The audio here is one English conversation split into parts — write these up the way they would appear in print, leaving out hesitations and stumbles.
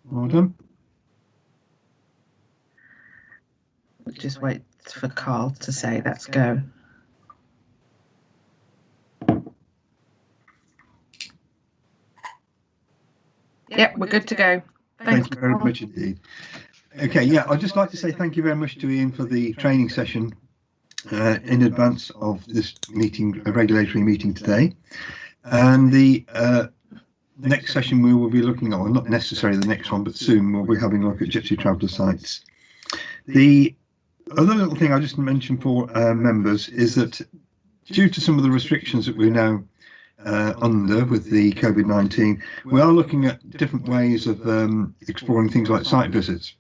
Well done. We'll just wait for Carl to say let's go. Yep, we're good to go. Thank you very much indeed. Okay, yeah, I'd just like to say thank you very much to Ian for the training session in advance of this meeting, a regulatory meeting today. And the next session we will be looking at, well, not necessarily the next one, but soon we'll be having a look at Gypsy Traveller sites. The other little thing I just mentioned for members is that due to some of the restrictions that we're now under with the COVID-19, we are looking at different ways of exploring things like site visits.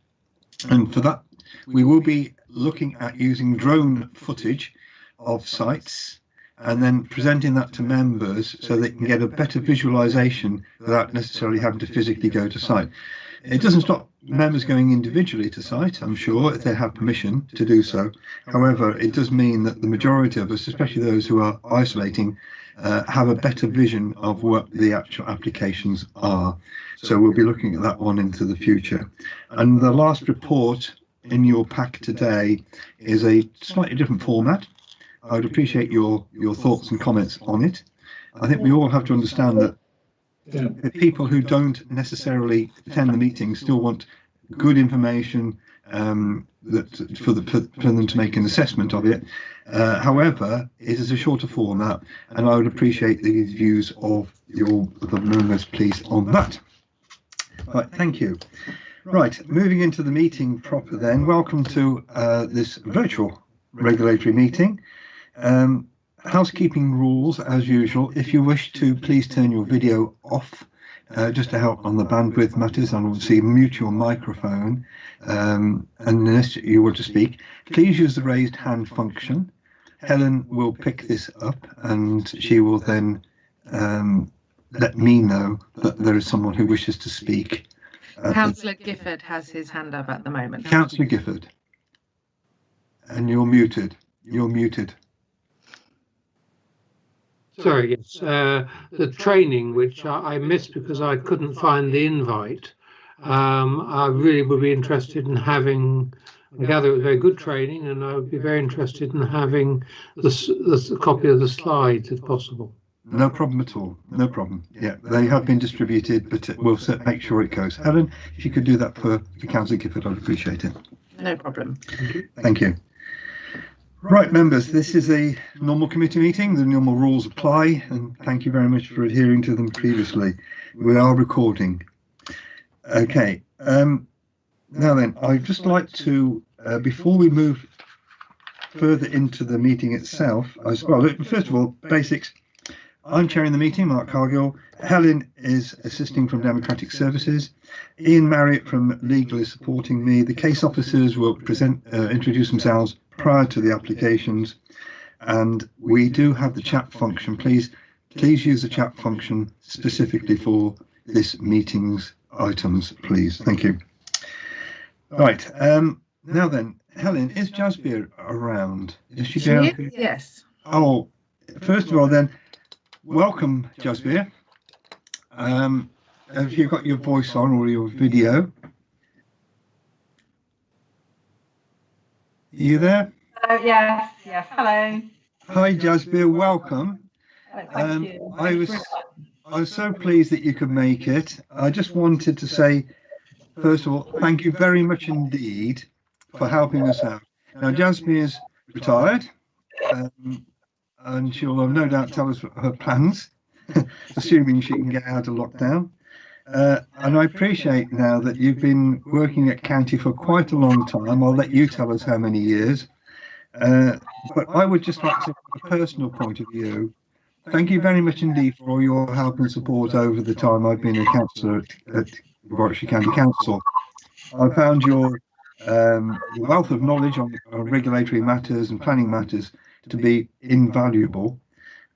And for that, we will be looking at using drone footage of sites and then presenting that to members so they can get a better visualization without necessarily having to physically go to site. It doesn't stop members going individually to site, I'm sure, if they have permission to do so. However, it does mean that the majority of us, especially those who are isolating, have a better vision of what the actual applications are. So we'll be looking at that one into the future. And the last report in your pack today is a slightly different format. I would appreciate your thoughts and comments on it. I think we all have to understand that the people who don't necessarily attend the meeting still want good information that for them to make an assessment of it. However, it is a shorter format, and I would appreciate the views of the members, please, on that. Right, thank you. Right, moving into the meeting proper then. Welcome to this virtual regulatory meeting. Housekeeping rules as usual. If you wish to, please turn your video off just to help on the bandwidth matters, and obviously mute your microphone unless you want to speak. Please use the raised hand function. Helen will pick this up and she will then let me know that there is someone who wishes to speak. Councillor Gifford has his hand up at the moment. Councillor Gifford, and you're muted. You're muted. Sorry, yes. The training, which I missed because I couldn't find the invite. I really would be interested in having, I gather it was very good training, and I would be very interested in having the copy of the slides if possible. No problem at all. No problem. Yeah, they have been distributed, but we'll make sure it goes. Helen, if you could do that for Councillor Gifford, I'd appreciate it. No problem. Thank you. Right, members, this is a normal committee meeting. The normal rules apply, and thank you very much for adhering to them previously. We are recording. Okay, now then, I'd just like to, before we move further into the meeting itself, well, first of all, basics. I'm chairing the meeting, Mark Cargill. Helen is assisting from Democratic Services. Ian Marriott from Legal is supporting me. The case officers will introduce themselves prior to the applications, and we do have the chat function. Please use the chat function specifically for this meeting's items, please. Thank you. Right, now then, Helen, is Jasbir around? Is she down? Yes. Oh, first of all then, welcome, Jasbir. Have you got your voice on or your video? Are you there? Yes, hello. Hi, Jasbir, welcome. Thank you. I was so pleased that you could make it. I just wanted to say, first of all, thank you very much indeed for helping us out. Now, Jasbir is retired, and she'll no doubt tell us her plans, assuming she can get out of lockdown. And I appreciate now that you've been working at county for quite a long time. I'll let you tell us how many years. But I would just like to say, from a personal point of view, thank you very much indeed for all your help and support over the time I've been a councillor at Warwickshire County Council. I found your wealth of knowledge on regulatory matters and planning matters to be invaluable,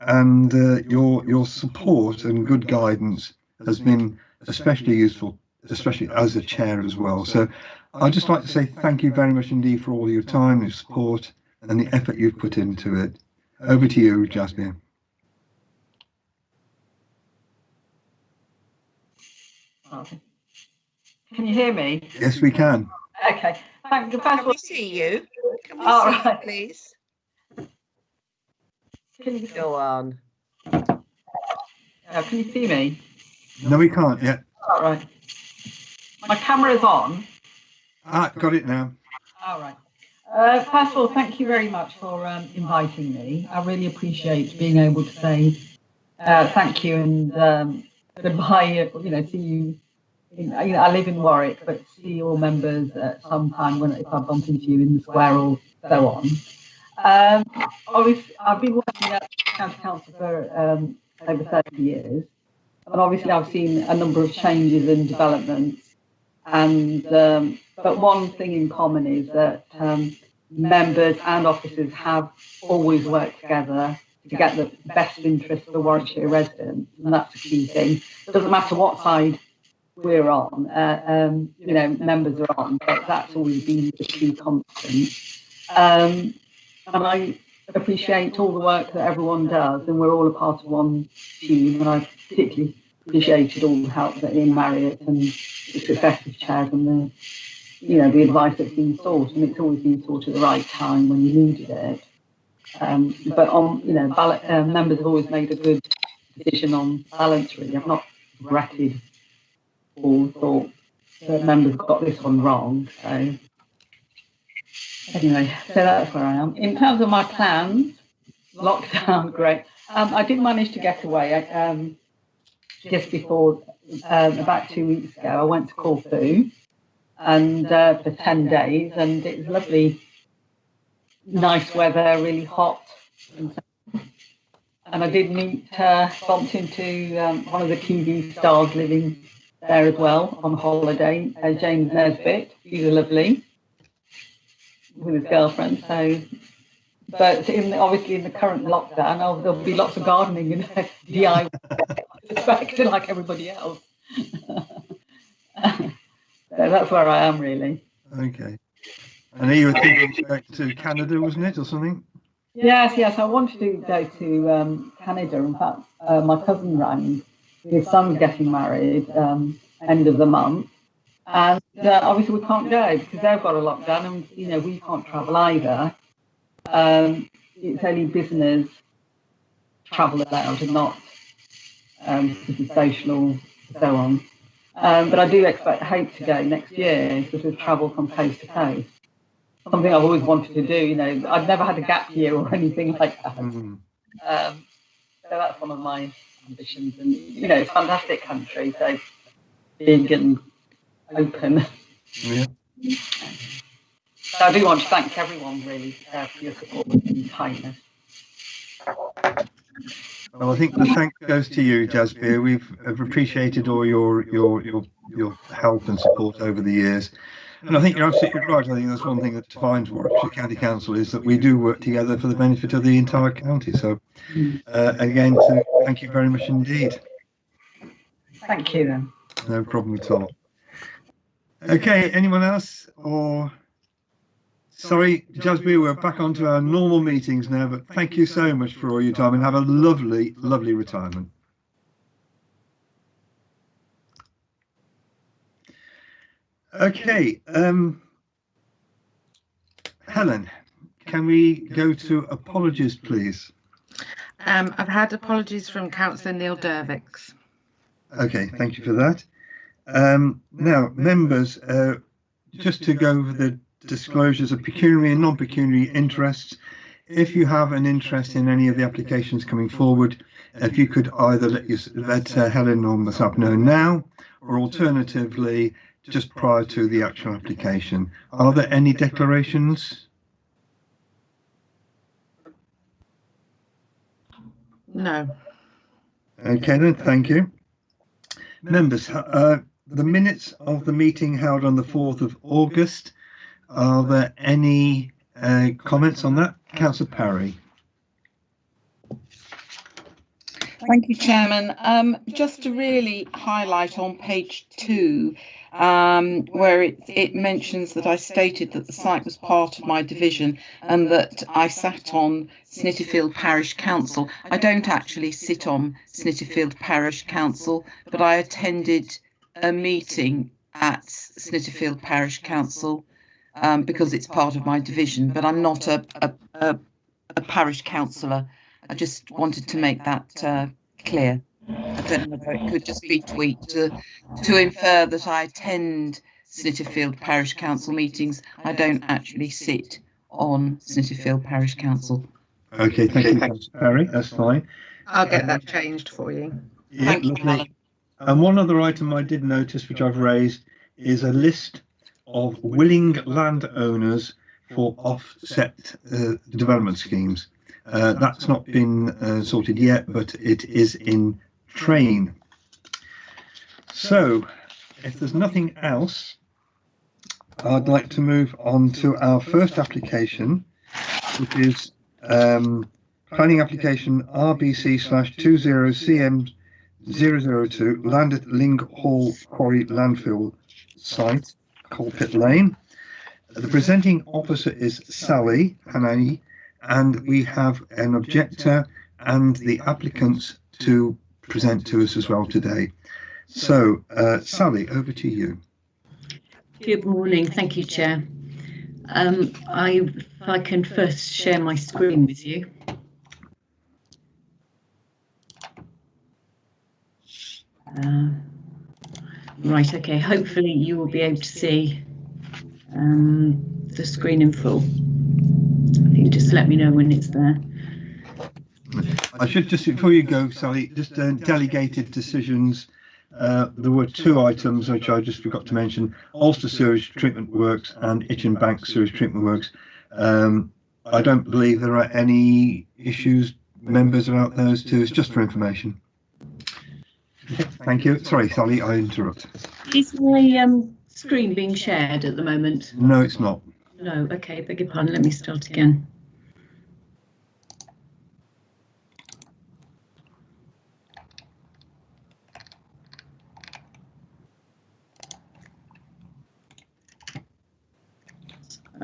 and your support and good guidance has been especially useful, especially as a chair as well. So I'd just like to say thank you very much indeed for all your time, your support, and the effort you've put into it. Over to you, Jasmine. Can you hear me? Yes, we can. Okay. Thank you. First Can of we all, see you? Can we All see right. you, please? can you, Go on. can you see me? No, we can't yet. All right. My camera's on. Ah, got it now. All right. First of all, thank you very much for inviting me. I really appreciate being able to say thank you and goodbye. See you. I live in Warwick, but see your members at some time if I bump into you in the square or so on. Obviously, I've been working at County Council for over 30 years, and obviously I've seen a number of changes and developments. And but one thing in common is that members and officers have always worked together to get the best interest of the Warwickshire residents, and that's a key thing. It doesn't matter what side we're on, members are on, but that's always been the key constant. And I appreciate all the work that everyone does, and we're all a part of one team. And I particularly appreciated all the help that Ian Marriott and the successive chairs and the advice that's been sought, and it's always been sought at the right time when you needed it. But members have always made a good decision on balance. Really, I've not regretted or thought that members got this one wrong. So anyway, so that's where I am. In terms of my plans, lockdown, great. I did manage to get away. Just before, about 2 weeks ago, I went to Corfu and for 10 days, and it was lovely, nice weather, really hot. And I did bumped into one of the TV stars living there as well on holiday, James Nesbitt. He's lovely with his girlfriend. So, but obviously in the current lockdown, there'll be lots of gardening and DIY, like everybody else. So that's where I am really. Okay. And you were thinking back to Canada, wasn't it, or something? Yes. I wanted to go to Canada. In fact, my cousin rang. His son's getting married end of the month, and obviously we can't go because they've got a lockdown, and we can't travel either. It's only business travel allowed, and not social or so on. But I do hope to go next year, sort of travel from coast to coast. Something I've always wanted to do. I've never had a gap year or anything like that. Mm-hmm. So that's one of my ambitions, and it's a fantastic country, so big and open. Yeah. So I do want to thank everyone really for your support and kindness. Well, I think the thanks goes to you, Jasbir. We've appreciated all your help and support over the years. And I think you're absolutely right. I think that's one thing that defines Warwickshire County Council is that we do work together for the benefit of the entire county. So, again, thank you very much indeed. Thank you then. No problem at all. Okay, anyone else? Or sorry, Jasbir, we're back onto our normal meetings now, but thank you so much for all your time and have a lovely, lovely retirement. Okay, Helen, can we go to apologies, please? I've had apologies from Councillor Neil Dervix. Okay, thank you for that. Now, members, just to go over the disclosures of pecuniary and non-pecuniary interests, if you have an interest in any of the applications coming forward, if you could either let Helen or myself know now, or alternatively, just prior to the actual application. Are there any declarations? No. Okay then, thank you. Members, the minutes of the meeting held on the 4th of August, are there any comments on that? Councillor Parry. Thank you, Chairman. Just to really highlight on page 2, where it mentions that I stated that the site was part of my division and that I sat on Snitterfield Parish Council. I don't actually sit on Snitterfield Parish Council, but I attended a meeting at Snitterfield Parish Council because it's part of my division, but I'm not a parish councillor. I just wanted to make that clear. I don't know whether it could just be tweaked to infer that I attend Snitterfield Parish Council meetings. I don't actually sit on Snitterfield Parish Council. Okay, thank you, Councillor Perry. That's fine. I'll get that changed for you. Yeah, Thank you, lovely. Helen. And one other item I did notice, which I've raised, is a list of willing landowners for offset development schemes. That's not been sorted yet, but it is in train. So, if there's nothing else, I'd like to move on to our first application, which is planning application RBC/20CM002 land at Ling Hall Quarry landfill site, Coalpit Lane. The presenting officer is Sally Hanani, and we have an objector and the applicants to present to us as well today. So, Sally, over to you. Good morning. Thank you, Chair. If I can first share my screen with you. Right, okay. Hopefully you will be able to see the screen in full. If you just let me know when it's there. I should just, before you go, Sally, just delegated decisions. There were two items which I just forgot to mention: Ulster Sewage Treatment Works and Itchen Bank Sewage Treatment Works. I don't believe there are any issues, members, about those two. It's just for information. Thank you. Sorry, Sally, I interrupt. Is my screen being shared at the moment? No, it's not. No, okay, beg your pardon. Let me start again.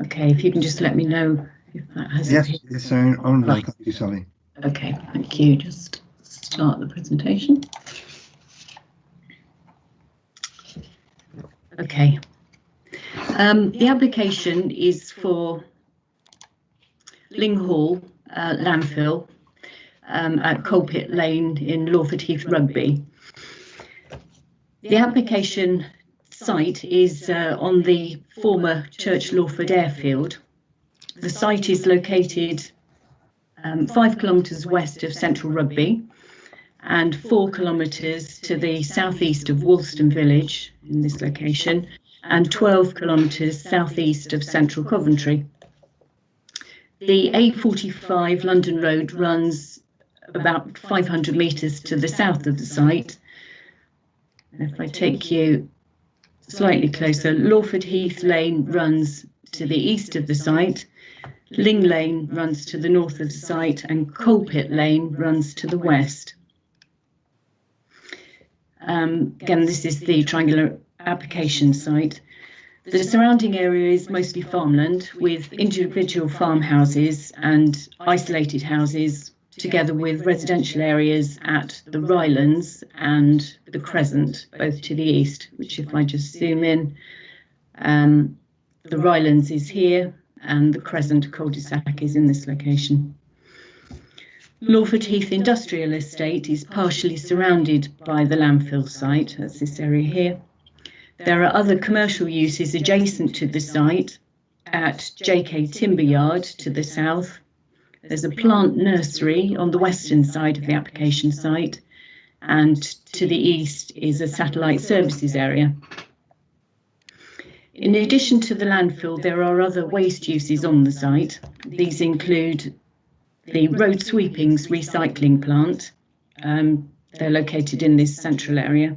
Okay, if you can just let me know if that has. Yes, it's on. Right. Thank you, Sally. Okay, thank you. Just start the presentation. Okay. The application is for Ling Hall landfill at Coalpit Lane in Lawford Heath, Rugby. The application site is on the former Church Lawford airfield. The site is located 5 kilometres west of central Rugby and 4 kilometres to the southeast of Woolston village in this location and 12 kilometres southeast of central Coventry. The A45 London Road runs about 500 metres to the south of the site. And if I take you slightly closer, Lawford Heath Lane runs to the east of the site, Ling Lane runs to the north of the site, and Coalpit Lane runs to the west. Again, this is the triangular application site. The surrounding area is mostly farmland with individual farmhouses and isolated houses, together with residential areas at the Rylands and the Crescent, both to the east, which if I just zoom in, the Rylands is here and the Crescent cul-de-sac is in this location. Lawford Heath Industrial Estate is partially surrounded by the landfill site, that's this area here. There are other commercial uses adjacent to the site at JK Timber Yard to the south. There's a plant nursery on the western side of the application site, and to the east is a satellite services area. In addition to the landfill, there are other waste uses on the site. These include the road sweepings recycling plant. They're located in this central area.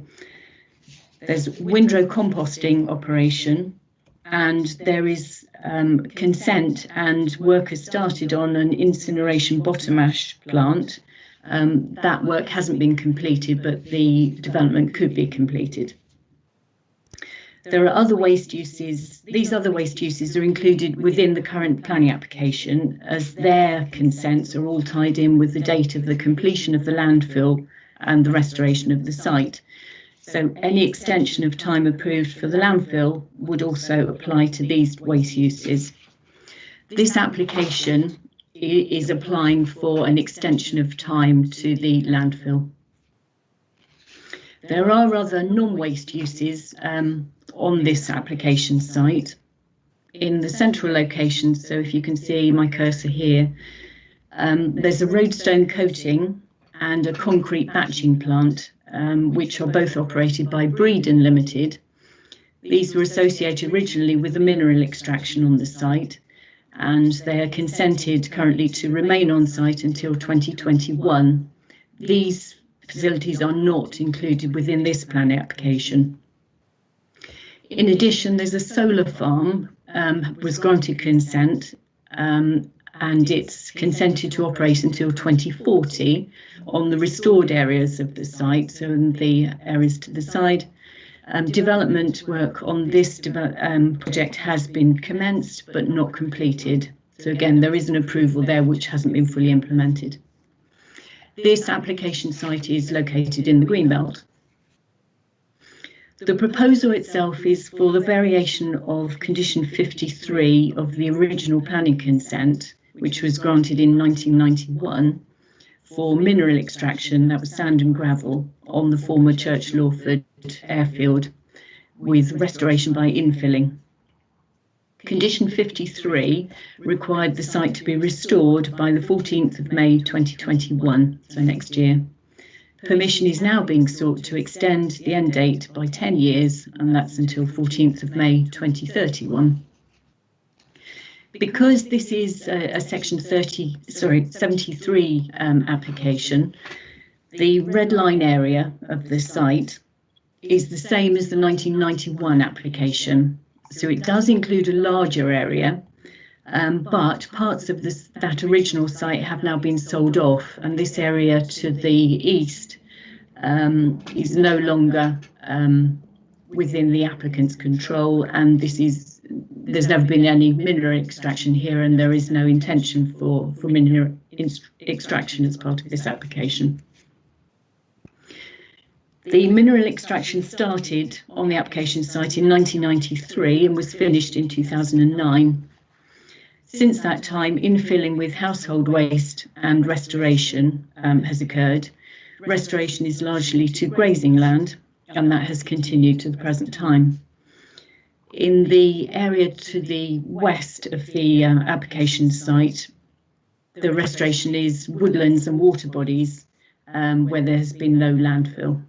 There's windrow composting operation, and there is consent and work has started on an incineration bottom ash plant. That work hasn't been completed, but the development could be completed. There are other waste uses. These other waste uses are included within the current planning application, as their consents are all tied in with the date of the completion of the landfill and the restoration of the site. So any extension of time approved for the landfill would also apply to these waste uses. This application is applying for an extension of time to the landfill. There are other non-waste uses on this application site. In the central location, so if you can see my cursor here, there's a roadstone coating and a concrete batching plant, which are both operated by Breeden Limited. These were associated originally with the mineral extraction on the site, and they are consented currently to remain on site until 2021. These facilities are not included within this plan application. In addition, there's a solar farm was granted consent, and it's consented to operate until 2040 on the restored areas of the site, so in the areas to the side. Development work on this project has been commenced but not completed. So again, there is an approval there which hasn't been fully implemented. This application site is located in the Greenbelt. The proposal itself is for the variation of condition 53 of the original planning consent, which was granted in 1991 for mineral extraction, that was sand and gravel, on the former Church Lawford airfield, with restoration by infilling. Condition 53 required the site to be restored by the 14th of May 2021, so next year. Permission is now being sought to extend the end date by 10 years, and that's until 14th of May 2031. Because this is a section 73 application, the red line area of the site is the same as the 1991 application. So it does include a larger area, but parts of that original site have now been sold off, and this area to the east is no longer within the applicant's control, and there's never been any mineral extraction here, and there is no intention for mineral extraction as part of this application. The mineral extraction started on the application site in 1993 and was finished in 2009. Since that time, infilling with household waste and restoration has occurred. Restoration is largely to grazing land, and that has continued to the present time. In the area to the west of the application site, the restoration is woodlands and water bodies where there has been no landfill.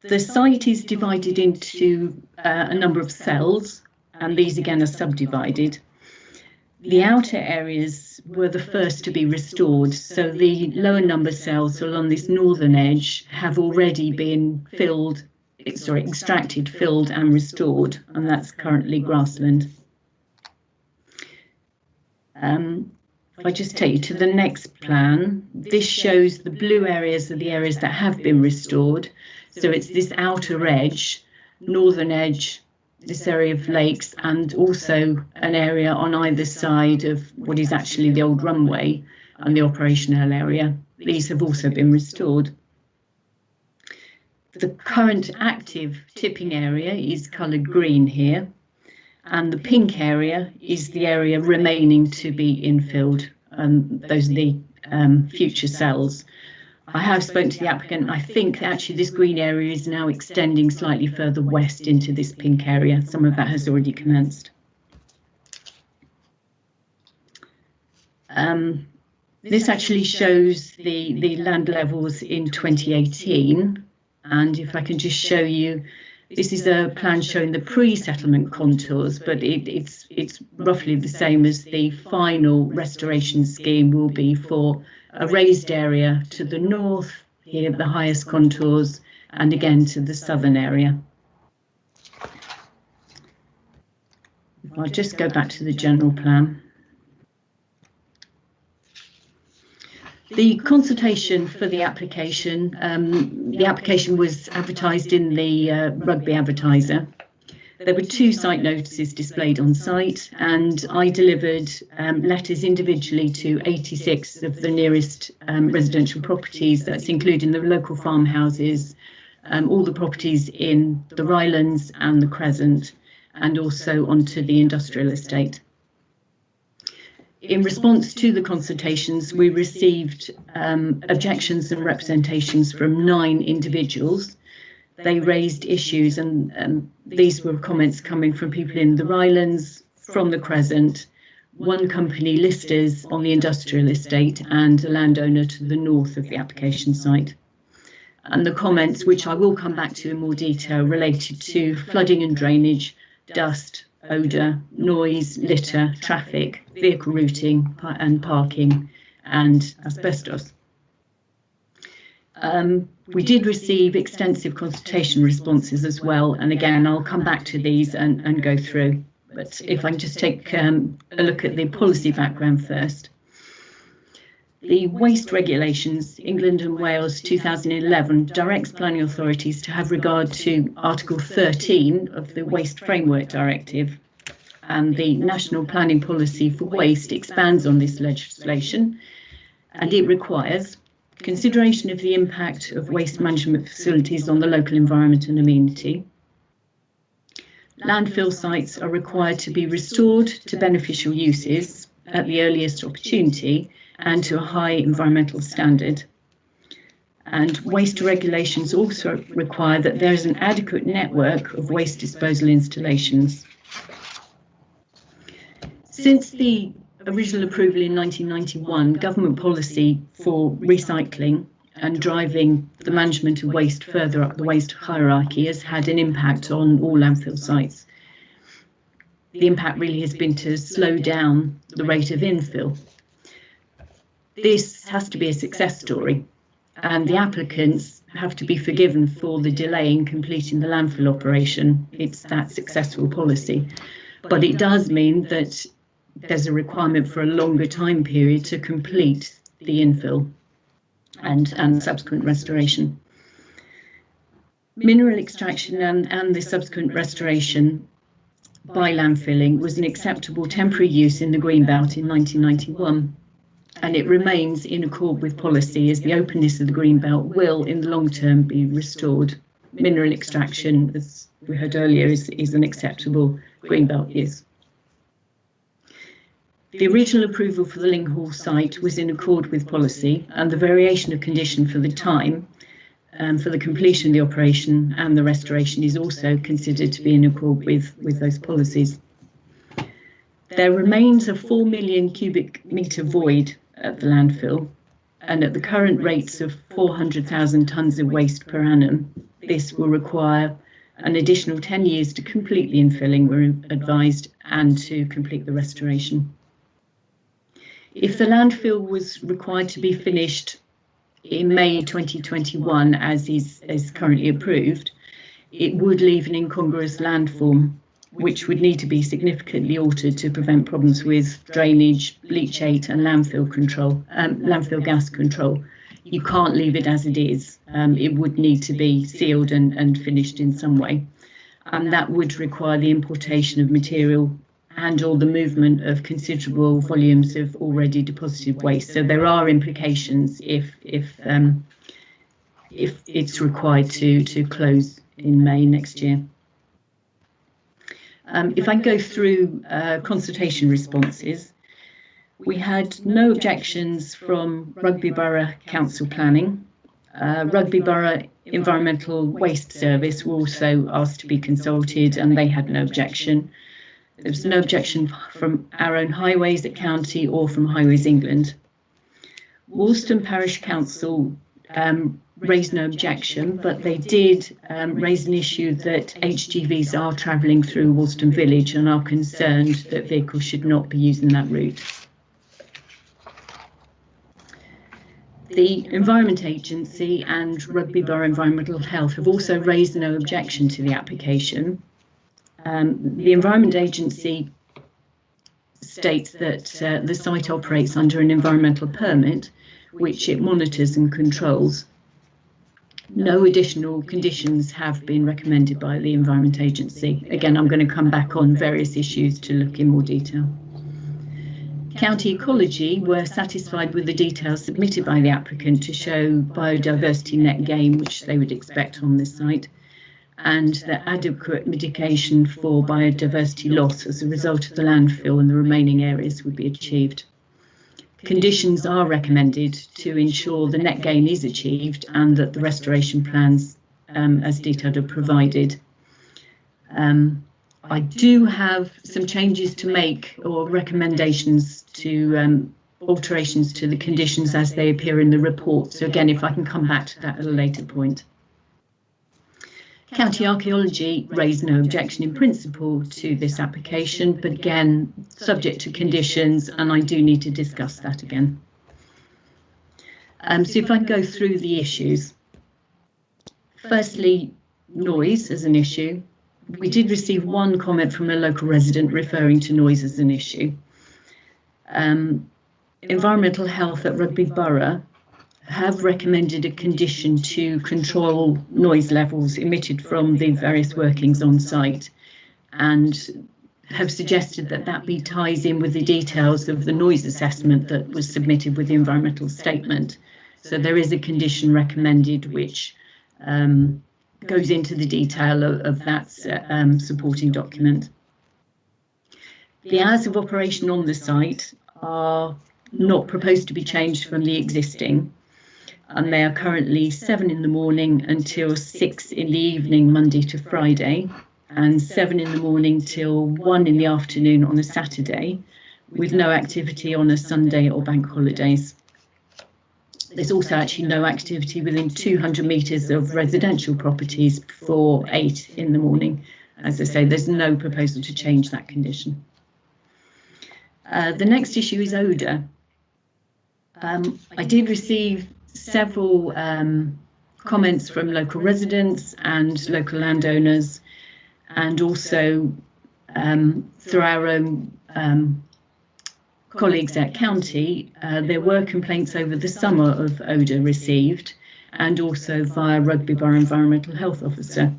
The site is divided into a number of cells, and these again are subdivided. The outer areas were the first to be restored, so the lower number cells along this northern edge have already been extracted, filled and restored, and that's currently grassland. If I just take you to the next plan, this shows the blue areas are the areas that have been restored. So it's this outer edge, northern edge, this area of lakes, and also an area on either side of what is actually the old runway and the operational area. These have also been restored. The current active tipping area is coloured green here, and the pink area is the area remaining to be infilled, and those are the future cells. I have spoken to the applicant. I think actually this green area is now extending slightly further west into this pink area. Some of that has already commenced. This actually shows the land levels in 2018. And if I can just show you, this is a plan showing the pre-settlement contours, but it's roughly the same as the final restoration scheme will be for a raised area to the north, here the highest contours, and again to the southern area. If I just go back to the general plan. The consultation for the application was advertised in the Rugby Advertiser, There were 2 site notices displayed on site, and I delivered letters individually to 86 of the nearest residential properties. That's including the local farmhouses, all the properties in the Rylands and the Crescent, and also onto the industrial estate. In response to the consultations, we received objections and representations from 9 individuals. They raised issues, and these were comments coming from people in the Rylands, from the Crescent, 1 company listers on the industrial estate, and a landowner to the north of the application site. And the comments, which I will come back to in more detail, related to flooding and drainage, dust, odour, noise, litter, traffic, vehicle routing and parking, and asbestos. We did receive extensive consultation responses as well, and again I'll come back to these and go through. But if I can just take a look at the policy background first. The Waste Regulations, England and Wales 2011, directs planning authorities to have regard to Article 13 of the Waste Framework Directive, and the National Planning Policy for Waste expands on this legislation, and it requires consideration of the impact of waste management facilities on the local environment and amenity. Landfill sites are required to be restored to beneficial uses at the earliest opportunity and to a high environmental standard. And waste regulations also require that there is an adequate network of waste disposal installations. Since the original approval in 1991, government policy for recycling and driving the management of waste further up the waste hierarchy has had an impact on all landfill sites. The impact really has been to slow down the rate of infill. This has to be a success story, and the applicants have to be forgiven for the delay in completing the landfill operation. It's that successful policy, but it does mean that there's a requirement for a longer time period to complete the infill and subsequent restoration. Mineral extraction and the subsequent restoration by landfilling was an acceptable temporary use in the Greenbelt in 1991, and it remains in accord with policy, as the openness of the Greenbelt will in the long term be restored. Mineral extraction, as we heard earlier, is an acceptable Greenbelt use. The original approval for the Linghall site was in accord with policy, and the variation of condition for the time for the completion of the operation and the restoration is also considered to be in accord with those policies. There remains a 4 million cubic metre void at the landfill, and at the current rates of 400,000 tonnes of waste per annum, this will require an additional 10 years to complete the infilling, we're advised, and to complete the restoration. If the landfill was required to be finished in May 2021, as is currently approved, it would leave an incongruous landform, which would need to be significantly altered to prevent problems with drainage, leachate and landfill gas control. You can't leave it as it is. It would need to be sealed and finished in some way. And that would require the importation of material and or the movement of considerable volumes of already deposited waste. So there are implications if it's required to close in May next year. If I go through consultation responses, we had no objections from Rugby Borough Council Planning. Rugby Borough Environmental Waste Service were also asked to be consulted, and they had no objection. There was no objection from our own Highways at County or from Highways England. Woolston Parish Council raised no objection, but they did raise an issue that HGVs are travelling through Woolston Village and are concerned that vehicles should not be using that route. The Environment Agency and Rugby Borough Environmental Health have also raised no objection to the application. The Environment Agency states that the site operates under an environmental permit, which it monitors and controls. No additional conditions have been recommended by the Environment Agency. Again, I'm going to come back on various issues to look in more detail. County Ecology were satisfied with the details submitted by the applicant to show biodiversity net gain, which they would expect on this site, and that adequate mitigation for biodiversity loss as a result of the landfill and the remaining areas would be achieved. Conditions are recommended to ensure the net gain is achieved and that the restoration plans as detailed are provided. I do have some changes to make or recommendations to alterations to the conditions as they appear in the report. So again, if I can come back to that at a later point. County Archaeology raised no objection in principle to this application, but again, subject to conditions, and I do need to discuss that again. So if I can go through the issues. Firstly, noise as an issue. We did receive one comment from a local resident referring to noise as an issue. Environmental Health at Rugby Borough have recommended a condition to control noise levels emitted from the various workings on site, and have suggested that that be ties in with the details of the noise assessment that was submitted with the environmental statement. So there is a condition recommended which goes into the detail of that supporting document. The hours of operation on the site are not proposed to be changed from the existing, and they are currently 7 in the morning until 6 in the evening, Monday to Friday, and 7 in the morning till 1 in the afternoon on a Saturday, with no activity on a Sunday or bank holidays. There's also actually no activity within 200 metres of residential properties before 8 in the morning. As I say, there's no proposal to change that condition. The next issue is odour. I did receive several comments from local residents and local landowners, and also through our own colleagues at county. There were complaints over the summer of odour received, and also via Rugby Borough Environmental Health Officer.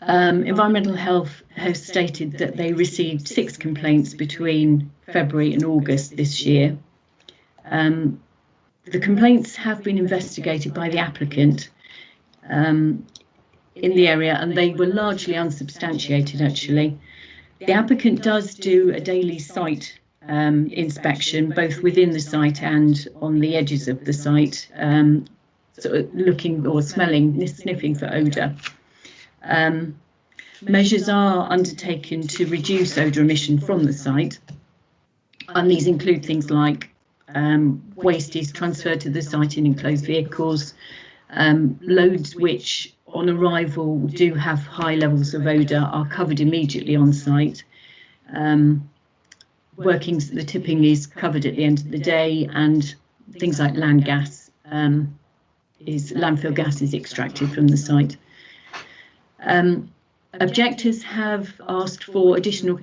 Environmental Health has stated that they received 6 complaints between February and August this year. The complaints have been investigated by the applicant in the area, and they were largely unsubstantiated actually. The applicant does do a daily site inspection, both within the site and on the edges of the site, sort of looking or smelling, sniffing for odour. Measures are undertaken to reduce odour emission from the site, and these include things like waste is transferred to the site in enclosed vehicles, loads which on arrival do have high levels of odour are covered immediately on site. Workings, the tipping is covered at the end of the day, and things like land gas, landfill gas is extracted from the site. Objectors have asked for additional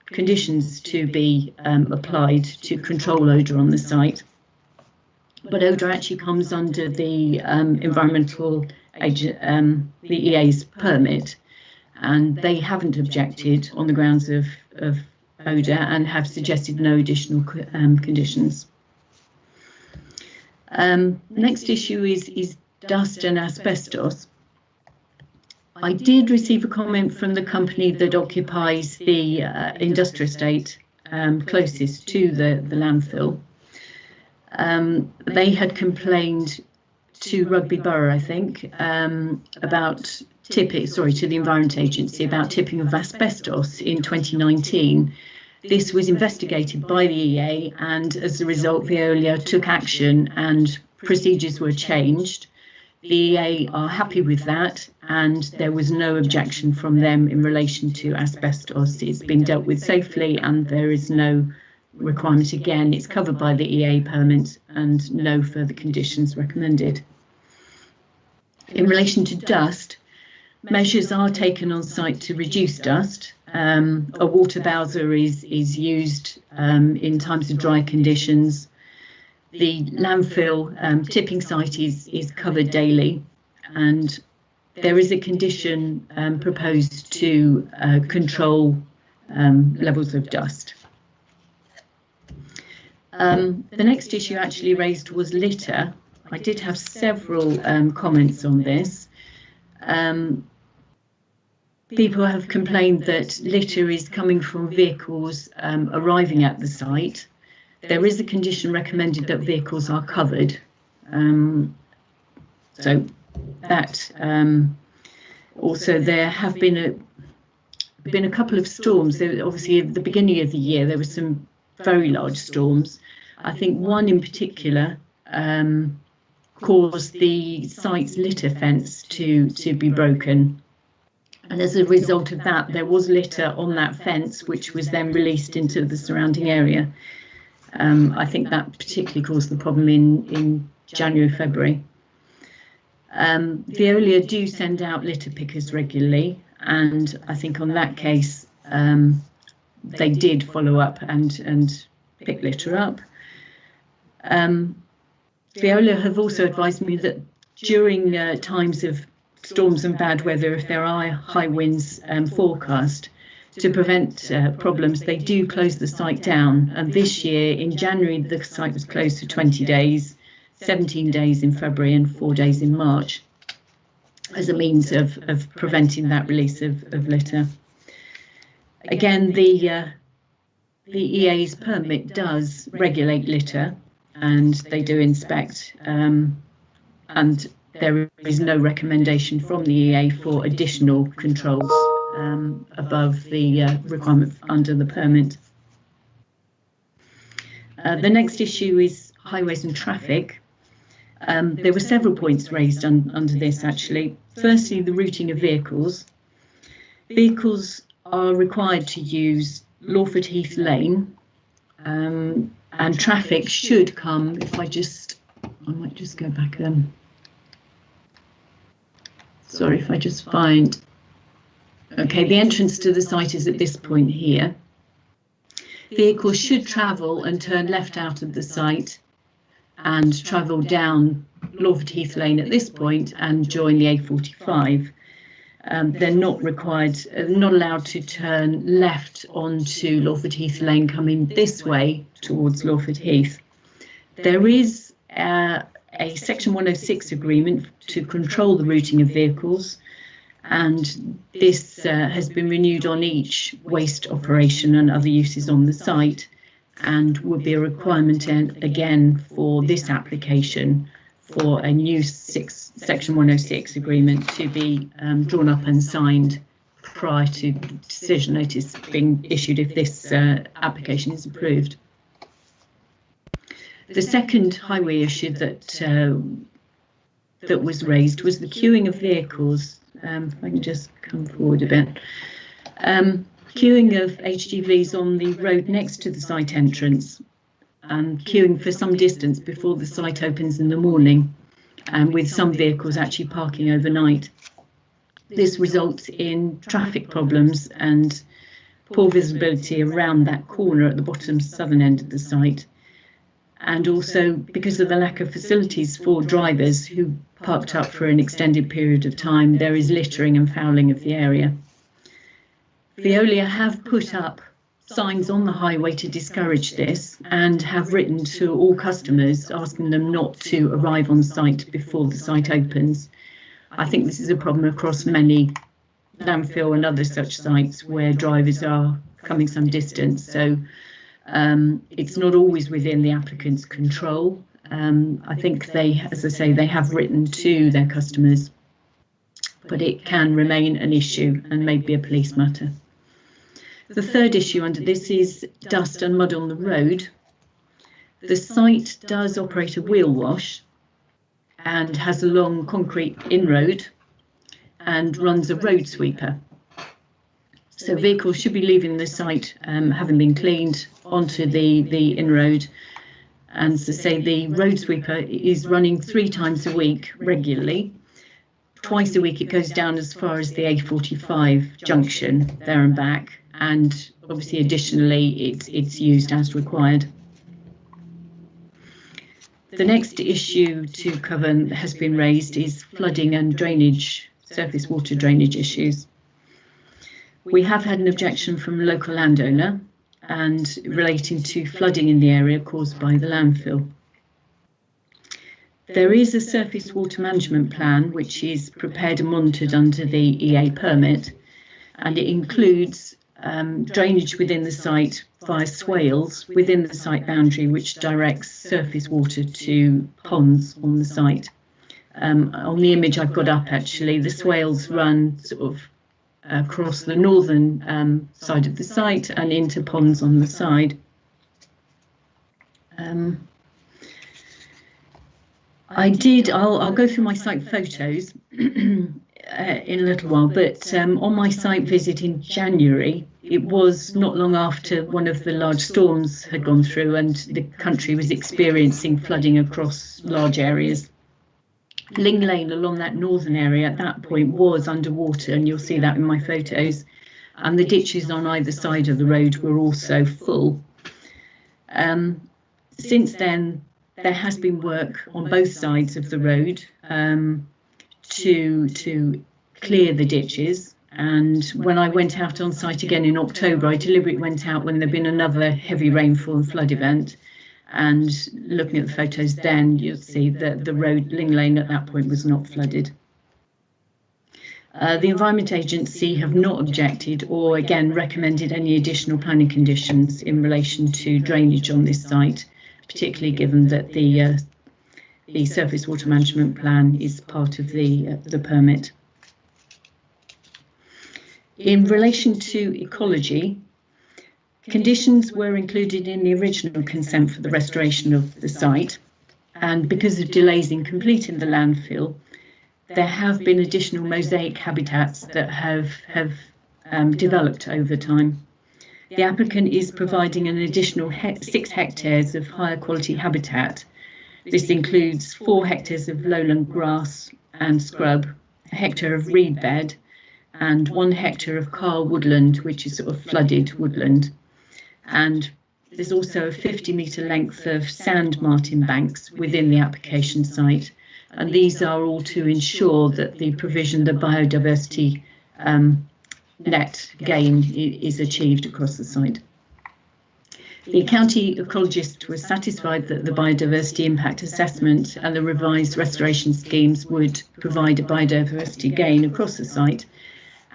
conditions to be applied to control odour on the site, but odour actually comes under the the EA's permit, and they haven't objected on the grounds of odour and have suggested no additional conditions. Next issue is dust and asbestos. I did receive a comment from the company that occupies the industrial estate closest to the landfill. They had complained to Rugby Borough, I think, about tipping, to the Environment Agency about tipping of asbestos in 2019. This was investigated by the EA, and as a result, Veolia took action and procedures were changed. The EA are happy with that, and there was no objection from them in relation to asbestos. It's been dealt with safely, and there is no requirement again. It's covered by the EA permit, and no further conditions recommended. In relation to dust, measures are taken on site to reduce dust. A water bowser is used in times of dry conditions. the landfill tipping site is covered daily, and there is a condition proposed to control levels of dust. The next issue actually raised was litter. I did have several comments on this. People have complained that litter is coming from vehicles arriving at the site. There is a condition recommended that vehicles are covered. So that also there have been a couple of storms. Obviously, at the beginning of the year, there were some very large storms. I think one in particular caused the site's litter fence to be broken. And as a result of that, there was litter on that fence, which was then released into the surrounding area. I think that particularly caused the problem in January, February. Veolia do send out litter pickers regularly, and I think on that case, they did follow up and pick litter up. Veolia have also advised me that during times of storms and bad weather, if there are high winds forecast, to prevent problems, they do close the site down. And this year, in January, the site was closed for 20 days, 17 days in February and 4 days in March, as a means of preventing that release of litter. Again, the EA's permit does regulate litter, and they do inspect, and there is no recommendation from the EA for additional controls above the requirement under the permit. The next issue is highways and traffic. There were several points raised under this actually. Firstly, the routing of vehicles. Vehicles are required to use Lawford Heath Lane, and traffic should come, I might just go back. Sorry, if I just find, okay, the entrance to the site is at this point here. Vehicles should travel and turn left out of the site and travel down Lawford Heath Lane at this point and join the A45. They're not required, not allowed to turn left onto Lawford Heath Lane coming this way towards Lawford Heath. There is a Section 106 agreement to control the routing of vehicles, and this has been renewed on each waste operation and other uses on the site, and would be a requirement again for this application for a new Section 106 agreement to be drawn up and signed prior to the decision notice being issued if this application is approved. The second highway issue that was raised was the queuing of vehicles. If I can just come forward a bit. Queuing of HGVs on the road next to the site entrance, and queuing for some distance before the site opens in the morning, and with some vehicles actually parking overnight. This results in traffic problems and poor visibility around that corner at the bottom southern end of the site. And also because of the lack of facilities for drivers who parked up for an extended period of time, there is littering and fouling of the area. Veolia have put up signs on the highway to discourage this, and have written to all customers asking them not to arrive on site before the site opens. I think this is a problem across many landfill and other such sites where drivers are coming some distance. So it's not always within the applicant's control. I think they, as I say, they have written to their customers, but it can remain an issue and may be a police matter. The third issue under this is dust and mud on the road. The site does operate a wheel wash and has a long concrete inroad and runs a road sweeper. So vehicles should be leaving the site having been cleaned onto the inroad. And as I say, the road sweeper is running 3 times a week regularly. Twice a week it goes down as far as the A45 junction there and back, and obviously additionally it's used as required. The next issue to cover that has been raised is flooding and drainage, surface water drainage issues. We have had an objection from a local landowner and relating to flooding in the area caused by the landfill. There is a surface water management plan which is prepared and monitored under the EA permit, and it includes drainage within the site via swales within the site boundary, which directs surface water to ponds on the site. On the image I've got up, actually, the swales run sort of across the northern side of the site and into ponds on the side. I'll go through my site photos in a little while, but on my site visit in January, it was not long after one of the large storms had gone through and the country was experiencing flooding across large areas. Ling Lane along that northern area at that point was underwater, and you'll see that in my photos, and the ditches on either side of the road were also full. Since then, there has been work on both sides of the road to clear the ditches, and when I went out on site again in October, I deliberately went out when there'd been another heavy rainfall and flood event, and looking at the photos then, you'll see that the road, Ling Lane, at that point was not flooded. The Environment Agency have not objected or again recommended any additional planning conditions in relation to drainage on this site, particularly given that the surface water management plan is part of the permit. In relation to ecology, conditions were included in the original consent for the restoration of the site, and because of delays in completing the landfill, there have been additional mosaic habitats that have developed over time. The applicant is providing an additional 6 hectares of higher quality habitat. This includes 4 hectares of lowland grass and scrub, a hectare of reed bed, and 1 hectare of carl woodland, which is sort of flooded woodland. And there's also a 50-metre length of sand martin banks within the application site. And these are all to ensure that the provision, the biodiversity net gain is achieved across the site. The county ecologist was satisfied that the biodiversity impact assessment and the revised restoration schemes would provide a biodiversity gain across the site,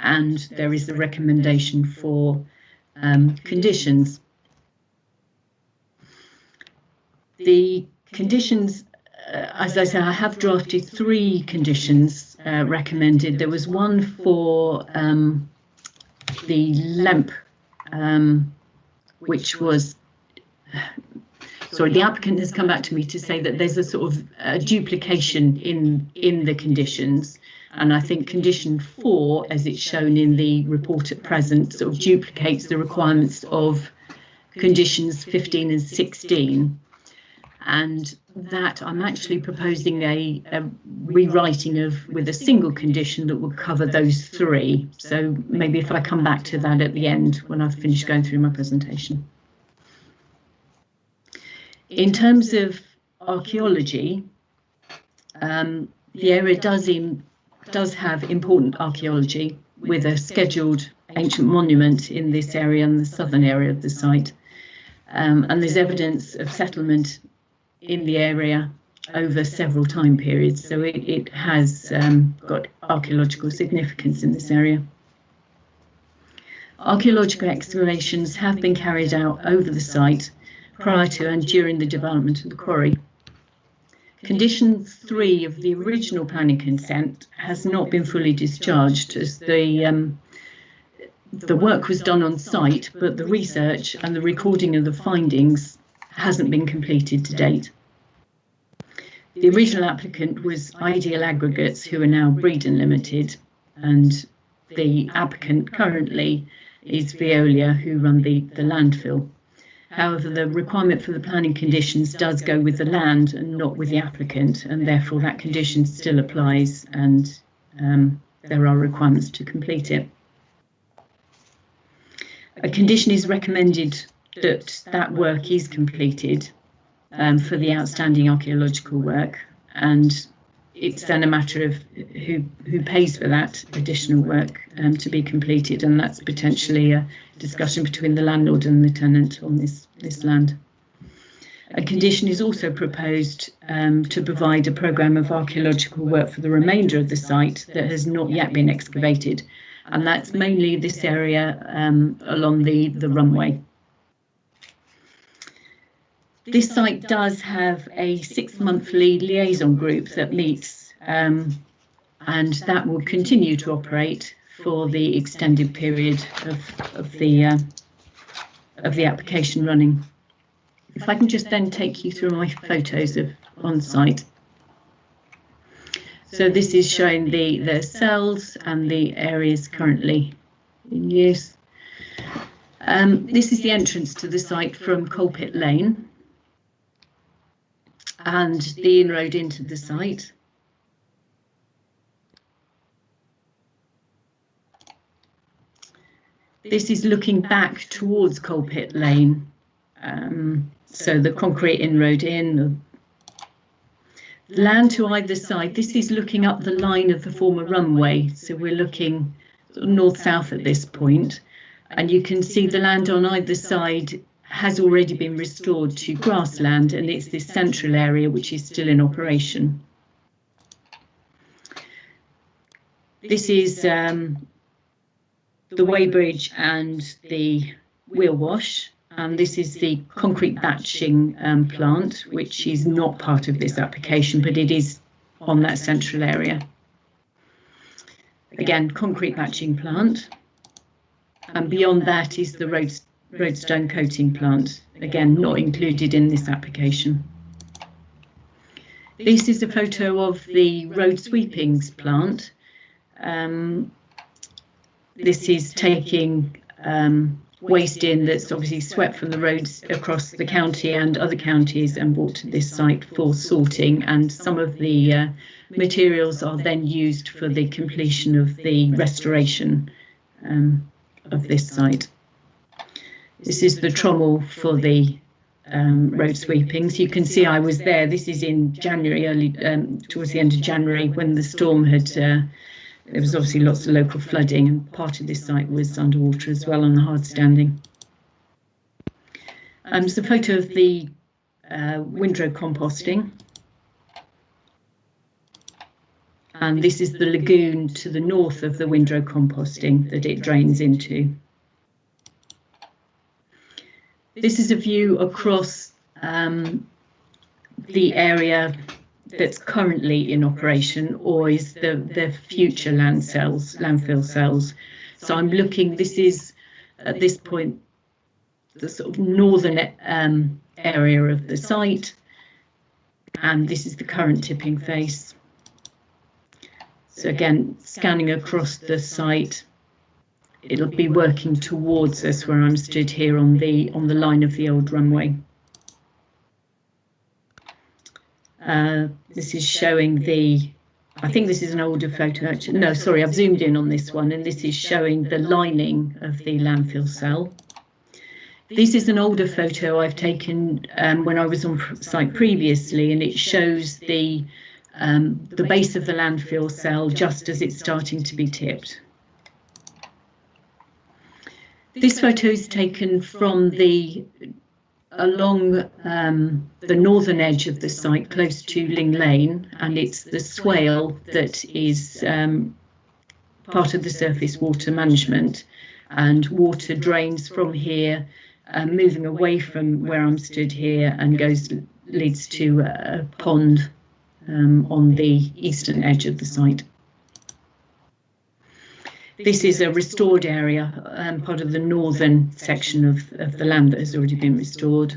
and there is a recommendation for conditions. The conditions, as I say, I have drafted 3 conditions recommended. There was one for the LEMP, which was, sorry, the applicant has come back to me to say that there's a sort of duplication in the conditions. And I think condition 4, as it's shown in the report at present, sort of duplicates the requirements of conditions 15 and 16. And that I'm actually proposing a rewriting with a single condition that will cover those 3. So maybe if I come back to that at the end when I've finished going through my presentation. In terms of archaeology, the area does have important archaeology, with a scheduled ancient monument in this area and the southern area of the site. And there's evidence of settlement in the area over several time periods, so it has got archaeological significance in this area. Archaeological excavations have been carried out over the site prior to and during the development of the quarry. Condition 3 of the original planning consent has not been fully discharged, as the work was done on site, but the research and the recording of the findings hasn't been completed to date. The original applicant was Ideal Aggregates, who are now Breedon Limited, and the applicant currently is Veolia, who run the landfill. However, the requirement for the planning conditions does go with the land and not with the applicant, and therefore that condition still applies, and there are requirements to complete it. A condition is recommended that work is completed, for the outstanding archaeological work, and it's then a matter of who pays for that additional work to be completed, and that's potentially a discussion between the landlord and the tenant on this land. A condition is also proposed to provide a programme of archaeological work for the remainder of the site that has not yet been excavated, and that's mainly this area along the runway. This site does have a 6-monthly liaison group that meets, and that will continue to operate for the extended period of the application running. If I can just then take you through my photos of on site. So this is showing the cells and the areas currently in use. This is the entrance to the site from Coal Pit Lane and the inroad into the site. This is looking back towards Coal Pit Lane. So the concrete inroad in. The land to either side, this is looking up the line of the former runway. So we're looking north-south at this point, and you can see the land on either side has already been restored to grassland, and it's this central area which is still in operation. This is the weighbridge and the wheel wash. And this is the concrete batching plant, which is not part of this application, but it is on that central area. Again, concrete batching plant. And beyond that is the roadstone coating plant, again, not included in this application. This is a photo of the road sweepings plant. This is taking waste in that's obviously swept from the roads across the county and other counties and brought to this site for sorting, and some of the materials are then used for the completion of the restoration of this site. This is the trommel for the road sweepings. You can see I was there. This is in January, towards the end of January, when the storm had there was obviously lots of local flooding, and part of this site was underwater as well on the hard standing. It's a photo of the windrow composting. And this is the lagoon to the north of the windrow composting that it drains into. This is a view across the area that's currently in operation, or is the future landfill cells. So I'm looking, this is at this point the sort of northern area of the site, and this is the current tipping face. So again, scanning across the site, it'll be working towards us where I'm stood here on the line of the old runway. This is showing I think this is an older photo actually. No, sorry, I've zoomed in on this one, and this is showing the lining of the landfill cell. This is an older photo I've taken when I was on site previously, and it shows the base of the landfill cell just as it's starting to be tipped. This photo is taken from along the northern edge of the site, close to Ling Lane, and it's the swale that is part of the surface water management, and water drains from here, moving away from where I'm stood here, and leads to a pond on the eastern edge of the site. This is a restored area, part of the northern section of the land that has already been restored.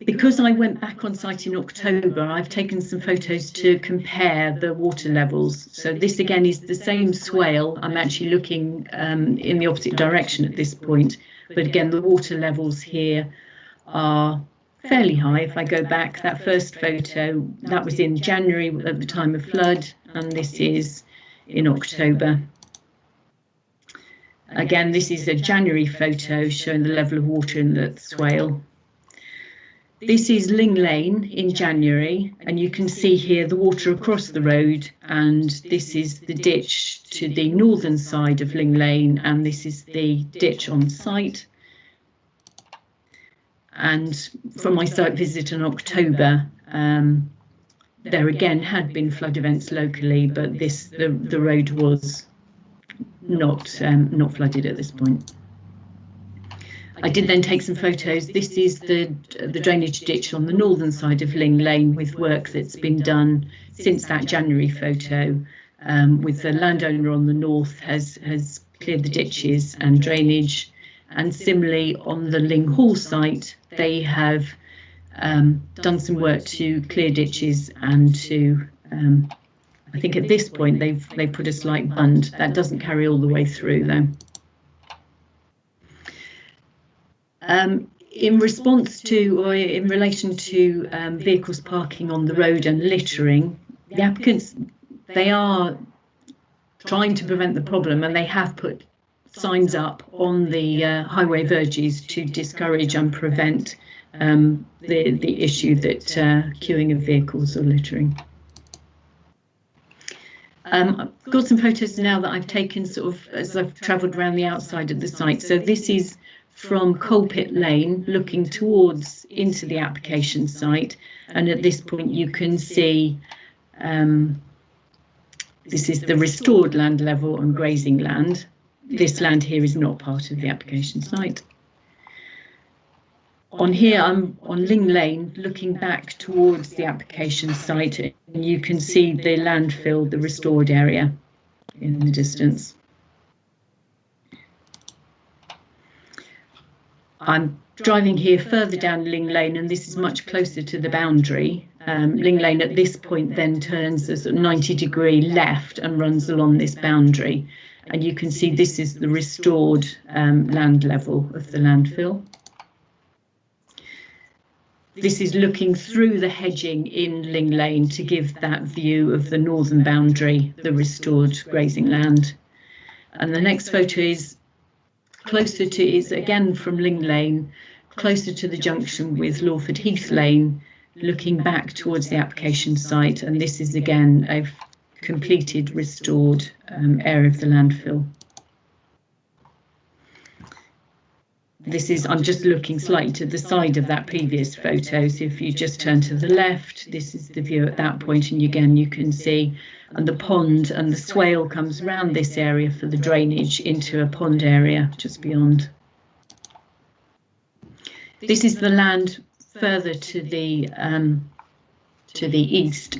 Because I went back on site in October, I've taken some photos to compare the water levels. So this again is the same swale. I'm actually looking in the opposite direction at this point. But again, the water levels here are fairly high. If I go back, that first photo, that was in January at the time of flood, and this is in October. Again, this is a January photo showing the level of water in the swale. This is Ling Lane in January, and you can see here the water across the road, and this is the ditch to the northern side of Ling Lane, and this is the ditch on site. And from my site visit in October, there again had been flood events locally, but the road was not flooded at this point. I did then take some photos. This is the drainage ditch on the northern side of Ling Lane, with work that's been done since that January photo, with the landowner on the north has cleared the ditches and drainage. And similarly on the Ling Hall site, they have done some work to clear ditches and to, I think at this point they've put a slight bund. That doesn't carry all the way through though. In response to, or in relation to vehicles parking on the road and littering, the applicants, they are trying to prevent the problem, and they have put signs up on the highway verges to discourage and prevent the issue that queuing of vehicles or littering. I've got some photos now that I've taken sort of as I've travelled around the outside of the site. So this is from Coal Pit Lane, looking towards into the application site, and at this point you can see this is the restored land level and grazing land. This land here is not part of the application site. On here I'm on Ling Lane, looking back towards the application site, and you can see the landfill, the restored area in the distance. I'm driving here further down Ling Lane, and this is much closer to the boundary. Ling Lane at this point then turns a sort of 90-degree left and runs along this boundary. And you can see this is the restored land level of the landfill. This is looking through the hedging in Ling Lane to give that view of the northern boundary, the restored grazing land. And the next photo is closer to, is again from Ling Lane, closer to the junction with Lawford Heath Lane, looking back towards the application site. And this is again a completed restored area of the landfill. This is, I'm just looking slightly to the side of that previous photo. So if you just turn to the left, this is the view at that point, and again you can see, and the pond and the swale comes around this area for the drainage into a pond area just beyond. This is the land further to the east,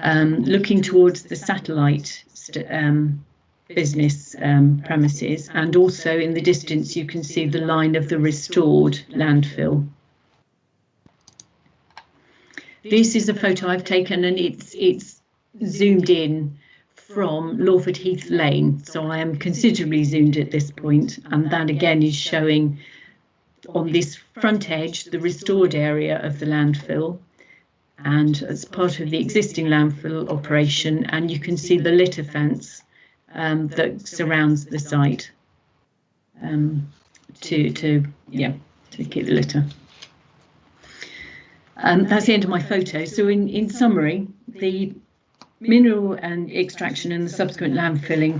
looking towards the satellite business premises, and also in the distance you can see the line of the restored landfill. This is a photo I've taken, and it's zoomed in from Lawford Heath Lane, so I am considerably zoomed at this point, and that again is showing on this front edge the restored area of the landfill, and as part of the existing landfill operation, and you can see the litter fence that surrounds the site to keep the litter. That's the end of my photo. So in summary, the mineral and extraction and the subsequent landfilling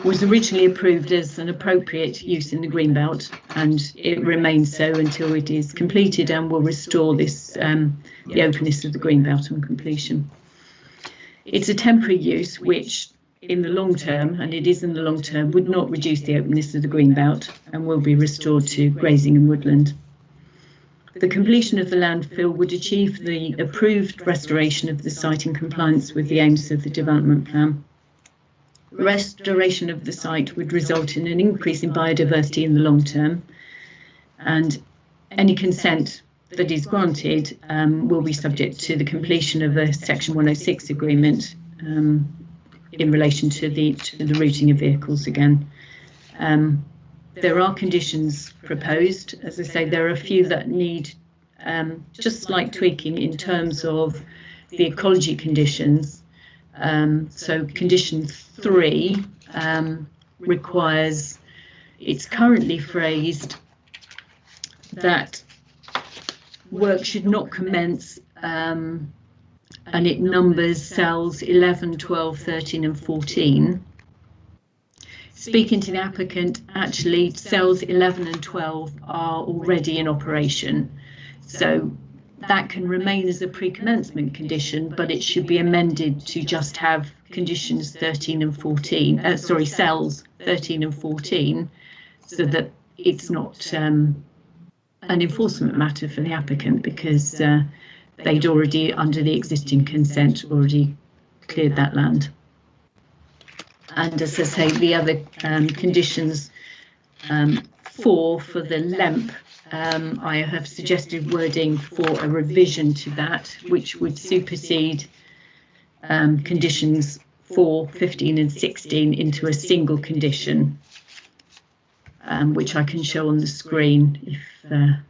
was originally approved as an appropriate use in the Greenbelt, and it remains so until it is completed and will restore this the openness of the Greenbelt on completion. It's a temporary use which in the long term, and it is in the long term, would not reduce the openness of the Greenbelt and will be restored to grazing and woodland. The completion of the landfill would achieve the approved restoration of the site in compliance with the aims of the development plan. Restoration of the site would result in an increase in biodiversity in the long term, and any consent that is granted will be subject to the completion of a Section 106 agreement in relation to the routing of vehicles again. There are conditions proposed. As I say, there are a few that need just slight tweaking in terms of the ecology conditions. So condition 3 requires it's currently phrased that work should not commence, and it numbers cells 11, 12, 13 and 14. Speaking to the applicant, actually cells 11 and 12 are already in operation, so that can remain as a pre-commencement condition, but it should be amended to just have conditions 13 and 14, cells 13 and 14, so that it's not an enforcement matter for the applicant, because they'd already, under the existing consent, already cleared that land. And as I say, the other conditions, 4 for the LEMP, I have suggested wording for a revision to that, which would supersede conditions 4, 15 and 16 into a single condition, which I can show on the screen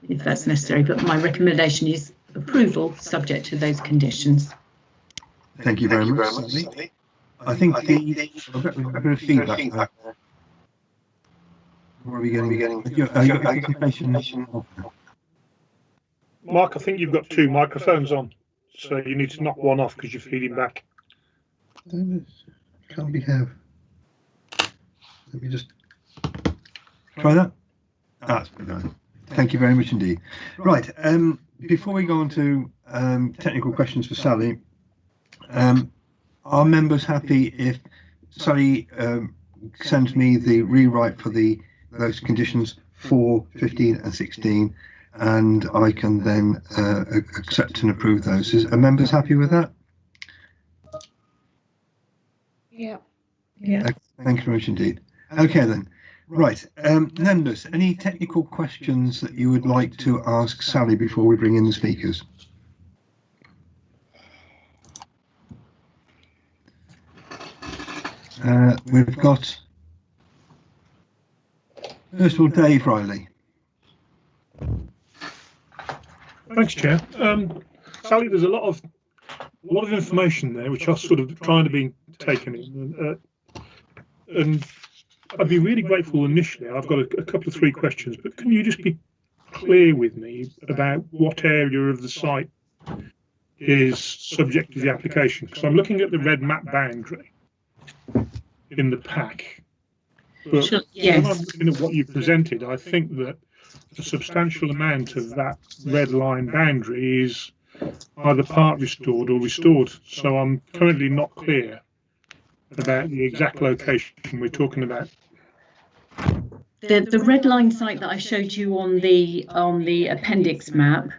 if that's necessary. But my recommendation is approval subject to those conditions. Thank you very much, Sally. I think I've got a bit of feedback. What are we getting? Mark, I think you've got 2 microphones on, so you need to knock one off because you're feeding back. Can't we have? Let me just try that. That's been done. Thank you very much indeed. Right. Before we go on to technical questions for Sally, are members happy if Sally sends me the rewrite for those conditions 4, 15 and 16, and I can then accept and approve those? Are members happy with that? Yeah. Thank you very much indeed. Okay then. Right. Members, any technical questions that you would like to ask Sally before we bring in the speakers? We've got, first of all, Dave Riley. Thanks, Chair. Sally, there's a lot of information there which are sort of trying to be taken in, and I'd be really grateful initially. I've got a couple of 3 questions, but can you just be clear with me about what area of the site is subject to the application? Because I'm looking at the red map boundary in the pack, but Sure, when I'm looking at what you've presented, I think that a substantial amount of that red line boundary is either part restored or restored. So I'm currently not clear about the exact location we're talking about. The red line site that I showed you on the appendix map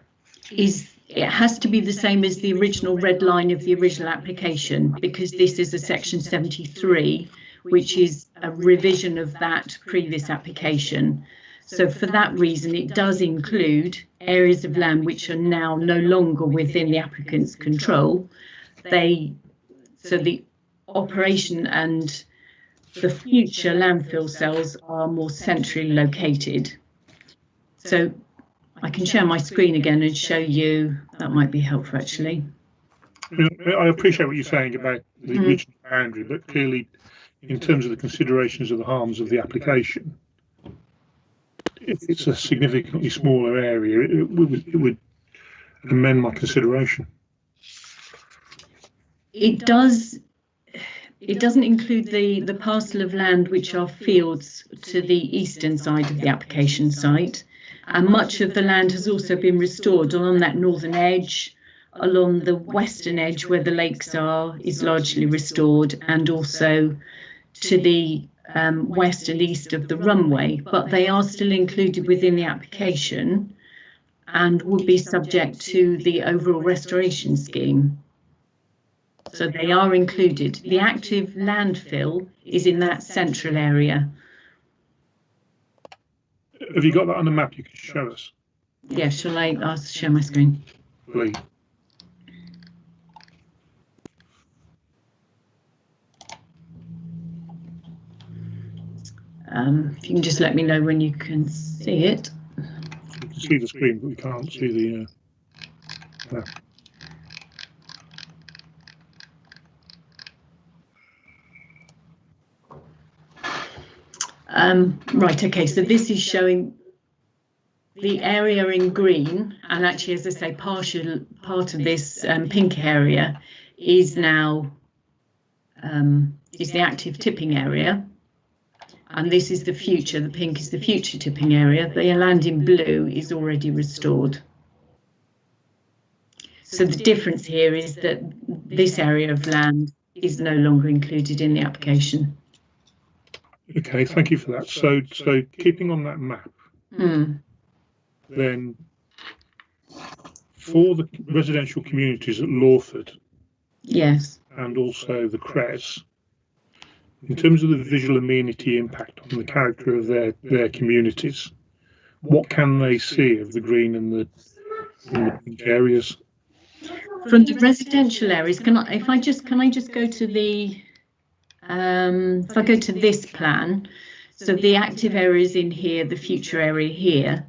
it has to be the same as the original red line of the original application, because this is a section 73, which is a revision of that previous application. So for that reason, it does include areas of land which are now no longer within the applicant's control. So the operation and the future landfill cells are more centrally located. So I can share my screen again and show you. That might be helpful, actually. I appreciate what you're saying about the original boundary, but clearly, in terms of the considerations of the harms of the application, if it's a significantly smaller area, it would amend my consideration. It doesn't include the parcel of land which are fields to the eastern side of the application site, and much of the land has also been restored along that northern edge. Along the western edge where the lakes are is largely restored, and also to the west and east of the runway, but they are still included within the application and would be subject to the overall restoration scheme. So they are included. The active landfill is in that central area. Have you got that on the map you can show us? Yeah, I'll share my screen. Please. If you can just let me know when you can see it. We can see the screen, but we can't see the map. Right, okay, so this is showing the area in green, and actually, as I say, part of this pink area is now is the active tipping area, and this is the future. The pink is the future tipping area. The land in blue is already restored. So the difference here is that this area of land is no longer included in the application. Okay, thank you for that. So keeping on that map, then for the residential communities at Lawford, yes, and also the Cres, in terms of the visual amenity impact on the character of their communities, what can they see of the green and the pink areas? From the residential areas, can I just go to the if I go to this plan, so the active areas in here, the future area here,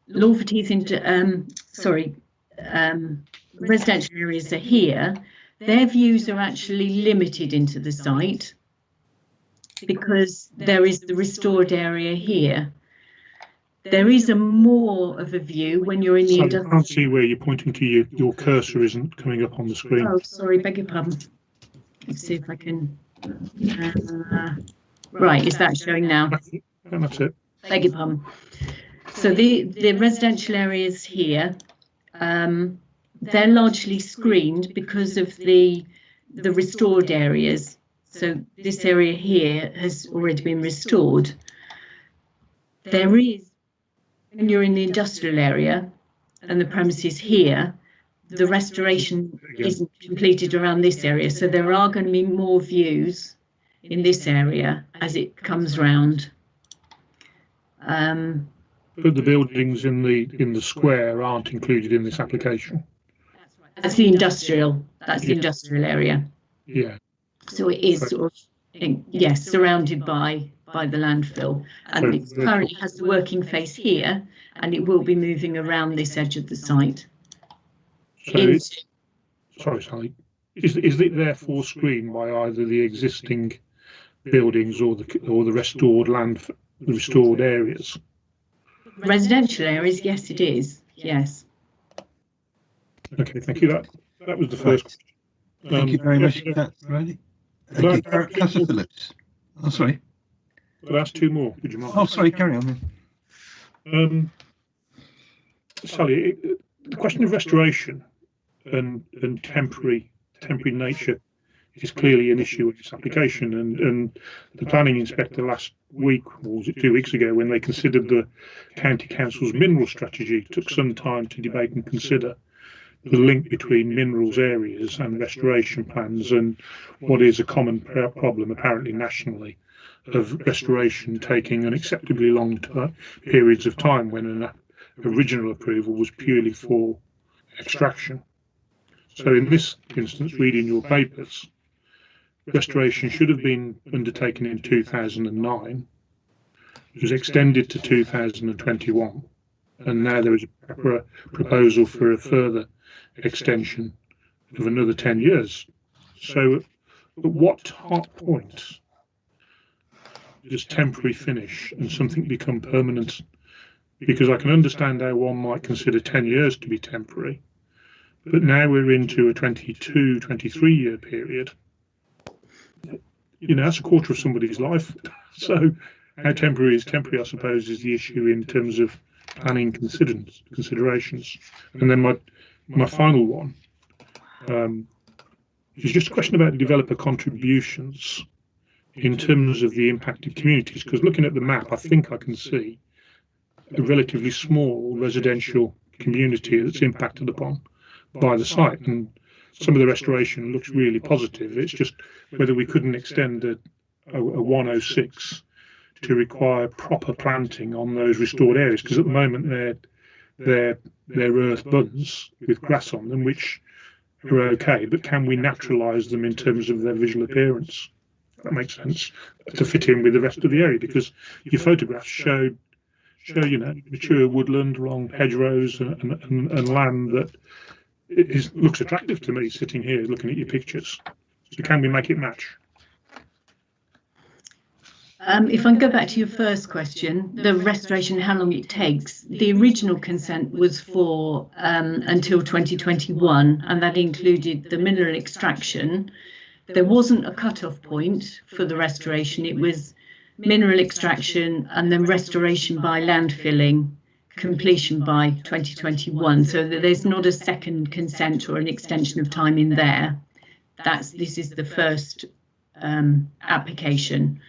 Lawford Heath residential areas are here. Their views are actually limited into the site because there is the restored area here. There is a more of a view when you're in the I can't see where you're pointing to. Your cursor isn't coming up on the screen. Oh, sorry, beg your pardon. Let's see if I can. Right, is that showing now? That's it. Beg your pardon. So the residential areas here, they're largely screened because of the restored areas. So this area here has already been restored. There is, when you're in the industrial area and the premises here, the restoration isn't completed around this area. So there are going to be more views in this area as it comes round. But the buildings in the square aren't included in this application. That's the industrial. That's the industrial area. Yeah. So it is sort of, yes, surrounded by the landfill, and it currently has the working face here, and it will be moving around this edge of the site. So sorry, Sally. Is it therefore screened by either the existing buildings or the restored the restored areas? Residential areas, yes, it is. Yes. Okay, thank you. That was the first question. Thank you very much. Ready? Okay, Councillor Phillips. Oh, sorry. But that's two more. Would you mind? Oh, sorry. Carry on then. Sally, the question of restoration and temporary nature is clearly an issue with this application, and the planning inspector last week, or was it 2 weeks ago, when they considered the county council's mineral strategy, took some time to debate and consider the link between minerals areas and restoration plans, and what is a common problem apparently nationally of restoration taking unacceptably long periods of time when an original approval was purely for extraction. So in this instance, reading your papers, restoration should have been undertaken in 2009. It was extended to 2021, and now there is a proposal for a further extension of another 10 years. So at what point does temporary finish and something become permanent? Because I can understand how one might consider 10 years to be temporary, but now we're into a 22, 23 year period. You know, that's a quarter of somebody's life. So how temporary is temporary, I suppose, is the issue in terms of planning considerations. And then my final one is just a question about developer contributions in terms of the impacted communities, because looking at the map, I think I can see a relatively small residential community that's impacted upon by the site, and some of the restoration looks really positive. It's just whether we couldn't extend a 106 to require proper planting on those restored areas, because at the moment they're earth buds with grass on them, which are okay, but can we naturalise them in terms of their visual appearance? That makes sense, to fit in with the rest of the area, because your photographs show mature woodland along hedgerows and land that looks attractive to me sitting here looking at your pictures. So can we make it match? If I go back to your first question, the restoration, how long it takes, the original consent was for until 2021, and that included the mineral extraction. There wasn't a cut-off point for the restoration. It was mineral extraction and then restoration by landfilling, completion by 2021. So that there's not a second consent or an extension of time in there. This is the first application.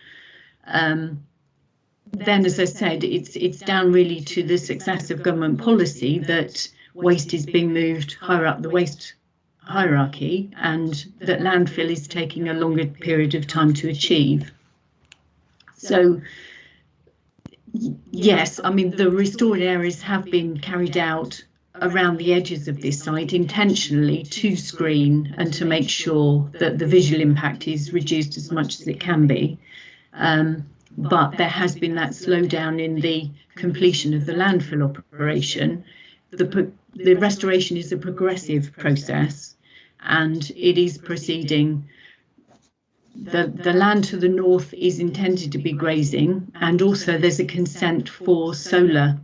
Then, as I said, it's down really to the success of government policy that waste is being moved higher up the waste hierarchy, and that landfill is taking a longer period of time to achieve. So, yes, I mean, the restored areas have been carried out around the edges of this site intentionally to screen and to make sure that the visual impact is reduced as much as it can be. But there has been that slowdown in the completion of the landfill operation. The restoration is a progressive process, and it is proceeding. The land to the north is intended to be grazing, and also there's a consent for solar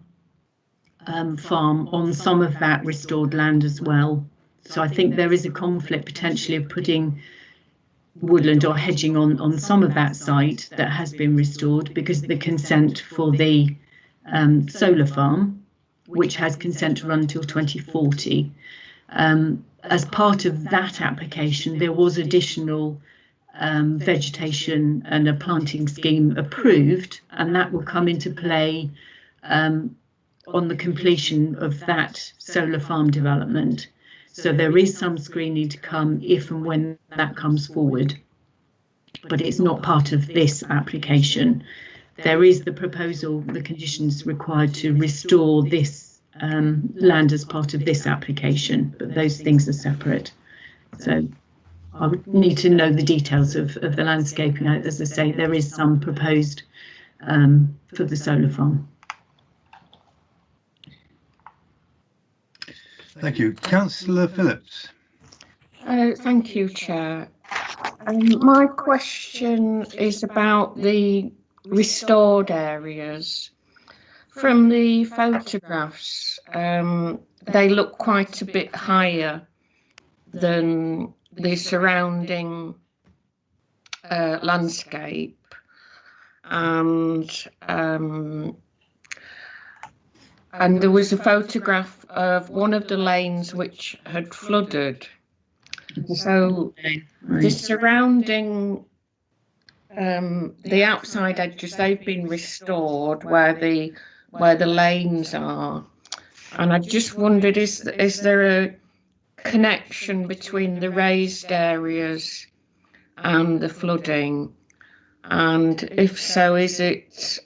farm on some of that restored land as well. So I think there is a conflict potentially of putting woodland or hedging on some of that site that has been restored because of the consent for the solar farm, which has consent to run until 2040. As part of that application, there was additional vegetation and a planting scheme approved, and that will come into play on the completion of that solar farm development. So there is some screening to come if and when that comes forward, but it's not part of this application. There is the proposal, the conditions required to restore this land as part of this application, but those things are separate. So I would need to know the details of the landscaping. As I say, there is some proposed for the solar farm. Thank you. Councillor Phillips. Thank you, Chair. My question is about the restored areas. From the photographs, they look quite a bit higher than the surrounding landscape, and there was a photograph of one of the lanes which had flooded. So the surrounding, the outside edges, they've been restored where the lanes are. And I just wondered, is there a connection between the raised areas and the flooding? And if so, is it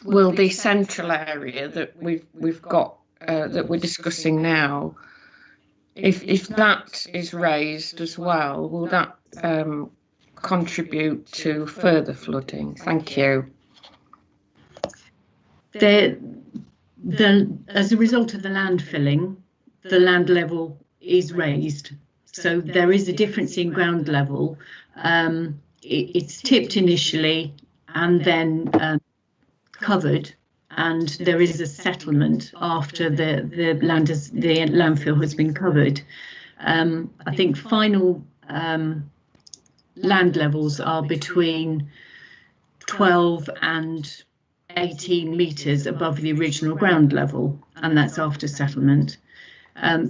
will the central area that we've got that we're discussing now, if that is raised as well, will that contribute to further flooding? Thank you. As a result of the land filling, the land level is raised. So there is a difference in ground level. It's tipped initially and then covered, and there is a settlement after the landfill has been covered. I think final land levels are between 12 and 18 metres above the original ground level, and that's after settlement.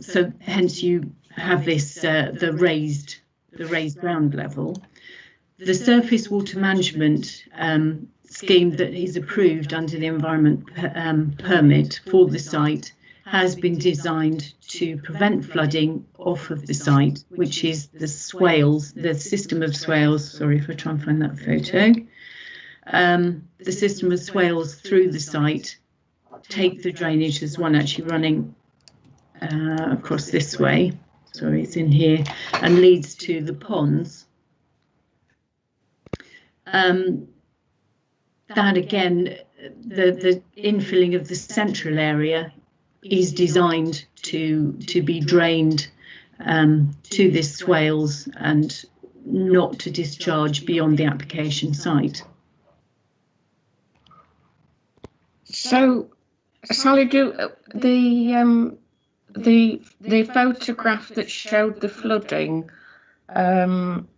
So hence you have this the raised ground level. The surface water management scheme that is approved under the environment permit for the site has been designed to prevent flooding off of the site, which is the swales, the system of swales. Sorry if I try and find that photo. The system of swales through the site take the drainage. There's one actually running across this way. Sorry, it's in here, and leads to the ponds. That again, the infilling of the central area is designed to be drained to this swales, and not to discharge beyond the application site. So, Sally, do the photograph that showed the flooding, can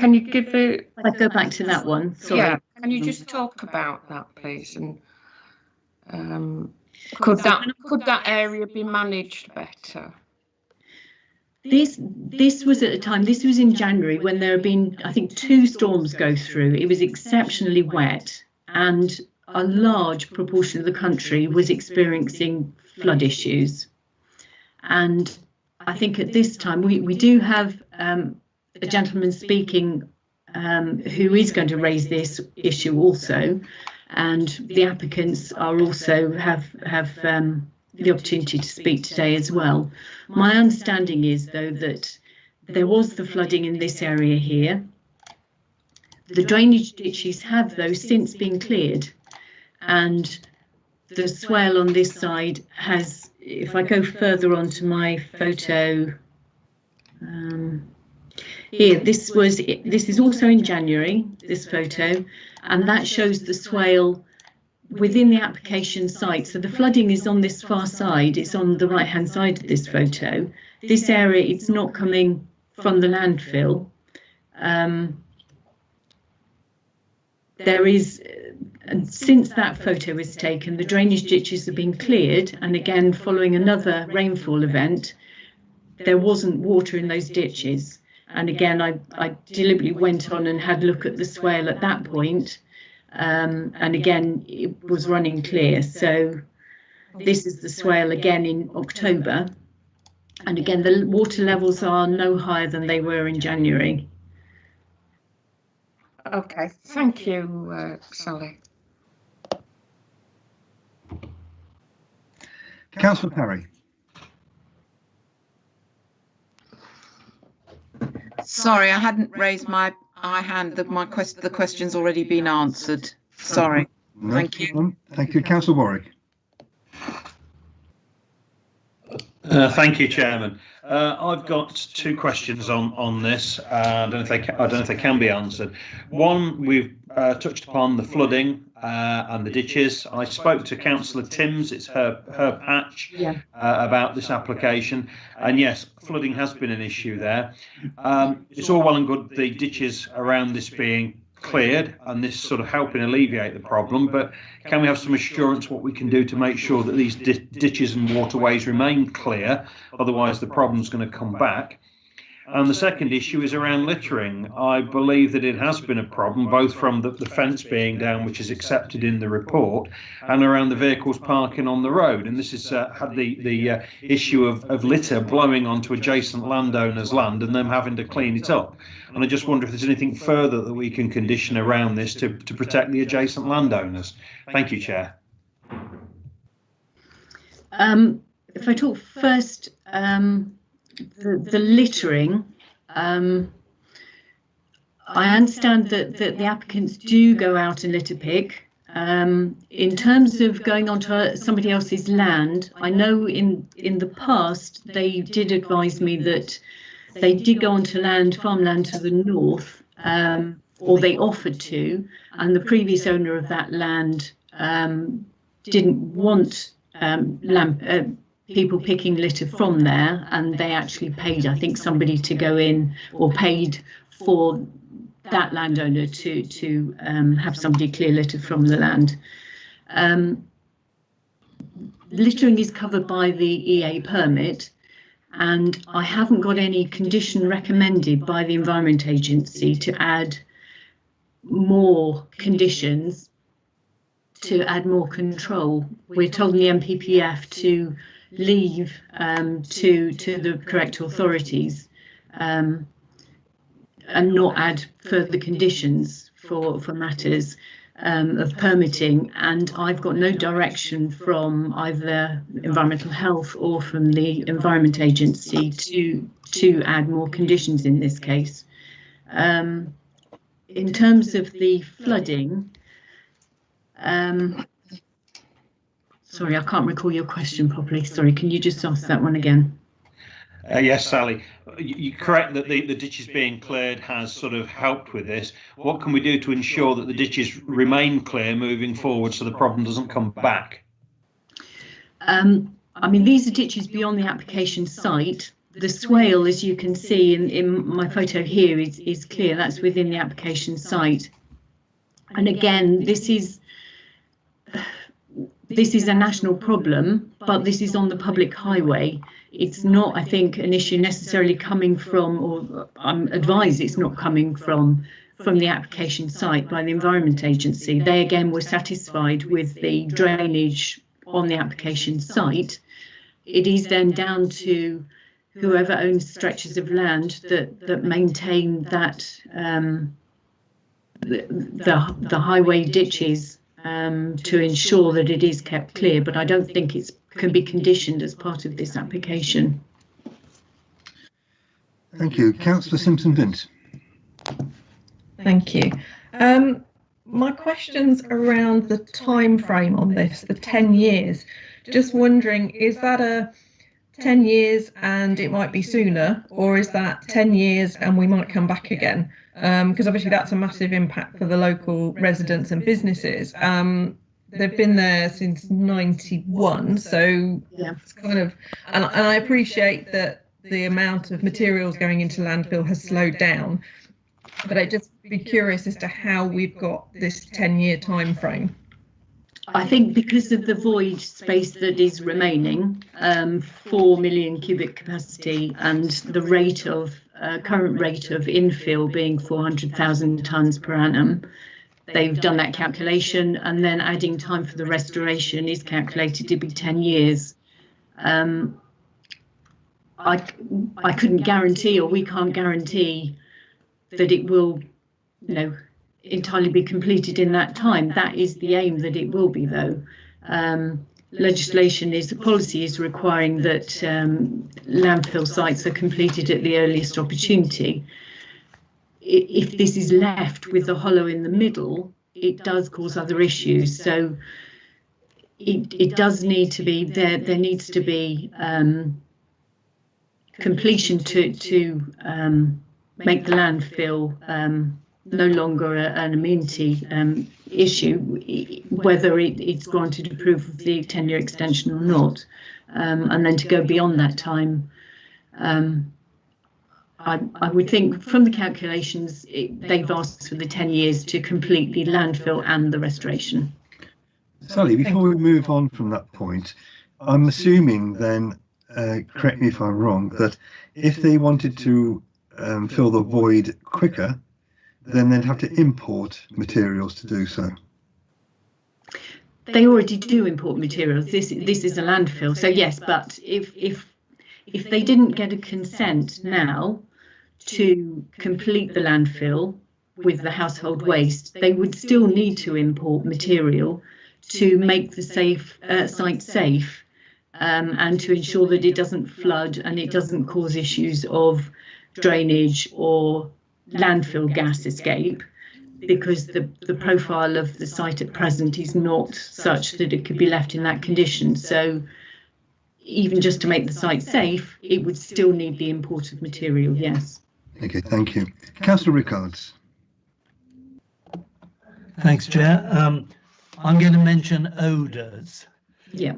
you give it? Let's go back to that one. Sorry. Yeah, can you just talk about that, please? And could that area be managed better? This was at a time, this was in January, when there had been, I think, 2 storms go through. It was exceptionally wet, and a large proportion of the country was experiencing flood issues. And I think at this time we do have a gentleman speaking who is going to raise this issue also, and the applicants are also have the opportunity to speak today as well. My understanding is, though, that there was the flooding in this area here. The drainage ditches have, though, since been cleared, and the swale on this side has, if I go further onto my photo, here, this is also in January, this photo, and that shows the swale within the application site. So the flooding is on this far side, it's on the right hand side of this photo. This area, it's not coming from the landfill. There is, and since that photo was taken, the drainage ditches have been cleared, and again, following another rainfall event, there wasn't water in those ditches. And again, I deliberately went on and had a look at the swale at that point, and again, it was running clear. So this is the swale again in October, and again, the water levels are no higher than they were in January. Okay, thank you, Sally. Councillor Parry. Sorry, I hadn't raised my hand. The question's already been answered. Sorry. No Thank you. problem. Thank you. Councillor Warwick. Thank you, Chairman. I've got 2 questions on this. I don't know if they can be answered. One, we've touched upon the flooding and the ditches. I spoke to Councillor Timms, it's her patch, Yeah. about this application, and yes, flooding has been an issue there. It's all well and good the ditches around this being cleared and this sort of helping alleviate the problem, but can we have some assurance what we can do to make sure that these ditches and waterways remain clear? Otherwise the problem's going to come back. And the second issue is around littering. I believe that it has been a problem, both from the fence being down, which is accepted in the report, and around the vehicles parking on the road. And this has had the issue of litter blowing onto adjacent landowners' land and them having to clean it up. And I just wonder if there's anything further that we can condition around this to protect the adjacent landowners. Thank you, Chair. If I talk first, the littering, I understand that the applicants do go out and litter pick. In terms of going onto somebody else's land, I know in the past they did advise me that they did go onto farmland to the north, or they offered to, and the previous owner of that land didn't want people picking litter from there, and they actually paid, I think, somebody to go in, or paid for that landowner to have somebody clear litter from the land. Littering is covered by the EA permit, and I haven't got any condition recommended by the Environment Agency to add more conditions, to add more control. We're told in the MPPF to leave to the correct authorities and not add further conditions for matters of permitting, and I've got no direction from either Environmental Health or from the Environment Agency to add more conditions in this case. In terms of the flooding, sorry, I can't recall your question properly. Sorry, can you just ask that one again? Yes, Sally, you're correct that the ditches being cleared has sort of helped with this. What can we do to ensure that the ditches remain clear moving forward so the problem doesn't come back? I mean, these are ditches beyond the application site. The swale, as you can see in my photo here, is clear. That's within the application site. And again, this is a national problem, but this is on the public highway. It's not, I think, an issue necessarily coming from, or I'm advised it's not coming from the application site by the Environment Agency. They again were satisfied with the drainage on the application site. It is then down to whoever owns stretches of land that maintain that the highway ditches to ensure that it is kept clear, but I don't think it can be conditioned as part of this application. Thank you. Councillor Simpson-Vince. Thank you. My question's around the time frame on this, the 10 years. Just wondering, is that a 10 years and it might be sooner, or is that 10 years and we might come back again? Because obviously that's a massive impact for the local residents and businesses. They've been there since 91, so yeah, it's kind of, and I appreciate that the amount of materials going into landfill has slowed down, but I'd just be curious as to how we've got this 10-year time frame. I think because of the void space that is remaining, 4 million cubic capacity, and the rate of current rate of infill being 400,000 tonnes per annum, they've done that calculation, and then adding time for the restoration is calculated to be 10 years. I couldn't guarantee, or we can't guarantee, that it will, entirely be completed in that time. That is the aim, that it will be, though. Legislation is, the policy is requiring that landfill sites are completed at the earliest opportunity. If this is left with the hollow in the middle, it does cause other issues. So it does need to be, there needs to be completion to make the landfill no longer an amenity issue, whether it's granted approval of the 10-year extension or not, and then to go beyond that time. I would think from the calculations, they've asked for the 10 years to complete the landfill and the restoration. Sally, before we move on from that point, I'm assuming then, correct me if I'm wrong, that if they wanted to fill the void quicker, then they'd have to import materials to do so. They already do import materials. This is a landfill, so yes. But if they didn't get a consent now to complete the landfill with the household waste, they would still need to import material to make the site safe, and to ensure that it doesn't flood and it doesn't cause issues of drainage or landfill gas escape, because the profile of the site at present is not such that it could be left in that condition. So even just to make the site safe, it would still need the import of material, yes. Okay, thank you. Councillor Rickards. Thanks, Chair. I'm going to mention odours. Yeah.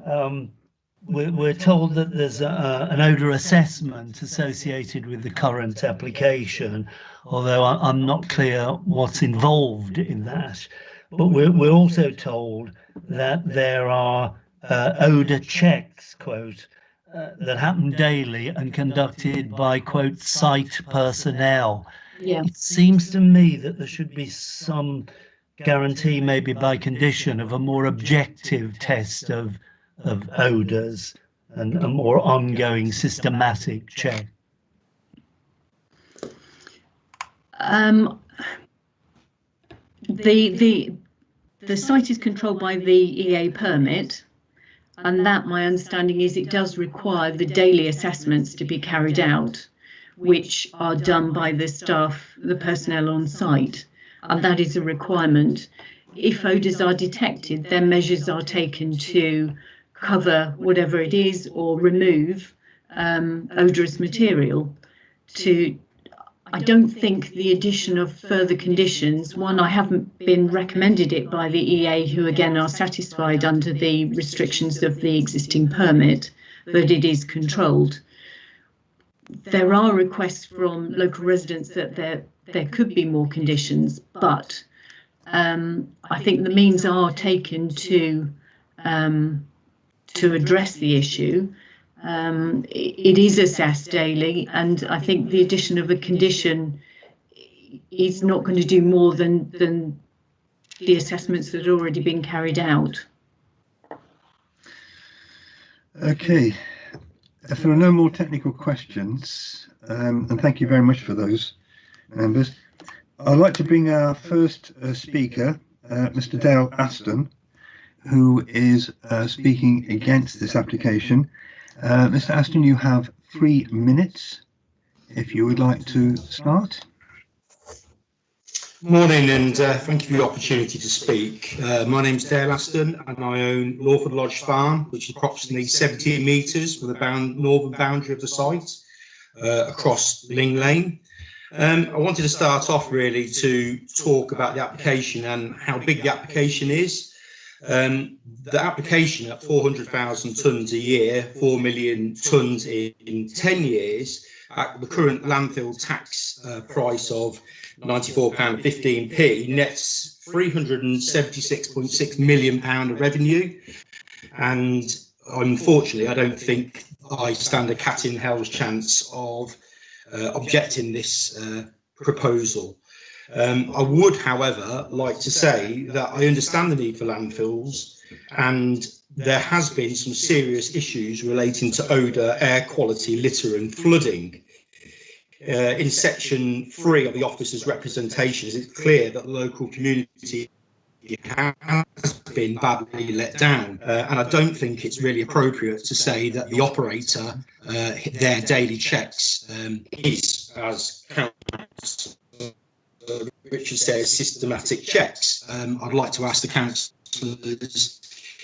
We're told that there's an odour assessment associated with the current application, although I'm not clear what's involved in that. But we're also told that there are odour checks, quote, that happen daily and conducted by, quote, site personnel. Yeah. It seems to me that there should be some guarantee, maybe by condition, of a more objective test of odours and a more ongoing systematic check. The site is controlled by the EA permit, and that, my understanding is, it does require the daily assessments to be carried out, which are done by the staff, the personnel on site, and that is a requirement. If odours are detected, then measures are taken to cover whatever it is or remove odorous material. I don't think the addition of further conditions, one, I haven't been recommended it by the EA, who again are satisfied under the restrictions of the existing permit, that it is controlled. There are requests from local residents that there could be more conditions, but I think the means are taken to address the issue. It is assessed daily, and I think the addition of a condition is not going to do more than the assessments that had already been carried out. Okay, if there are no more technical questions, and thank you very much for those, members, I'd like to bring our first speaker, Mr. Dale Aston, who is speaking against this application. Mr. Aston, you have 3 minutes if you would like to start. Morning, and thank you for the opportunity to speak. My name's Dale Aston, and I own Lawford Lodge Farm, which is approximately 70 metres from the northern boundary of the site, across Ling Lane. I wanted to start off really to talk about the application and how big the application is. The application at 400,000 tonnes a year, 4 million tonnes in 10 years, at the current landfill tax price of £94.15p, nets £376.6 million of revenue. And unfortunately, I don't think I stand a cat in hell's chance of objecting this proposal. I would, however, like to say that I understand the need for landfills, and there has been some serious issues relating to odour, air quality, litter and flooding. In section 3 of the officer's representations, it's clear that the local community has been badly let down, and I don't think it's really appropriate to say that the operator, their daily checks is, as Councillor Richard says, systematic checks. I'd like to ask the councillors,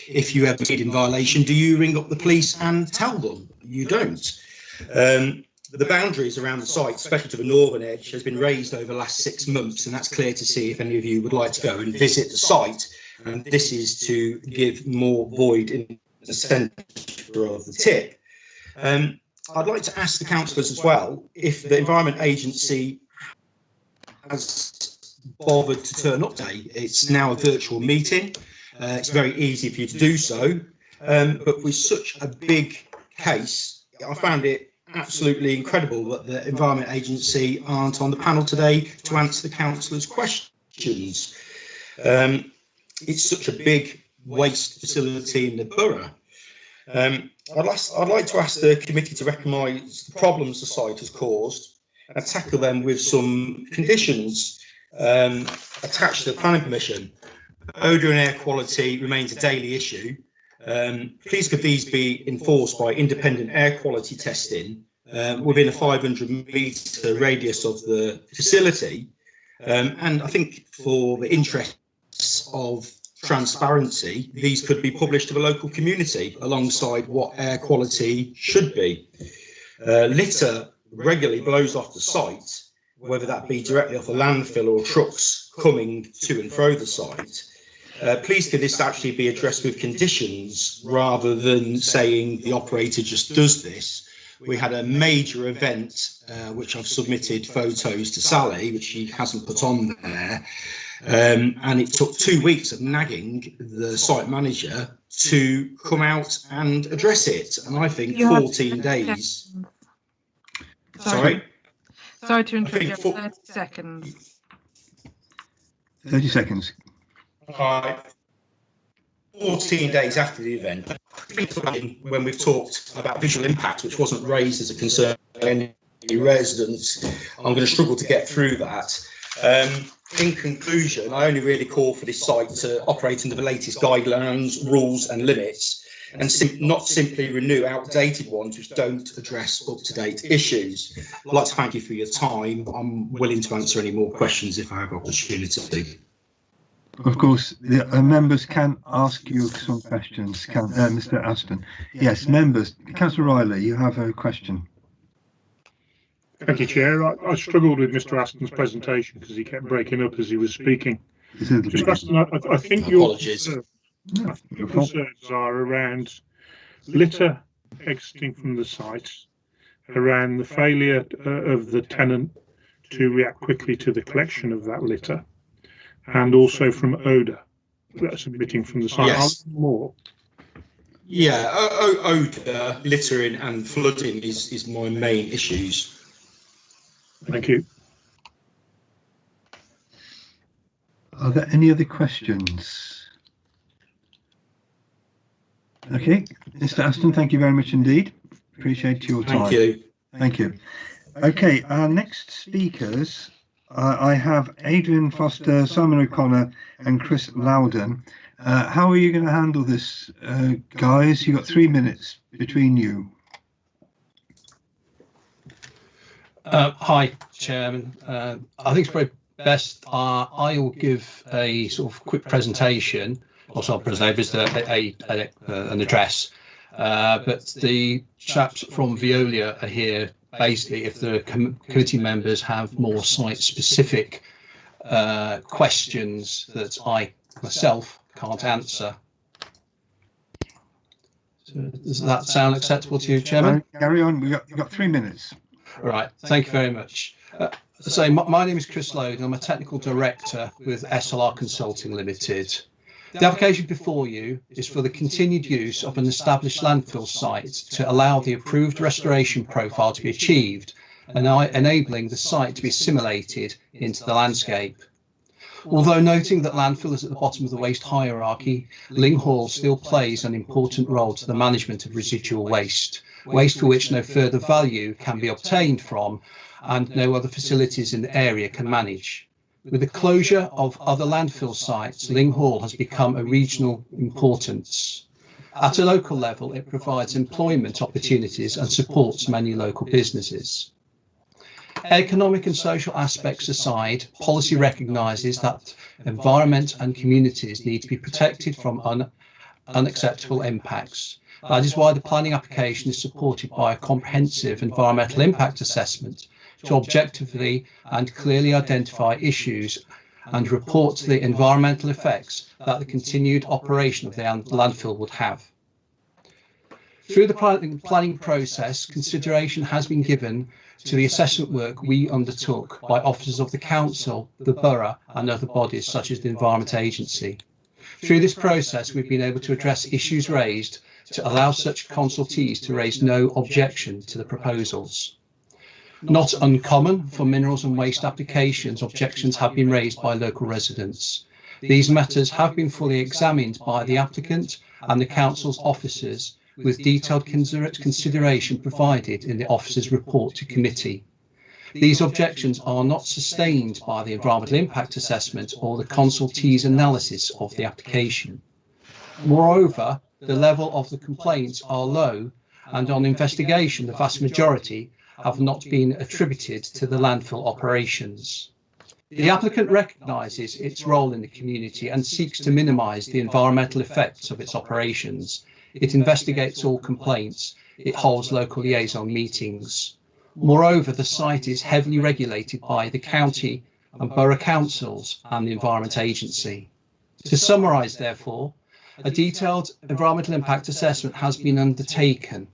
if you ever get in violation, do you ring up the police and tell them? You don't. The boundaries around the site, especially to the northern edge, has been raised over the last 6 months, and that's clear to see if any of you would like to go and visit the site. And this is to give more void in the centre of the tip. I'd like to ask the councillors as well if the Environment Agency has bothered to turn up today. It's now a virtual meeting. It's very easy for you to do so. But with such a big case, I found it absolutely incredible that the Environment Agency aren't on the panel today to answer the councillors' questions. It's such a big waste facility in the borough. I'd like to ask the committee to recognise the problems the site has caused and tackle them with some conditions attached to the planning permission. Odour and air quality remains a daily issue. Please could these be enforced by independent air quality testing within a 500-metre radius of the facility. And I think for the interests of transparency, these could be published to the local community alongside what air quality should be. Litter regularly blows off the site, whether that be directly off a landfill or trucks coming to and fro the site. Please could this actually be addressed with conditions rather than saying the operator just does this. We had a major event, which I've submitted photos to Sally, which she hasn't put on there. And it took 2 weeks of nagging the site manager to come out and address it. And I think 14 days. Sorry to interrupt you. 30 seconds. 30 seconds. Right. 14 days after the event, when we've talked about visual impact, which wasn't raised as a concern by any residents, I'm going to struggle to get through that. In conclusion, I only really call for this site to operate under the latest guidelines, rules and limits, and not simply renew outdated ones which don't address up-to-date issues. I'd like to thank you for your time. I'm willing to answer any more questions if I have opportunity. Of course, the members can ask you some questions. Can Mr. Aston? Yes, members. Councillor Riley, you have a question. Thank you, Chair. I struggled with Mr. Aston's presentation because he kept breaking up as he was speaking. Mr. Aston, I think your concerns are around litter exiting from the site, around the failure of the tenant to react quickly to the collection of that litter, and also from odour that's emitting from the site. Yes. More. Yeah, odour, littering and flooding is my main issues. Thank you. Are there any other questions? Okay, Mr. Aston, thank you very much indeed. Appreciate your time. Thank you. Thank you. Okay, our next speakers, I have Adrian Foster, Simon O'Connor and Chris Loudon. How are you going to handle this, guys? You've got 3 minutes between you. Hi, Chairman. I think it's probably best I will give a sort of quick presentation, or sort of presentation, an address. But the chaps from Veolia are here. Basically, if the committee members have more site-specific questions that I myself can't answer. So does that sound acceptable to you, Chairman? Carry on. You've got 3 minutes. Right. Thank you very much. So my name is Chris Loden. I'm a technical director with SLR Consulting Limited. The application before you is for the continued use of an established landfill site to allow the approved restoration profile to be achieved and enabling the site to be assimilated into the landscape. Although noting that landfill is at the bottom of the waste hierarchy, Ling Hall still plays an important role to the management of residual waste, waste for which no further value can be obtained from and no other facilities in the area can manage. With the closure of other landfill sites, Ling Hall has become a regional importance. At a local level, it provides employment opportunities and supports many local businesses. Economic and social aspects aside, policy recognises that environment and communities need to be protected from unacceptable impacts. That is why the planning application is supported by a comprehensive environmental impact assessment to objectively and clearly identify issues and report the environmental effects that the continued operation of the landfill would have. Through the planning process, consideration has been given to the assessment work we undertook by officers of the council, the borough and other bodies such as the Environment Agency. Through this process, we've been able to address issues raised to allow such consultees to raise no objection to the proposals. Not uncommon for minerals and waste applications, objections have been raised by local residents. These matters have been fully examined by the applicant and the council's officers, with detailed consideration provided in the officer's report to committee. These objections are not sustained by the environmental impact assessment or the consultee's analysis of the application. Moreover, the level of the complaints are low, and on investigation, the vast majority have not been attributed to the landfill operations. The applicant recognises its role in the community and seeks to minimise the environmental effects of its operations. It investigates all complaints. It holds local liaison meetings. Moreover, the site is heavily regulated by the county and borough councils and the Environment Agency. To summarise, therefore, a detailed environmental impact assessment has been undertaken.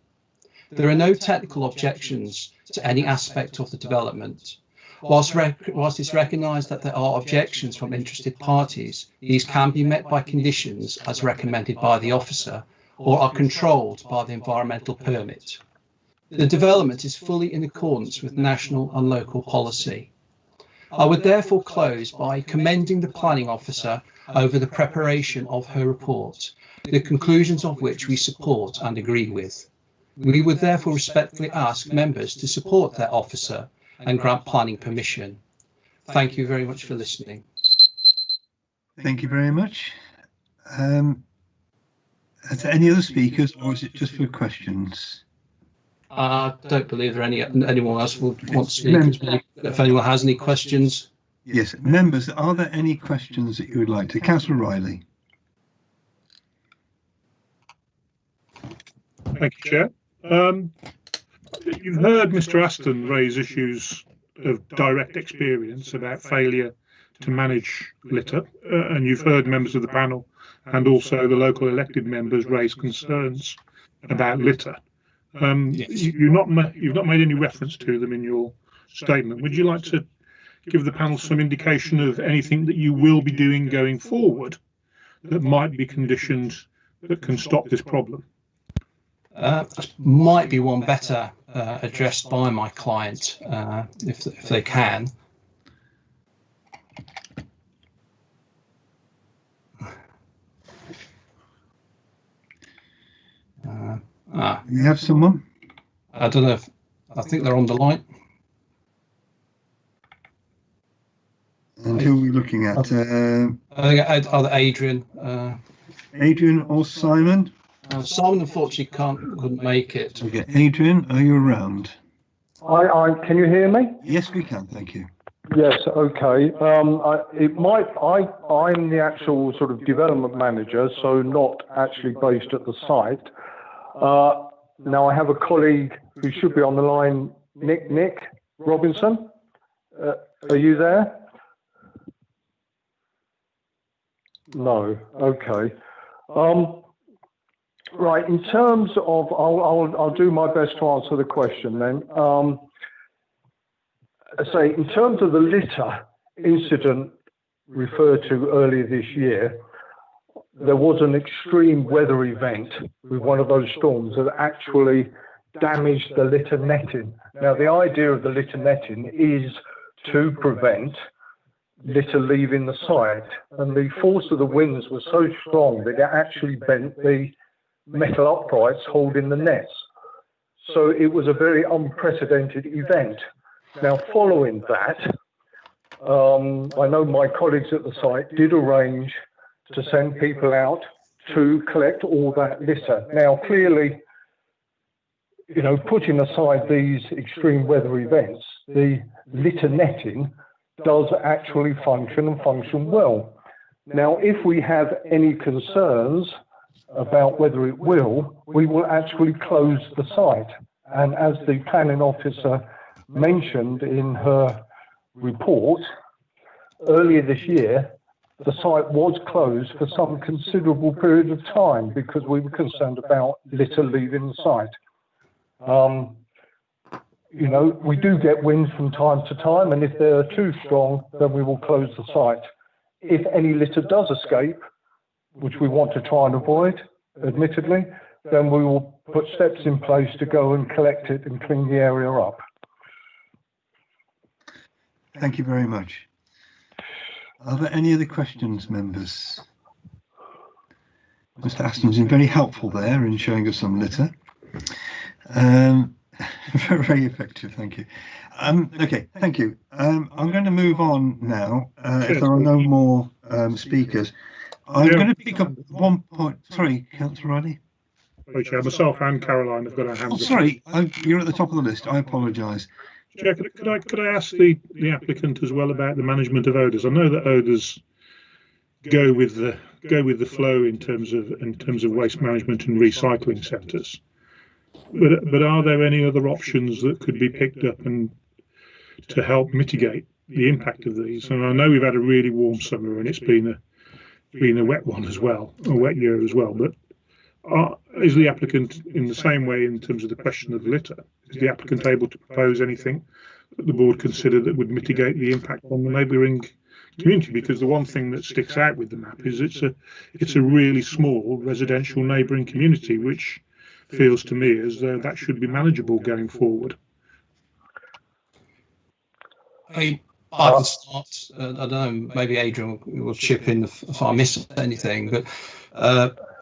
There are no technical objections to any aspect of the development. Whilst it's recognised that there are objections from interested parties, these can be met by conditions as recommended by the officer or are controlled by the environmental permit. The development is fully in accordance with national and local policy. I would therefore close by commending the planning officer over the preparation of her report, the conclusions of which we support and agree with. We would therefore respectfully ask members to support their officer and grant planning permission. Thank you very much for listening. Thank you very much. Are there any other speakers, or is it just for questions? I don't believe there anyone else would want to speak. If anyone has any questions. Yes, members, are there any questions that you would like to? Councillor Riley. Thank you, Chair. You've heard Mr. Aston raise issues of direct experience about failure to manage litter, and you've heard members of the panel and also the local elected members raise concerns about litter. You've not made any reference to them in your statement. Would you like to give the panel some indication of anything that you will be doing going forward that might be conditioned that can stop this problem? Might be one better addressed by my client if they can. You have someone? I don't know if I think they're on the line. And who are we looking at? I think either Adrian. Adrian or Simon? Simon unfortunately couldn't make it. Okay, Adrian, are you around? Can you hear me? Yes, we can. Thank you. Yes. Okay. I'm the actual sort of development manager, so not actually based at the site. Now I have a colleague who should be on the line, Nick Robinson. Are you there? No. Okay. Right. In terms of, I'll do my best to answer the question then. Say, in terms of the litter incident referred to earlier this year, there was an extreme weather event with one of those storms that actually damaged the litter netting. Now, the idea of the litter netting is to prevent litter leaving the site, and the force of the winds was so strong that it actually bent the metal uprights holding the nets. So it was a very unprecedented event. Now, following that, I know my colleagues at the site did arrange to send people out to collect all that litter. Now, clearly, you know, putting aside these extreme weather events, the litter netting does actually function and function well. Now, if we have any concerns about whether it will, we will actually close the site. And as the planning officer mentioned in her report, earlier this year, the site was closed for some considerable period of time because we were concerned about litter leaving the site. You know, we do get winds from time to time, and if they're too strong, then we will close the site. If any litter does escape, which we want to try and avoid, admittedly, then we will put steps in place to go and collect it and clean the area up. Thank you very much. Are there any other questions, members? Mr. Aston's been very helpful there in showing us some litter. Very effective, thank you. Okay, thank you. I'm going to move on now. If there are no more speakers, I'm going to pick up one point. Sorry, Councillor Riley. Oh, Chair, myself and Caroline have got our hands up. Sorry, you're at the top of the list. I apologise. Chair, could I ask the applicant as well about the management of odours? I know that odours go with the flow in terms of waste management and recycling sectors. But are there any other options that could be picked up and to help mitigate the impact of these? And I know we've had a really warm summer and it's been a wet one as well, a wet year as well. But is the applicant, in the same way in terms of the question of litter, is the applicant able to propose anything that the board consider that would mitigate the impact on the neighbouring community? Because the one thing that sticks out with the map is it's a really small residential neighbouring community, which feels to me as though that should be manageable going forward. I can start. I don't know, maybe Adrian will chip in if I miss anything, but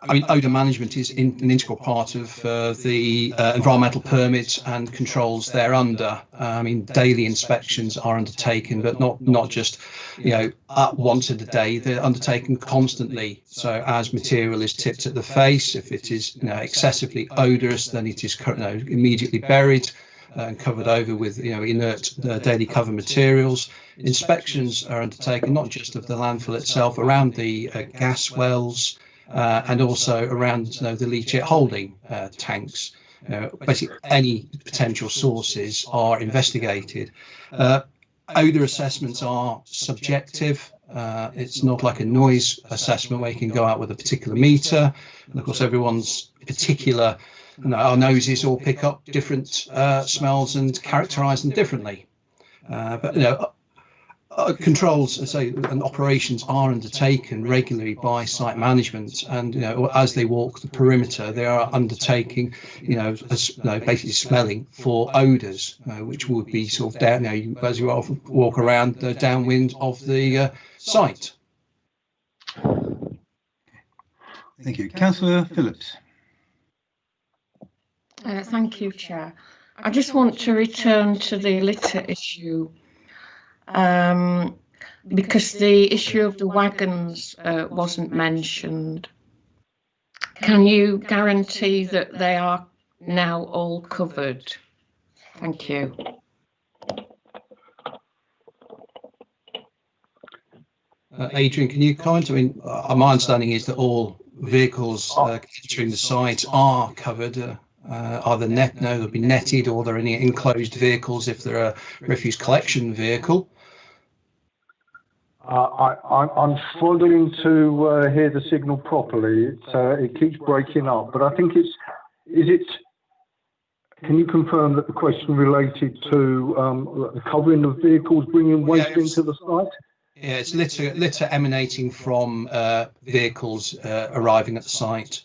I mean, odour management is an integral part of the environmental permits and controls thereunder. I mean, daily inspections are undertaken, but not just, you know, once a day. They're undertaken constantly. So as material is tipped at the face, if it is, you know, excessively odorous, then it is, you know, immediately buried. and covered over with inert daily cover materials. Inspections are undertaken not just of the landfill itself, around the gas wells and also around the leachate holding tanks. Basically, any potential sources are investigated. Odour assessments are subjective. It's not like a noise assessment where you can go out with a particular meter. And of course, everyone's particular, our noses all pick up different smells and characterise them differently. But controls, and operations are undertaken regularly by site management, and as they walk the perimeter, they are undertaking, basically smelling for odours, which would be sort of down, as you walk around the downwind of the site. Thank you, Councillor Phillips. Thank you, Chair. I just want to return to the litter issue. Because the issue of the wagons wasn't mentioned. Can you guarantee that they are now all covered? Thank you. Adrian, can you comment? I mean, my understanding is that all vehicles entering the site are covered. Are the they'll be netted, or are there any enclosed vehicles if they're a refuse collection vehicle? I'm struggling to hear the signal properly. It keeps breaking up, but I think can you confirm that the question related to the covering of vehicles bringing waste into the site? Yeah, it's litter emanating from vehicles arriving at the site.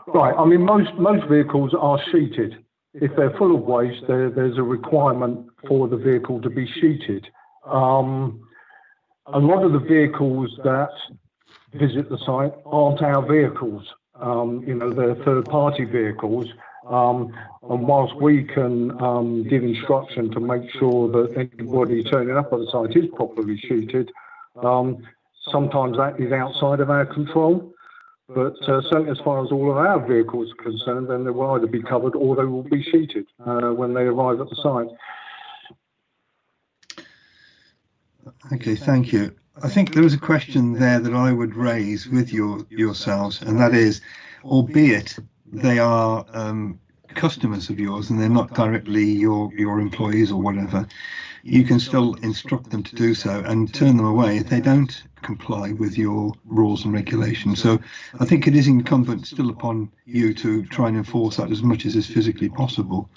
Right. I mean, most vehicles are sheeted. If they're full of waste, there's a requirement for the vehicle to be sheeted. A lot of the vehicles that visit the site aren't our vehicles. They're third-party vehicles. And whilst we can give instruction to make sure that anybody turning up at the site is properly sheeted, sometimes that is outside of our control. But certainly as far as all of our vehicles are concerned, then they will either be covered or they will be sheeted when they arrive at the site. Okay, thank you. I think there was a question there that I would raise with yourselves, and that is, albeit they are customers of yours and they're not directly your employees or whatever, you can still instruct them to do so and turn them away if they don't comply with your rules and regulations. So I think it is incumbent still upon you to try and enforce that as much as is physically possible.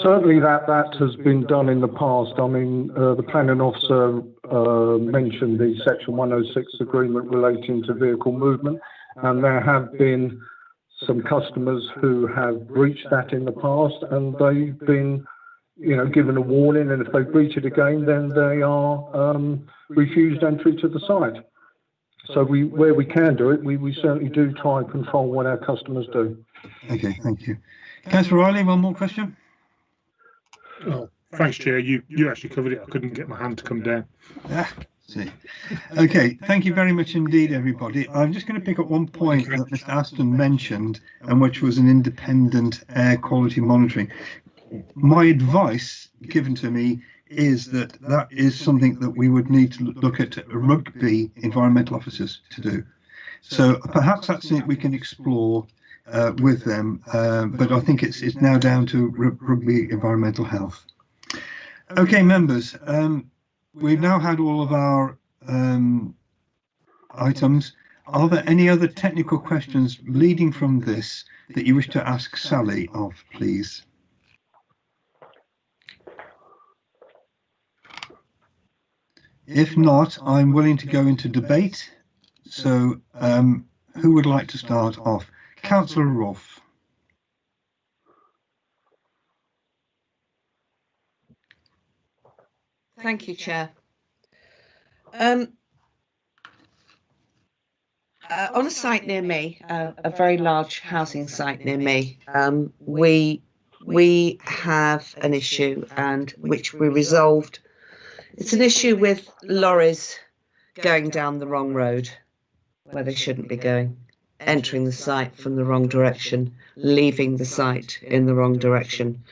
Certainly that has been done in the past. I mean, the planning officer mentioned the Section 106 agreement relating to vehicle movement, and there have been some customers who have breached that in the past, and they've been given a warning, and if they breach it again, then they are refused entry to the site. So where we can do it, we certainly do try and control what our customers do. Okay, thank you. Councillor Riley, one more question? Oh, thanks, Chair. You actually covered it. I couldn't get my hand to come down. See. Okay, thank you very much indeed, everybody. I'm just going to pick up one point that Mr. Aston mentioned, and which was an independent air quality monitoring. My advice given to me is that is something that we would need to look at rugby environmental officers to do. So perhaps that's something we can explore with them, but I think it's now down to rugby environmental health. Okay, members, we've now had all of our items. Are there any other technical questions leading from this that you wish to ask Sally of, please? If not, I'm willing to go into debate. So who would like to start off? Councillor Rolfe. Thank you, Chair. On a site near me, a very large housing site near me, we have an issue, and which we resolved. It's an issue with lorries going down the wrong road where they shouldn't be going. entering the site from the wrong direction, leaving the site in the wrong direction,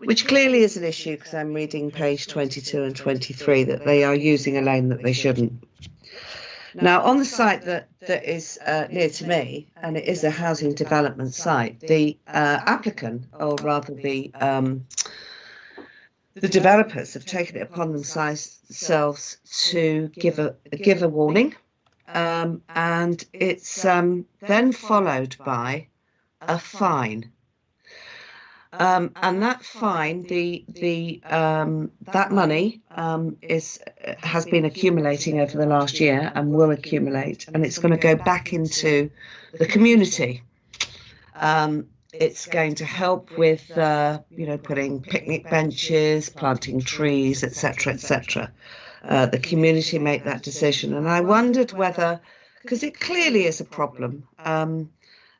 which clearly is an issue because I'm reading page 22 and 23 that they are using a lane that they shouldn't. Now, on the site that is near to me, and it is a housing development site, the applicant, or rather the developers, have taken it upon themselves to give a warning, and it's then followed by a fine. And that fine, that money has been accumulating over the last year and will accumulate, and it's going to go back into the community. It's going to help with, putting picnic benches, planting trees, etc., etc. The community make that decision, and I wondered whether, because it clearly is a problem.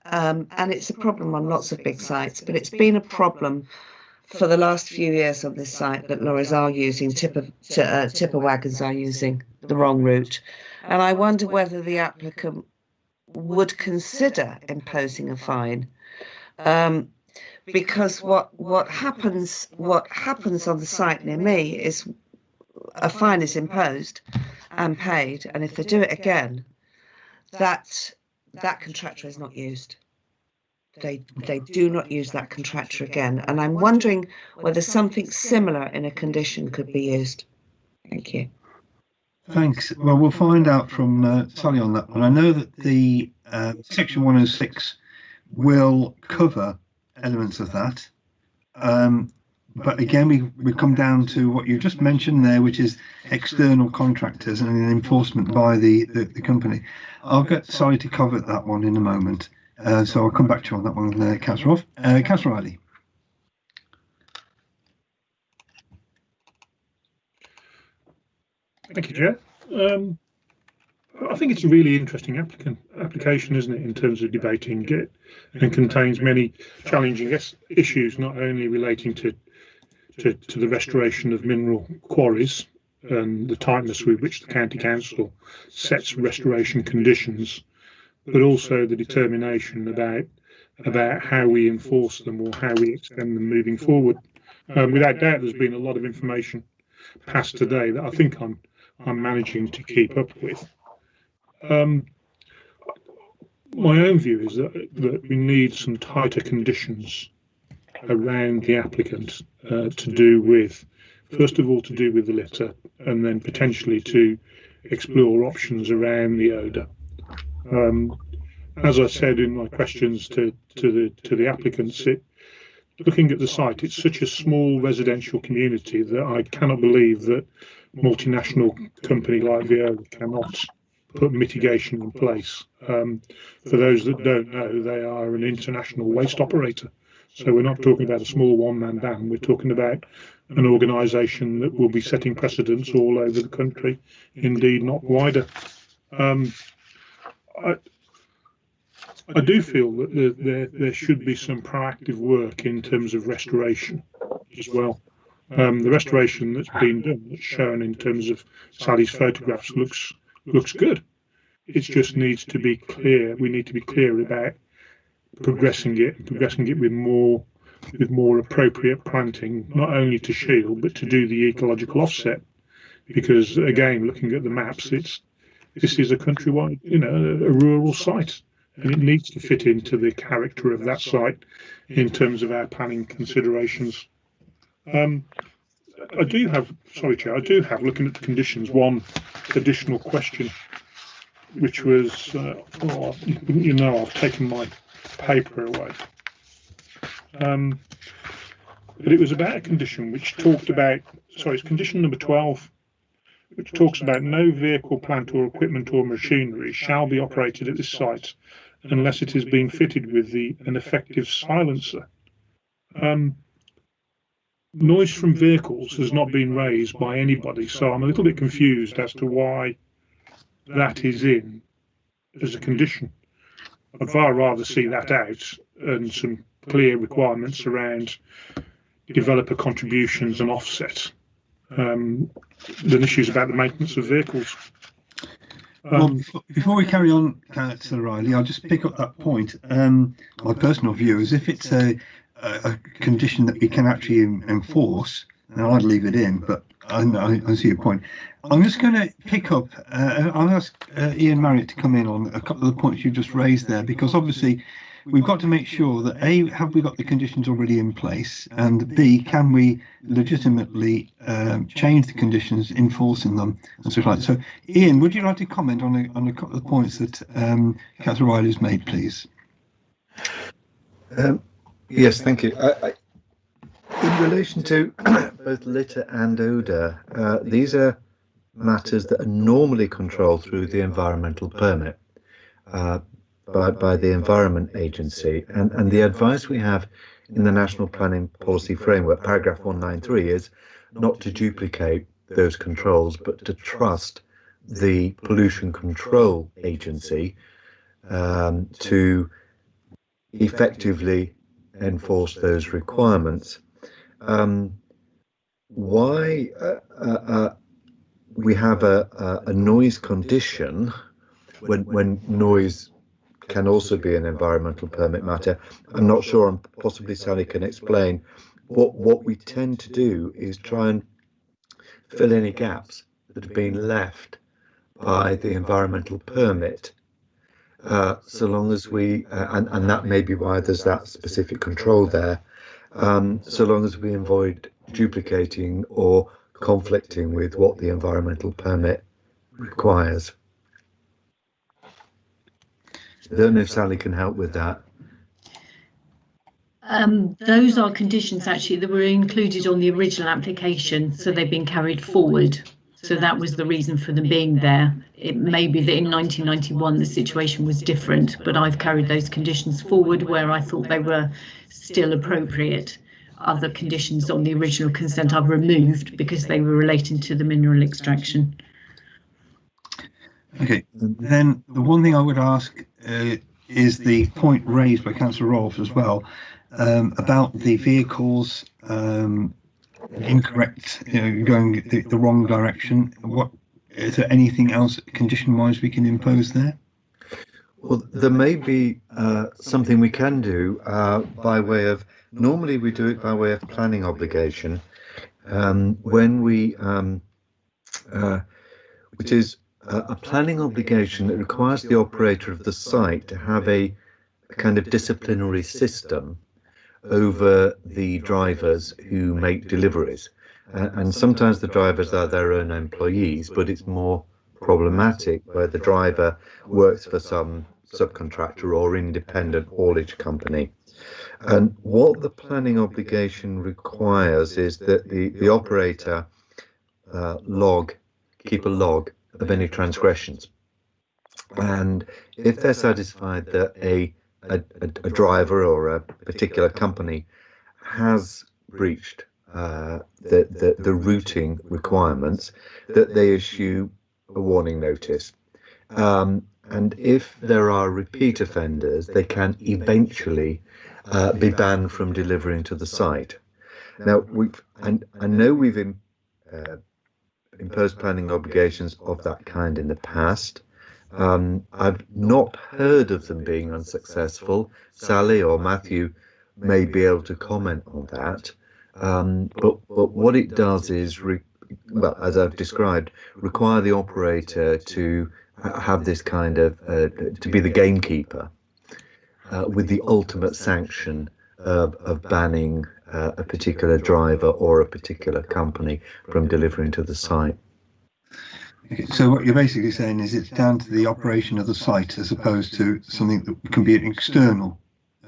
And it's a problem on lots of big sites, but it's been a problem for the last few years on this site that lorries are using, tipper wagons are using the wrong route. And I wonder whether the applicant would consider imposing a fine. Because what happens on the site near me is a fine is imposed and paid, and if they do it again, that contractor is not used. They do not use that contractor again. And I'm wondering whether something similar in a condition could be used. Thank you. Thanks. Well, we'll find out from Sally on that one. I know that the Section 106 will cover elements of that. But again, we come down to what you just mentioned there, which is external contractors and enforcement by the company. I'll get Sally to cover that one in a moment. So I'll come back to you on that one, Councillor Roth. Councillor Riley. Thank you, Chair. I think it's a really interesting application, isn't it, in terms of debating it, and contains many challenging issues, not only relating to the restoration of mineral quarries and the tightness with which the County Council sets restoration conditions, but also the determination about how we enforce them or how we extend them moving forward. Without doubt, there's been a lot of information passed today that I think I'm managing to keep up with. My own view is that we need some tighter conditions around the applicant to do with, first of all, to do with the litter, and then potentially to explore options around the odour. As I said in my questions to the applicants, looking at the site, it's such a small residential community that I cannot believe that multinational company like Veolia cannot put mitigation in place. For those that don't know, they are an international waste operator. So we're not talking about a small one-man band. We're talking about an organisation that will be setting precedents all over the country, indeed not wider. I do feel that there should be some proactive work in terms of restoration as well. The restoration that's been done, that's shown in terms of Sally's photographs, looks good. It just needs to be clear. We need to be clear about progressing it with more appropriate planting, not only to shield but to do the ecological offset. Because again, looking at the maps, this is a countrywide, a rural site, and it needs to fit into the character of that site in terms of our planning considerations. I do have, looking at the conditions, one additional question, which was, I've taken my paper away. But it was about a condition which talked about, it's condition number 12, which talks about no vehicle, plant or equipment or machinery shall be operated at this site unless it has been fitted with an effective silencer. Noise from vehicles has not been raised by anybody, so I'm a little bit confused as to why that is in as a condition. I'd far rather see that out and some clear requirements around developer contributions and offset than issues about the maintenance of vehicles. Well, before we carry on, Councillor Riley, I'll just pick up that point. My personal view is if it's a condition that we can actually enforce, then I'd leave it in, but I see your point. I'm just going to pick up, I'll ask Ian Marriott to come in on a couple of the points you just raised there, because obviously we've got to make sure that A, have we got the conditions already in place, and B, can we legitimately change the conditions, enforcing them, and so like that. So, Ian, would you like to comment on a couple of points that Councillor Riley's made, please? Yes, thank you. In relation to both litter and odour, these are matters that are normally controlled through the environmental permit. By the Environment Agency, and the advice we have in the National Planning Policy Framework, paragraph 193, is not to duplicate those controls, but to trust the Pollution Control Agency to effectively enforce those requirements. Why we have a noise condition when noise can also be an environmental permit matter, I'm not sure, and possibly Sally can explain. What we tend to do is try and fill any gaps that have been left by the environmental permit, so long as we, and that may be why there's that specific control there, so long as we avoid duplicating or conflicting with what the environmental permit requires. I don't know if Sally can help with that. Those are conditions actually that were included on the original application, so they've been carried forward. So that was the reason for them being there. It may be that in 1991 the situation was different, but I've carried those conditions forward where I thought they were still appropriate. Other conditions on the original consent I've removed because they were relating to the mineral extraction. Okay, then the one thing I would ask is the point raised by Councillor Rolfe as well about the vehicles incorrect, going the wrong direction. What is there anything else condition-wise we can impose there? Well, there may be something we can do by way of, normally we do it by way of planning obligation, when we, which is a planning obligation that requires the operator of the site to have a kind of disciplinary system over the drivers who make deliveries. And sometimes the drivers are their own employees, but it's more problematic where the driver works for some subcontractor or independent haulage company. And what the planning obligation requires is that the operator keep a log of any transgressions. And if they're satisfied that a driver or a particular company has breached the routing requirements, that they issue a warning notice. And if there are repeat offenders, they can eventually be banned from delivering to the site. Now, I know we've imposed planning obligations of that kind in the past. I've not heard of them being unsuccessful. Sally or Matthew may be able to comment on that. But what it does is, well, as I've described, require the operator to have this kind of, to be the gamekeeper with the ultimate sanction of banning a particular driver or a particular company from delivering to the site. Okay, so what you're basically saying is it's down to the operation of the site as opposed to something that can be an external,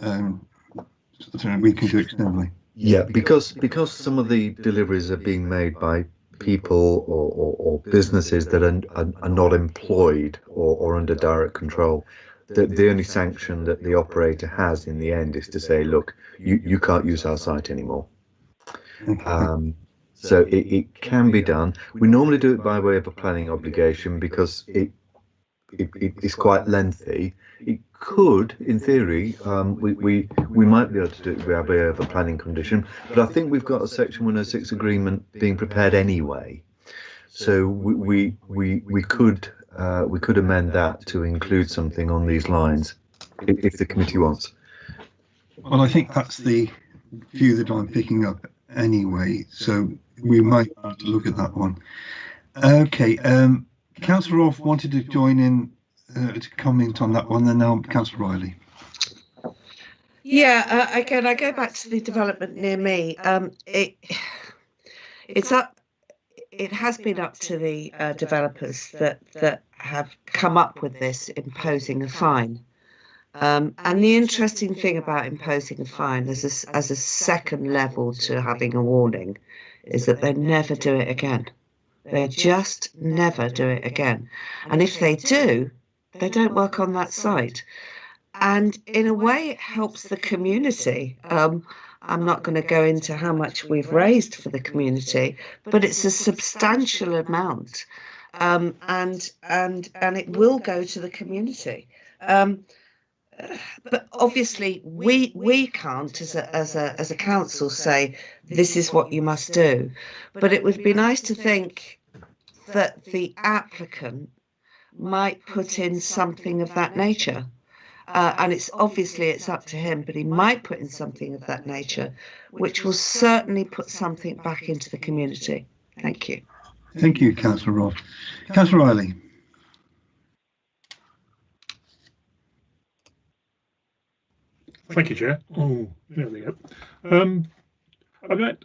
something we can do externally. Yeah, because some of the deliveries are being made by people or businesses that are not employed or under direct control. The only sanction that the operator has in the end is to say, look, you can't use our site anymore. So it can be done. We normally do it by way of a planning obligation because it is quite lengthy. It could, in theory, we might be able to do it by way of a planning condition, but I think we've got a Section 106 agreement being prepared anyway. So we could amend that to include something on these lines if the committee wants. Well, I think that's the view that I'm picking up anyway, so we might have to look at that one. Okay, Councillor Rolfe wanted to join in to comment on that one, and now Councillor Riley. Yeah, again, I go back to the development near me. It has been up to the developers that have come up with this imposing a fine. And the interesting thing about imposing a fine as a second level to having a warning is that they never do it again. They just never do it again. And if they do, they don't work on that site. And in a way, it helps the community. I'm not going to go into how much we've raised for the community, but it's a substantial amount, and it will go to the community. But obviously, we can't, as a council, say this is what you must do. But it would be nice to think that the applicant might put in something of that nature. And it's up to him, but he might put in something of that nature, which will certainly put something back into the community. Thank you. Thank you, Councillor Rolfe. Councillor Riley. Thank you, Chair. Oh, there we go. I mean,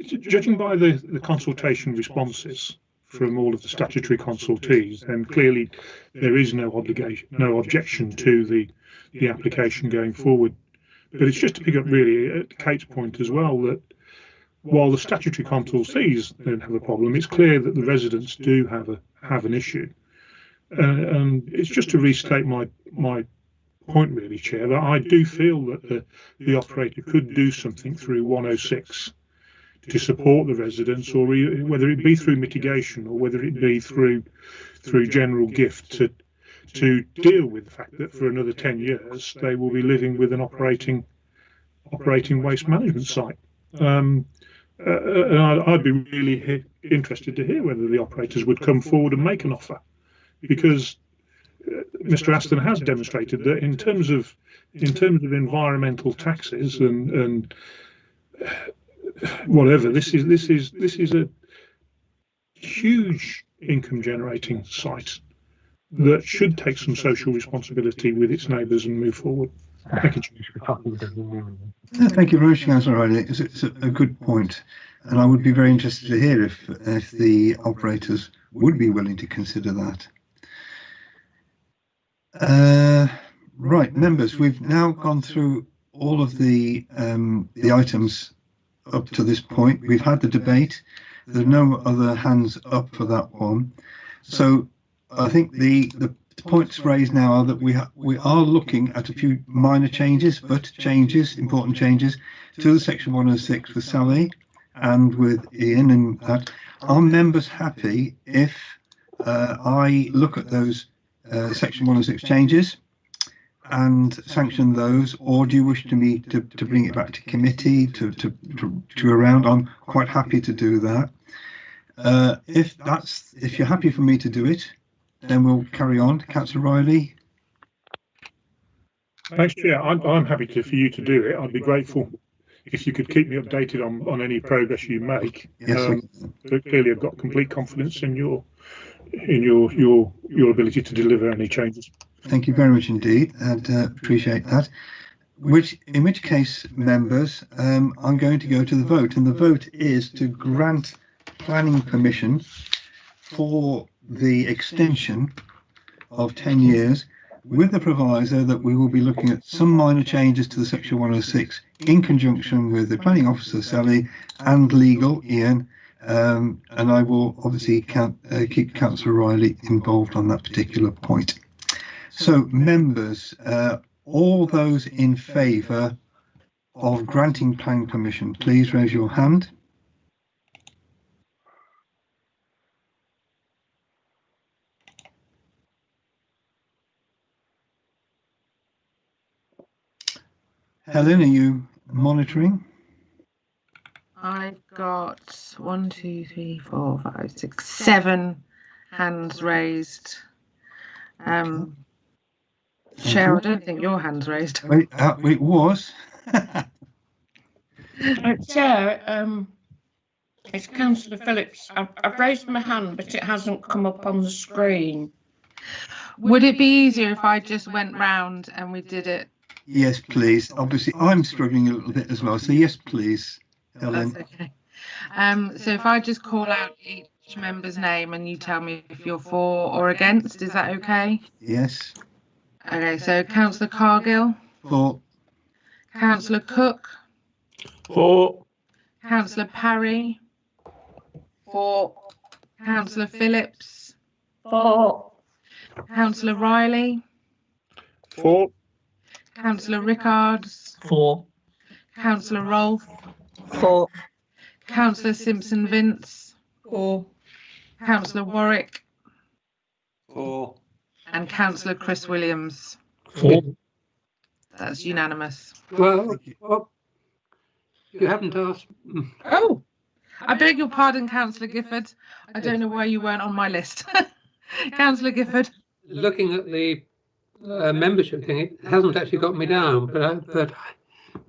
judging by the consultation responses from all of the statutory consultees, then clearly there is no objection to the application going forward. But it's just to pick up really at Kate's point as well, that while the statutory consultees don't have a problem, it's clear that the residents do have an issue. And it's just to restate my point really, Chair, that I do feel that the operator could do something through 106 to support the residents, or whether it be through mitigation or whether it be through general gift to deal with the fact that for another 10 years they will be living with an operating waste management site. And I'd be really interested to hear whether the operators would come forward and make an offer, because Mr. Aston has demonstrated that in terms of environmental taxes and whatever, this is a huge income generating site that should take some social responsibility with its neighbours and move forward. Thank you. Thank you very much, Councillor Riley. It's a good point, and I would be very interested to hear if the operators would be willing to consider that. Right, members, we've now gone through all of the items up to this point. We've had the debate. There's no other hands up for that one. So I think the points raised now are that we are looking at a few minor changes, but important changes to the section 106 with Sally and with Ian. And that, are members happy if I look at those section 106 changes and sanction those, or do you wish me to bring it back to committee to around? I'm quite happy to do that. If you're happy for me to do it, then we'll carry on. Councillor Riley. Thanks, Chair. I'm happy for you to do it. I'd be grateful if you could keep me updated on any progress you make. Yes, but clearly, I've got complete confidence in your ability to deliver any changes. Thank you very much indeed, and appreciate that. In which case, members, I'm going to go to the vote, and the vote is to grant planning permission for the extension of 10 years, with the proviso that we will be looking at some minor changes to the section 106 in conjunction with the planning officer, Sally, and legal, Ian. And I will obviously keep Councillor Riley involved on that particular point. So, members, all those in favour of granting planning permission, please raise your hand. Helen, are you monitoring? I've got 1, 2, 3, 4, 5, 6, 7 hands raised. Chair, I don't think your hand's raised. Wait, it was. Chair, it's Councillor Phillips. I've raised my hand, but it hasn't come up on the screen. Would it be easier if I just went round and we did it? Yes, please. Obviously, I'm struggling a little bit as well. So yes, please, Helen. That's okay. So if I just call out each member's name and you tell me if you're for or against, is that okay? Yes. Okay, so Councillor Cargill. For. Councillor Cook. For. Councillor Parry. For. Councillor Phillips. For. Councillor Riley. For. Councillor Rickards. For. Councillor Rolfe. For. Councillor Simpson Vince. For. Councillor Warwick. For. And Councillor Chris Williams. For. That's unanimous. Well, you haven't asked. Oh, I beg your pardon, Councillor Gifford. I don't know why you weren't on my list. Councillor Gifford. Looking at the membership thing, it hasn't actually got me down, but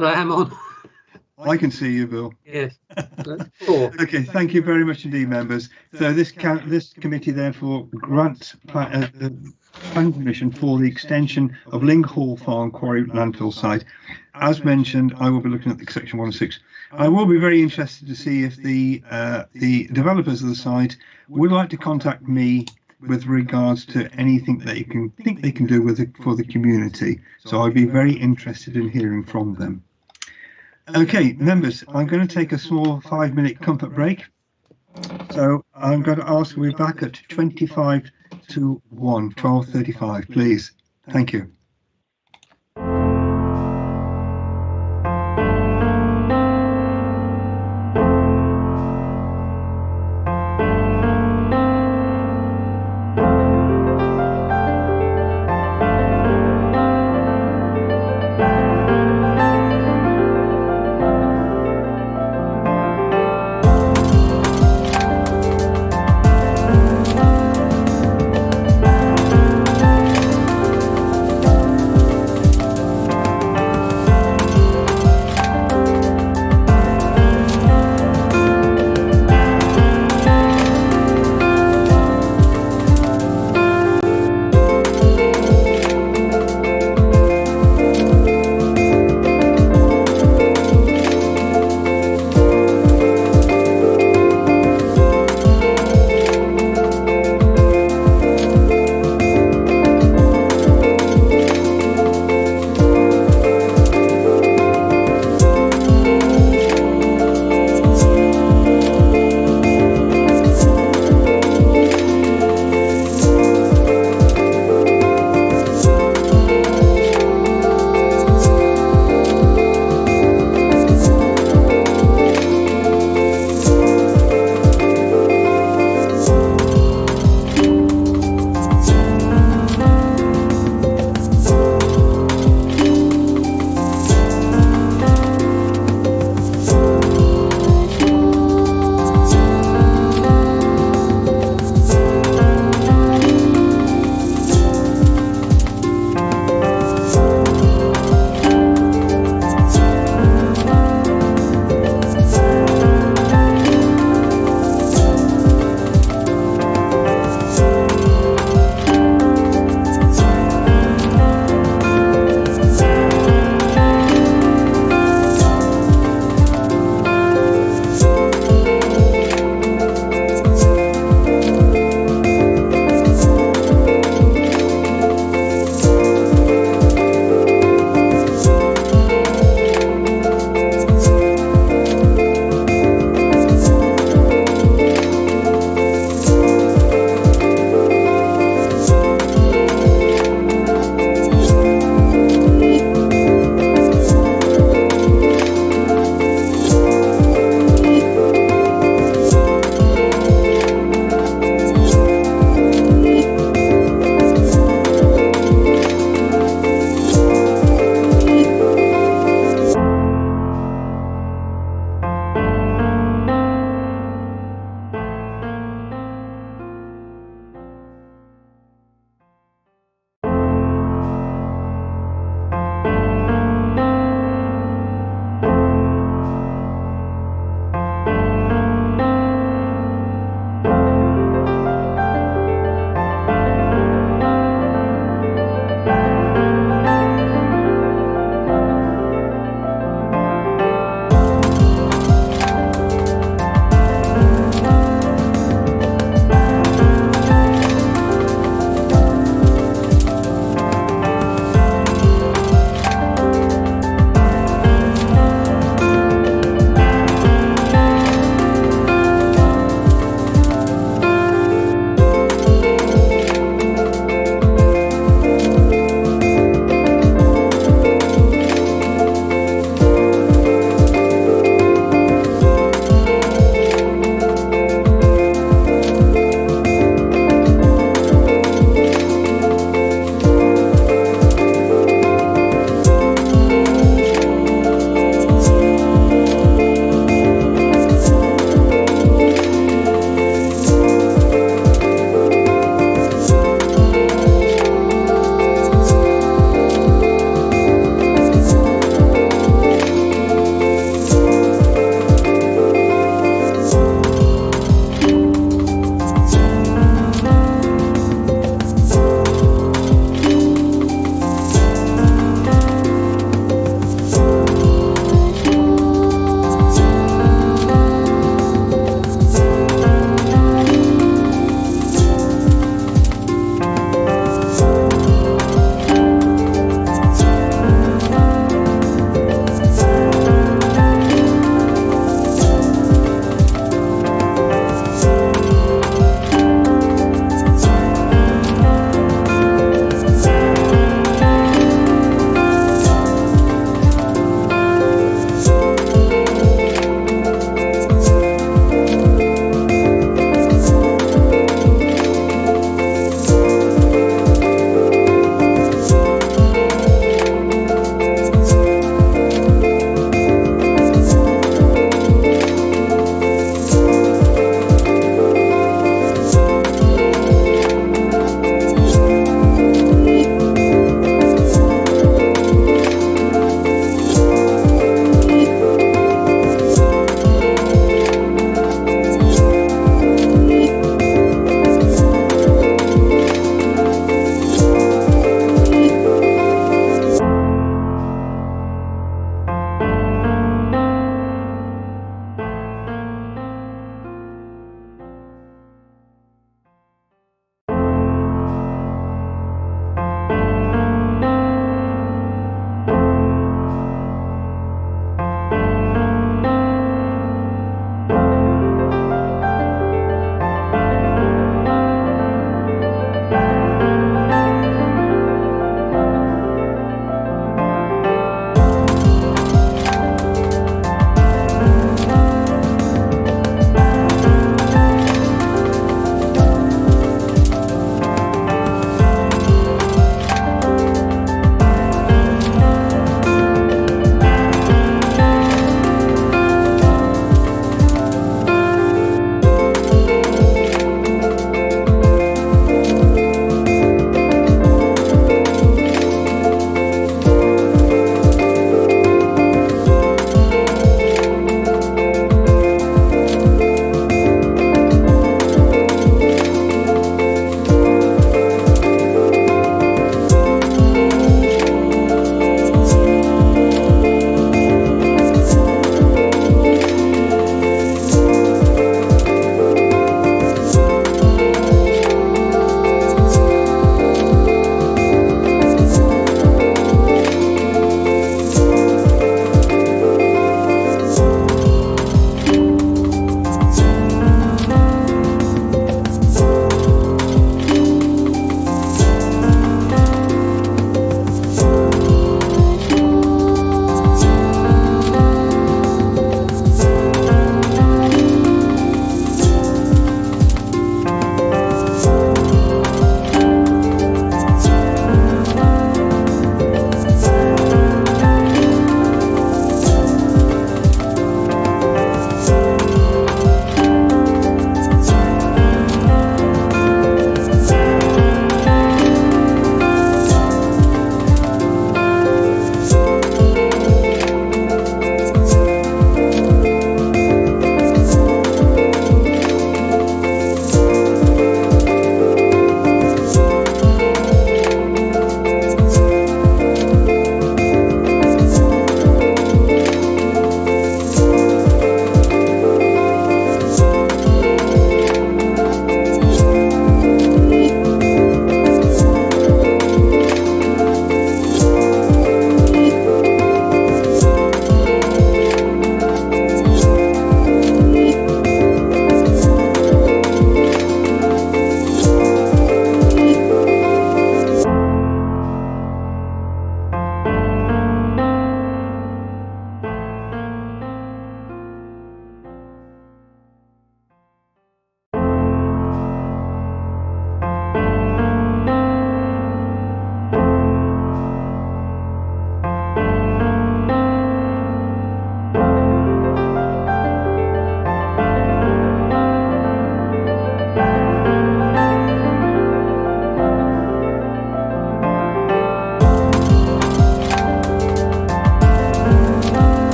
I am on. I can see you, Bill. Yes. That's 4. Okay, thank you very much indeed, members. So this committee therefore grants planning permission for the extension of Ling Hall Farm Quarry landfill site. As mentioned, I will be looking at the section 106. I will be very interested to see if the developers of the site would like to contact me with regards to anything they can do for the community. So I'd be very interested in hearing from them. Okay, members, I'm going to take a small 5-minute comfort break. So I'm going to ask we're back at 25 to 1, 12:35, please. Thank you.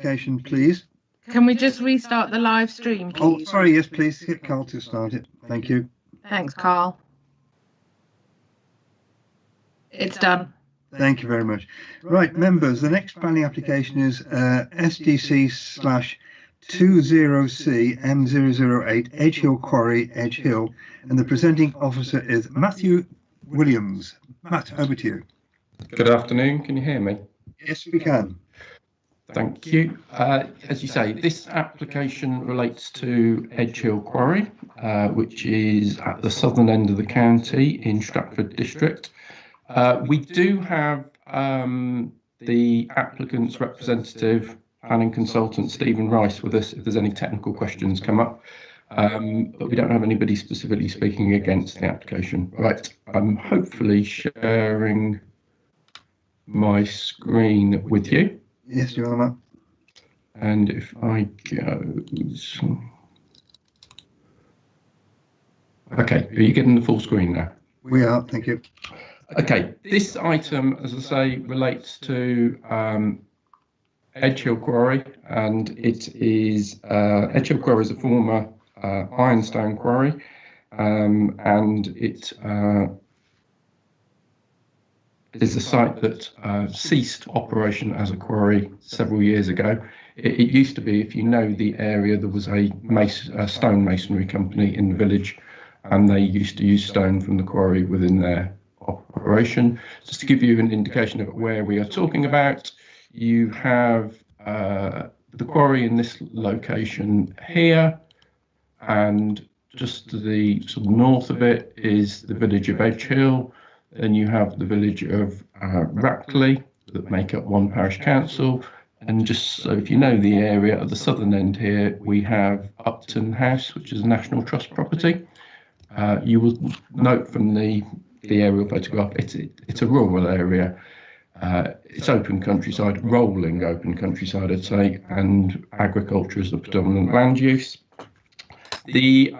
application, please. Can we just restart the live stream, please? Oh, sorry, yes, please hit Carl to start it. Thank you. Thanks, Carl. It's done. Thank you very much. Right, members, the next planning application is SDC/20C M008 Edge Hill Quarry, Edge Hill, and the presenting officer is Matthew Williams. Matt, over to you. Good afternoon. Can you hear me? Yes, we can. Thank you. As you say, this application relates to Edge Hill Quarry, which is at the southern end of the county in Stratford District. We do have the applicant's representative, planning consultant Stephen Rice, with us if there's any technical questions come up, but we don't have anybody specifically speaking against the application. Right, I'm hopefully sharing my screen with you. Yes, you are, Matt. And if I go... Okay, are you getting the full screen now? We are, thank you. Okay, this item, as I say, relates to Edge Hill Quarry, and it is Edge Hill Quarry is a former ironstone quarry, and it is a site that ceased operation as a quarry several years ago. It used to be, if you know the area, there was a stone masonry company in the village, and they used to use stone from the quarry within their operation. Just to give you an indication of where we are talking about, you have the quarry in this location here, and just to the sort of north of it is the village of Edge Hill. Then you have the village of Rackley that make up one parish council. And just so if you know the area at the southern end here, we have Upton House, which is a National Trust property. You will note from the aerial photograph, it's a rural area. It's open countryside, rolling open countryside, I'd say, and agriculture is the predominant land use. The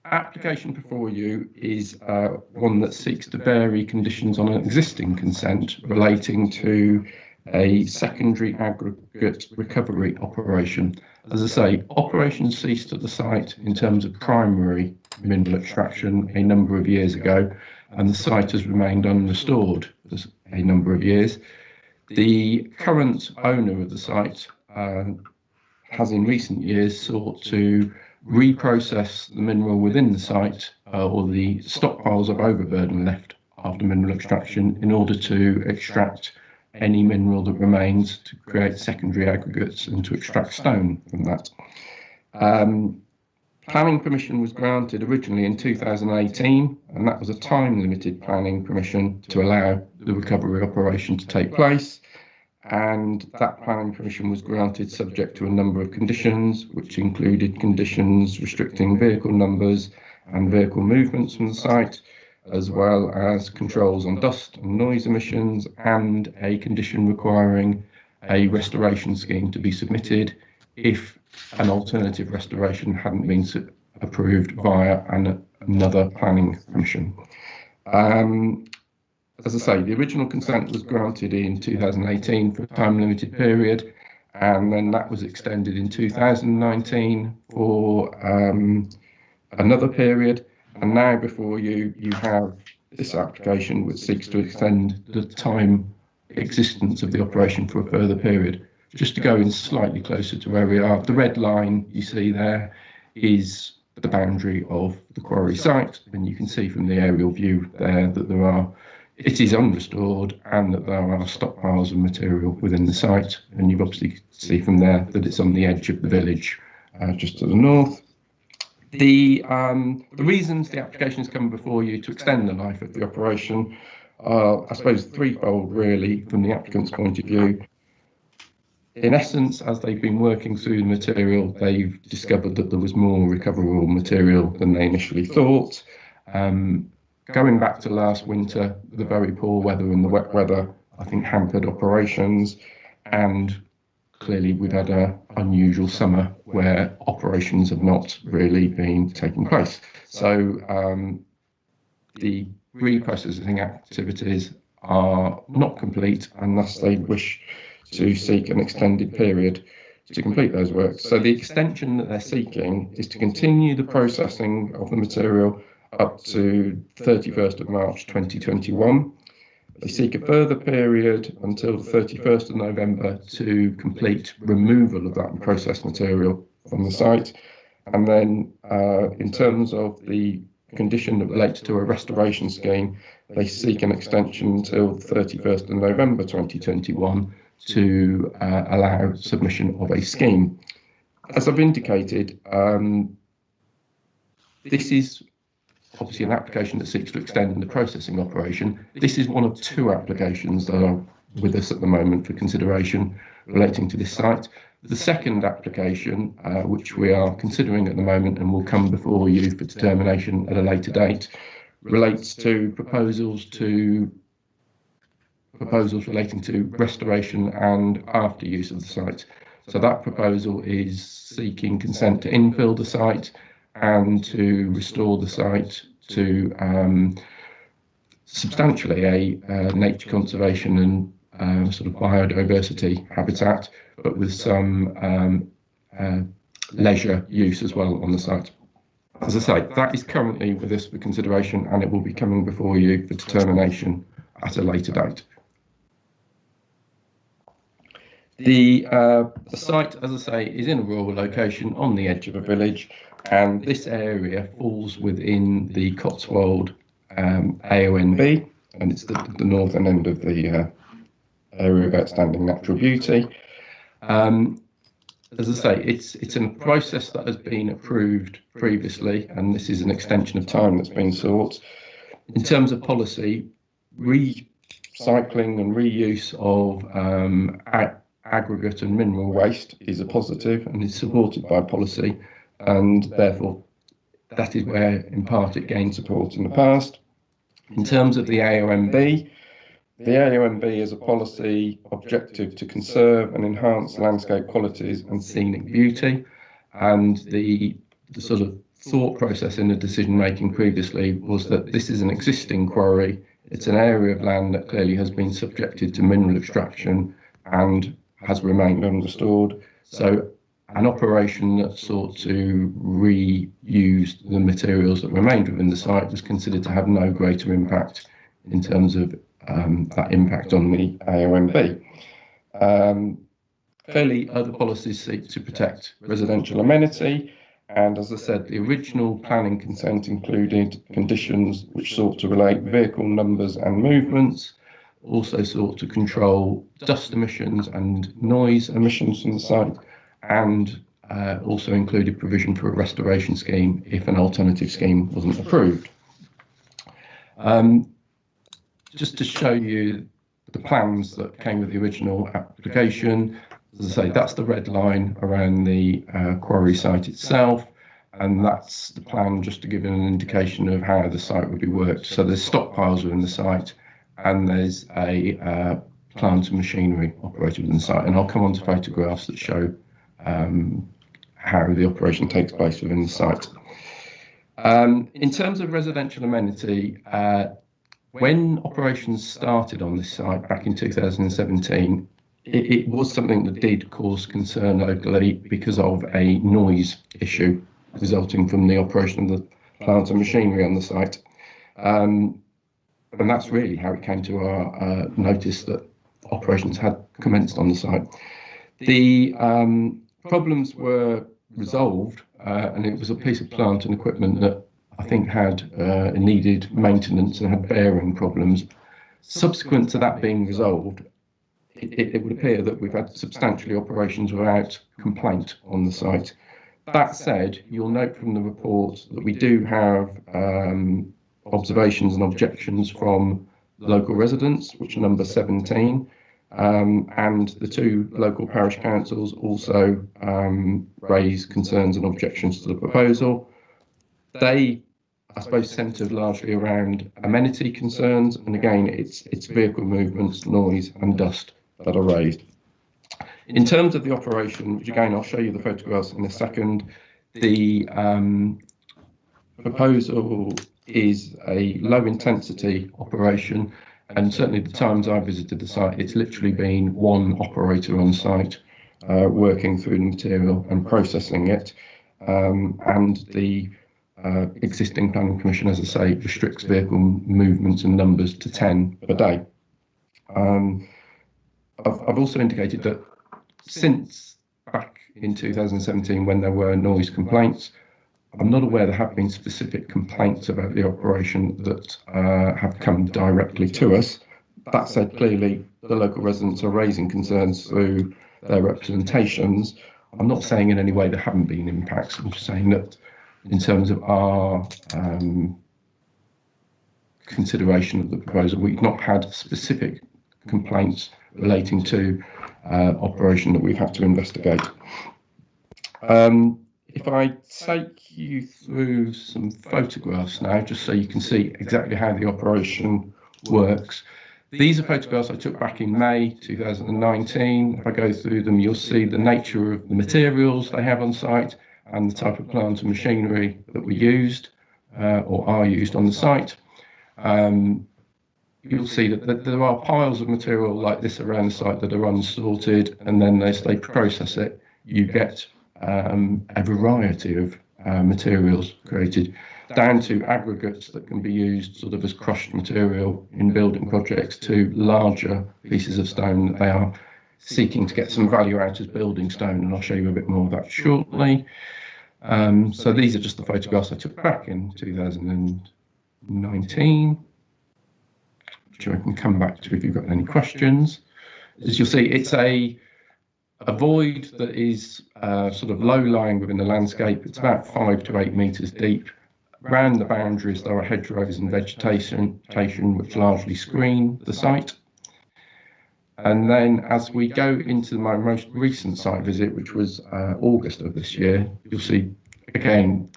application before you is one that seeks to vary conditions on an existing consent relating to a secondary aggregate recovery operation. As I say, operations ceased at the site in terms of primary mineral extraction a number of years ago, and the site has remained unrestored for a number of years. The current owner of the site has in recent years sought to reprocess the mineral within the site or the stockpiles of overburden left after mineral extraction in order to extract any mineral that remains to create secondary aggregates and to extract stone from that. Planning permission was granted originally in 2018, and that was a time-limited planning permission to allow the recovery operation to take place. And that planning permission was granted subject to a number of conditions, which included conditions restricting vehicle numbers and vehicle movements from the site, as well as controls on dust and noise emissions, and a condition requiring a restoration scheme to be submitted if an alternative restoration hadn't been approved via another planning permission. As I say, the original consent was granted in 2018 for a time-limited period, and then that was extended in 2019 for another period. And now before you, you have this application which seeks to extend the time existence of the operation for a further period. Just to go in slightly closer to where we are, the red line you see there is the boundary of the quarry site, and you can see from the aerial view there that it is unrestored and that there are stockpiles of material within the site, and you obviously see from there that it's on the edge of the village just to the north. The reasons the application has come before you to extend the life of the operation are, I suppose, threefold really from the applicant's point of view. In essence, as they've been working through the material, they've discovered that there was more recoverable material than they initially thought. Going back to last winter, the very poor weather and the wet weather, I think, hampered operations, and clearly we've had an unusual summer where operations have not really been taking place. So the reprocessing activities are not complete, and thus they wish to seek an extended period to complete those works. So the extension that they're seeking is to continue the processing of the material up to 31st of March 2021. They seek a further period until the 31st of November to complete removal of that processed material from the site. And then in terms of the condition that relates to a restoration scheme, they seek an extension until the 31st of November 2021 to allow submission of a scheme. As I've indicated, this is obviously an application that seeks to extend the processing operation. This is one of two applications that are with us at the moment for consideration relating to this site. The second application, which we are considering at the moment and will come before you for determination at a later date, relates to proposals relating to restoration and after use of the site. So that proposal is seeking consent to infill the site and to restore the site to substantially a nature conservation and sort of biodiversity habitat, but with some leisure use as well on the site. As I say, that is currently with us for consideration, and it will be coming before you for determination at a later date. The site, as I say, is in a rural location on the edge of a village, and this area falls within the Cotswold AONB, and it's the northern end of the area of outstanding natural beauty. As I say, it's a process that has been approved previously, and this is an extension of time that's been sought. In terms of policy, recycling and reuse of aggregate and mineral waste is a positive and is supported by policy, and therefore that is where in part it gained support in the past. In terms of the AONB is a policy objective to conserve and enhance landscape qualities and scenic beauty, and the sort of thought process in the decision making previously was that this is an existing quarry, it's an area of land that clearly has been subjected to mineral extraction and has remained unrestored. So an operation that sought to reuse the materials that remained within the site was considered to have no greater impact in terms of that impact on the AONB. Clearly, other policies seek to protect residential amenity, and as I said, the original planning consent included conditions which sought to relate vehicle numbers and movements, also sought to control dust emissions and noise emissions from the site, and also included provision for a restoration scheme if an alternative scheme wasn't approved. Just to show you the plans that came with the original application, as I say, that's the red line around the quarry site itself, and that's the plan just to give an indication of how the site would be worked. So there's stockpiles within the site, and there's a plant and machinery operated within the site, and I'll come on to photographs that show how the operation takes place within the site. In terms of residential amenity, when operations started on this site back in 2017, it was something that did cause concern locally because of a noise issue resulting from the operation of the plant and machinery on the site. And that's really how it came to our notice that operations had commenced on the site. The problems were resolved, and it was a piece of plant and equipment that I think had needed maintenance and had bearing problems. Subsequent to that being resolved, it would appear that we've had substantially operations without complaint on the site. That said, you'll note from the report that we do have observations and objections from local residents, which number 17, and the two local parish councils also raise concerns and objections to the proposal. They, I suppose, centred largely around amenity concerns, and again, it's vehicle movements, noise and dust that are raised. In terms of the operation, which again I'll show you the photographs in a second, the proposal is a low intensity operation, And certainly the times I visited the site, it's literally been one operator on site working through the material and processing it. And the existing planning permission, as I say, restricts vehicle movements and numbers to 10 per day. I've also indicated that since back in 2017, when there were noise complaints, I'm not aware there have been specific complaints about the operation that have come directly to us. That said, clearly the local residents are raising concerns through their representations. I'm not saying in any way there haven't been impacts. I'm just saying that in terms of our consideration of the proposal, we've not had specific complaints relating to operation that we've had to investigate. If I take you through some photographs now, just so you can see exactly how the operation works. These are photographs I took back in May 2019. If I go through them, you'll see the nature of the materials they have on site and the type of plant and machinery that were used or are used on the site. You'll see that there are piles of material like this around the site that are unsorted, and then as they process it, you get a variety of materials created, down to aggregates that can be used sort of as crushed material in building projects, to larger pieces of stone that they are seeking to get some value out as building stone, and I'll show you a bit more of that shortly. So these are just the photographs I took back in 2019, which I can come back to if you've got any questions. As you'll see, it's a void that is sort of low-lying within the landscape. It's about 5 to 8 metres deep. Around the boundaries there are hedgerows and vegetation which largely screen the site. And then as we go into my most recent site visit, which was August of this year, you'll see again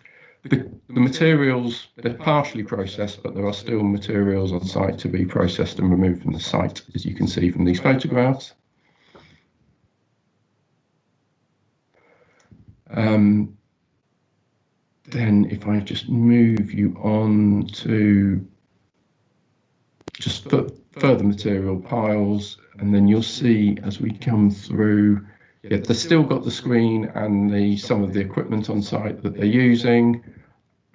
the materials, they're partially processed, but there are still materials on site to be processed and removed from the site, as you can see from these photographs. Then if I just move you on to just further material piles, and then you'll see as we come through, yeah, they've still got the screen and some of the equipment on site that they're using.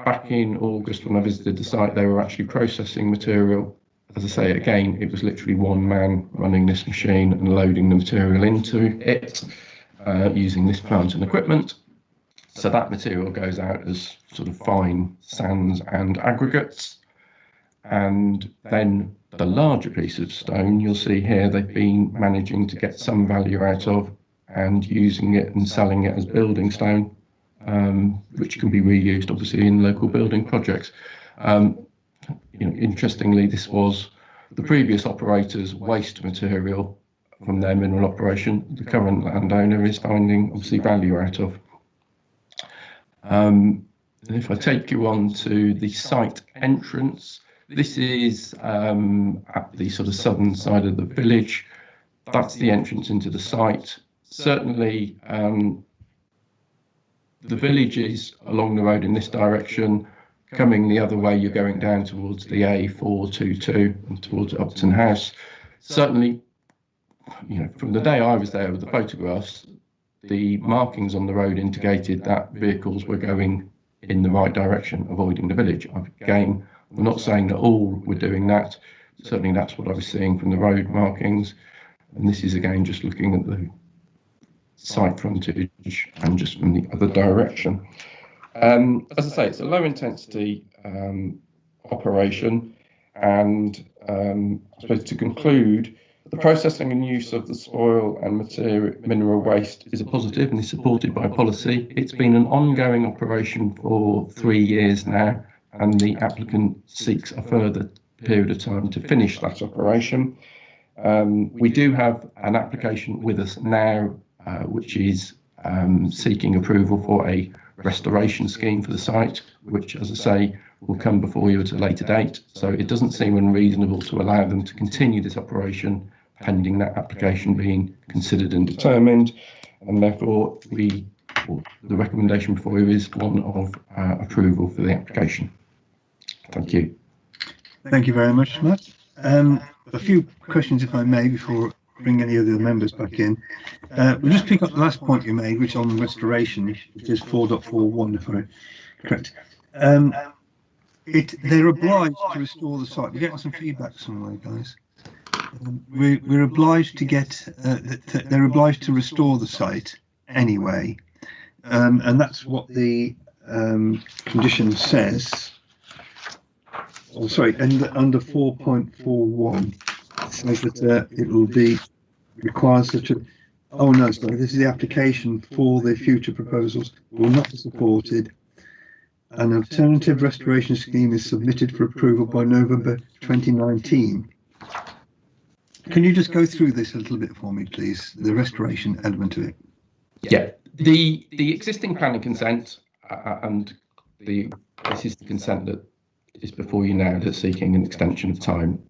Back in August when I visited the site, they were actually processing material. As I say, again, it was literally one man running this machine and loading the material into it using this plant and equipment. So that material goes out as sort of fine sands and aggregates. And then the larger piece of stone, you'll see here, they've been managing to get some value out of and using it and selling it as building stone, which can be reused obviously in local building projects. Interestingly, this was the previous operator's waste material from their mineral operation. The current landowner is finding obviously value out of. And if I take you on to the site entrance, this is at the sort of southern side of the village. That's the entrance into the site. Certainly, the village is along the road in this direction. Coming the other way, you're going down towards the A422 and towards Upton House. Certainly, from the day I was there with the photographs, the markings on the road indicated that vehicles were going in the right direction, avoiding the village. Again, I'm not saying that all were doing that. Certainly that's what I was seeing from the road markings. And this is again just looking at the site frontage and just from the other direction. As I say, it's a low intensity operation, and I suppose to conclude, the processing and use of the soil and mineral waste is a positive and is supported by policy. It's been an ongoing operation for 3 years now, and the applicant seeks a further period of time to finish that operation. We do have an application with us now, which is seeking approval for a restoration scheme for the site, which, as I say, will come before you at a later date. So it doesn't seem unreasonable to allow them to continue this operation pending that application being considered and determined. And therefore, the recommendation before you is one of approval for the application. Thank you. Thank you very much, Matt. A few questions, if I may, before I bring any other members back in. We'll just pick up the last point you made, which is on restoration, which is 4.41, if I'm correct. They're obliged to restore the site. We're getting some feedback somewhere, guys. We're obliged to get. They're obliged to restore the site anyway, and that's what the condition says. Oh, sorry, and under 4.41 says that it will be requires such a. Oh no, sorry. This is the application for the future proposals will not be supported. An alternative restoration scheme is submitted for approval by November 2019. Can you just go through this a little bit for me, please? The restoration element of it. Yeah, the existing planning consent and this is the consent that is before you now that's seeking an extension of time.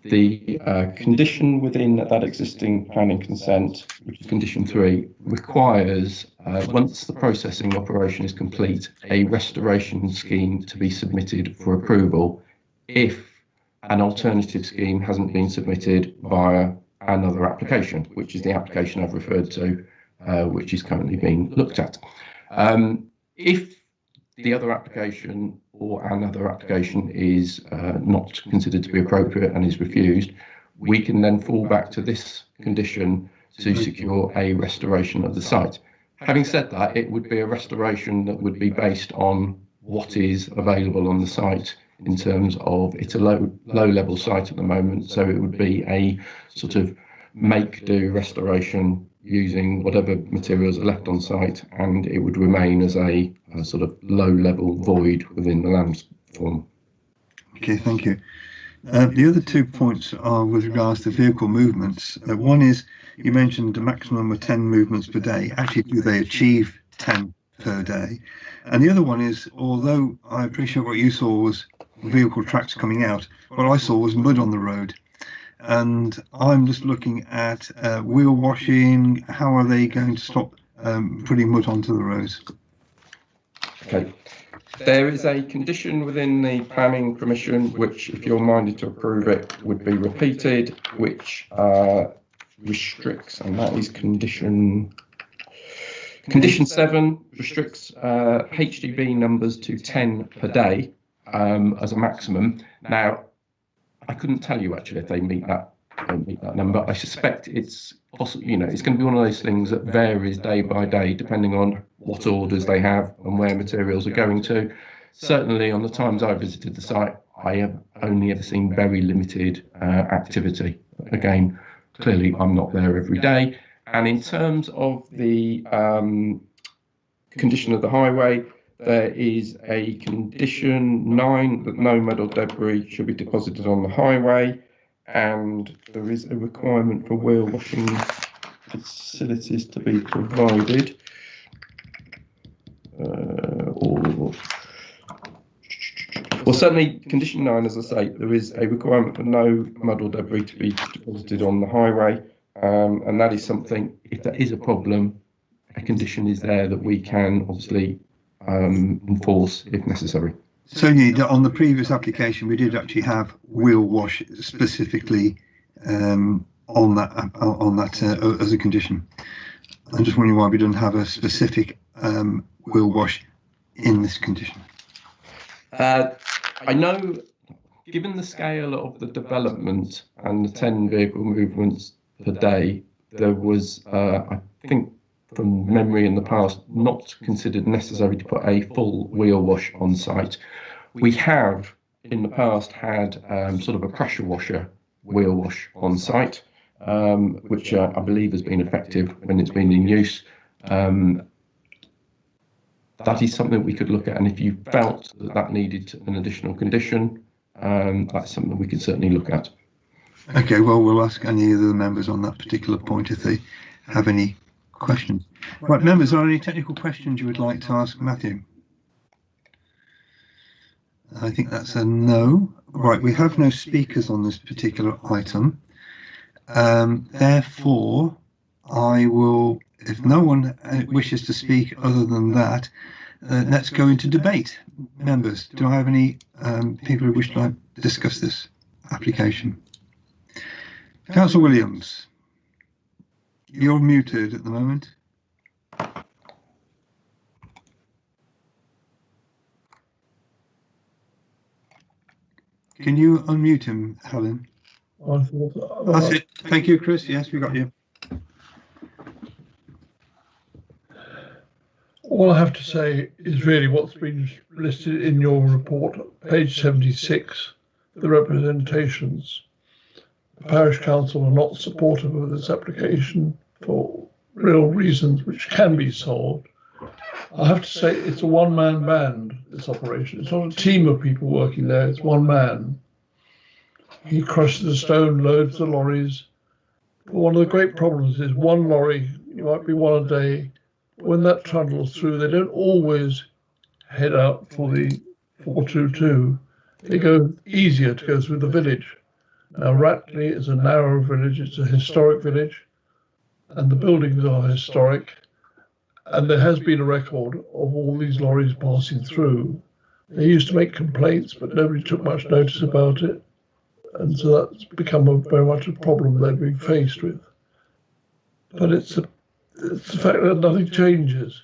The condition within that existing planning consent, which is condition 3, requires once the processing operation is complete, a restoration scheme to be submitted for approval if an alternative scheme hasn't been submitted via another application, which is the application I've referred to, which is currently being looked at. If the other application or another application is not considered to be appropriate and is refused, we can then fall back to this condition to secure a restoration of the site. Having said that, it would be a restoration that would be based on what is available on the site in terms of it's a low level site at the moment, so it would be a sort of make do restoration using whatever materials are left on site, and it would remain as a sort of low level void within the landform. Okay, thank you. The other 2 points are with regards to vehicle movements. One is you mentioned a maximum of 10 movements per day. Actually, do they achieve 10 per day? And the other one is, although I appreciate what you saw was vehicle tracks coming out, what I saw was mud on the road. And I'm just looking at wheel washing. How are they going to stop putting mud onto the roads? Okay. There is a condition within the planning permission which, if you're minded to approve it, would be repeated, which restricts, and that is condition 7, restricts HGV numbers to 10 per day as a maximum. Now, I couldn't tell you actually if they meet that number. I suspect it's possible. You know, it's going to be one of those things that varies day by day depending on what orders they have and where materials are going to. Certainly, on the times I visited the site, I have only ever seen very limited activity. Again, clearly, I'm not there every day. And in terms of the condition of the highway, there is a condition 9 that no mud or debris should be deposited on the highway, and there is a requirement for wheel washing facilities to be provided. Well, certainly condition 9, as I say, there is a requirement for no mud or debris to be deposited on the highway, and that is something, if there is a problem, a condition is there that we can obviously enforce if necessary. So on the previous application, we did actually have wheel wash specifically on that as a condition. I'm just wondering why we don't have a specific wheel wash in this condition. I know, given the scale of the development and the 10 vehicle movements per day, there was, I think, from memory in the past, not considered necessary to put a full wheel wash on site. We have in the past had sort of a pressure washer wheel wash on site, which I believe has been effective when it's been in use. That is something we could look at, and if you felt that that needed an additional condition, that's something we could certainly look at. Okay, well, we'll ask any of the members on that particular point if they have any questions. Right, members, are there any technical questions you would like to ask Matthew? I think that's a no. Right, we have no speakers on this particular item. Therefore, I will, if no one wishes to speak other than that, let's go into debate. Members, do I have any people who wish to discuss this application? Councillor Williams, you're muted at the moment. Can you unmute him, Helen? That's it. Thank you, Chris. Yes, we got you. All I have to say is really what's been listed in your report, page 76, the representations. The parish council are not supportive of this application for real reasons which can be solved. I have to say it's a one-man band, this operation. It's not a team of people working there, it's one man. He crushes the stone, loads the lorries. But one of the great problems is one lorry, it might be one a day. When that trundles through, they don't always head out for the 422. They go easier to go through the village. Now, Ratley is a narrow village, it's a historic village, and the buildings are historic. And there has been a record of all these lorries passing through. They used to make complaints, but nobody took much notice about it. And so that's become very much a problem they've been faced with. But it's the fact that nothing changes.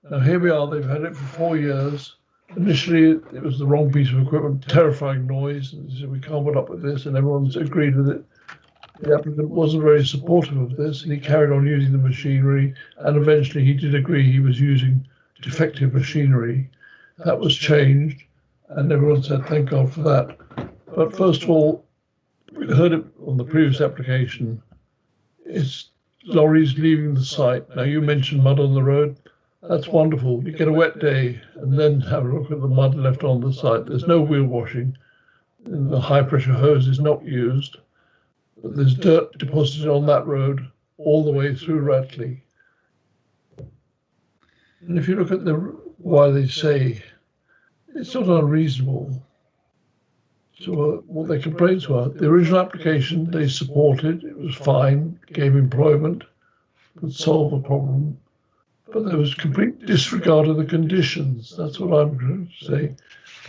Now here we are, they've had it for 4 years. Initially, it was the wrong piece of equipment, terrifying noise, and they said, we can't put up with this, and everyone's agreed with it. The applicant wasn't very supportive of this, and he carried on using the machinery, and eventually he did agree he was using defective machinery. That was changed, and everyone said, thank God for that. But first of all, we heard it on the previous application, it's lorries leaving the site. Now you mentioned mud on the road. That's wonderful. You get a wet day and then have a look at the mud left on the site. There's no wheel washing. The high pressure hose is not used. But there's dirt deposited on that road all the way through Ratley. And if you look at why they say it's not unreasonable. So what their complaints were, the original application they supported, it was fine, gave employment, would solve a problem. But there was complete disregard of the conditions. That's what I'm going to say.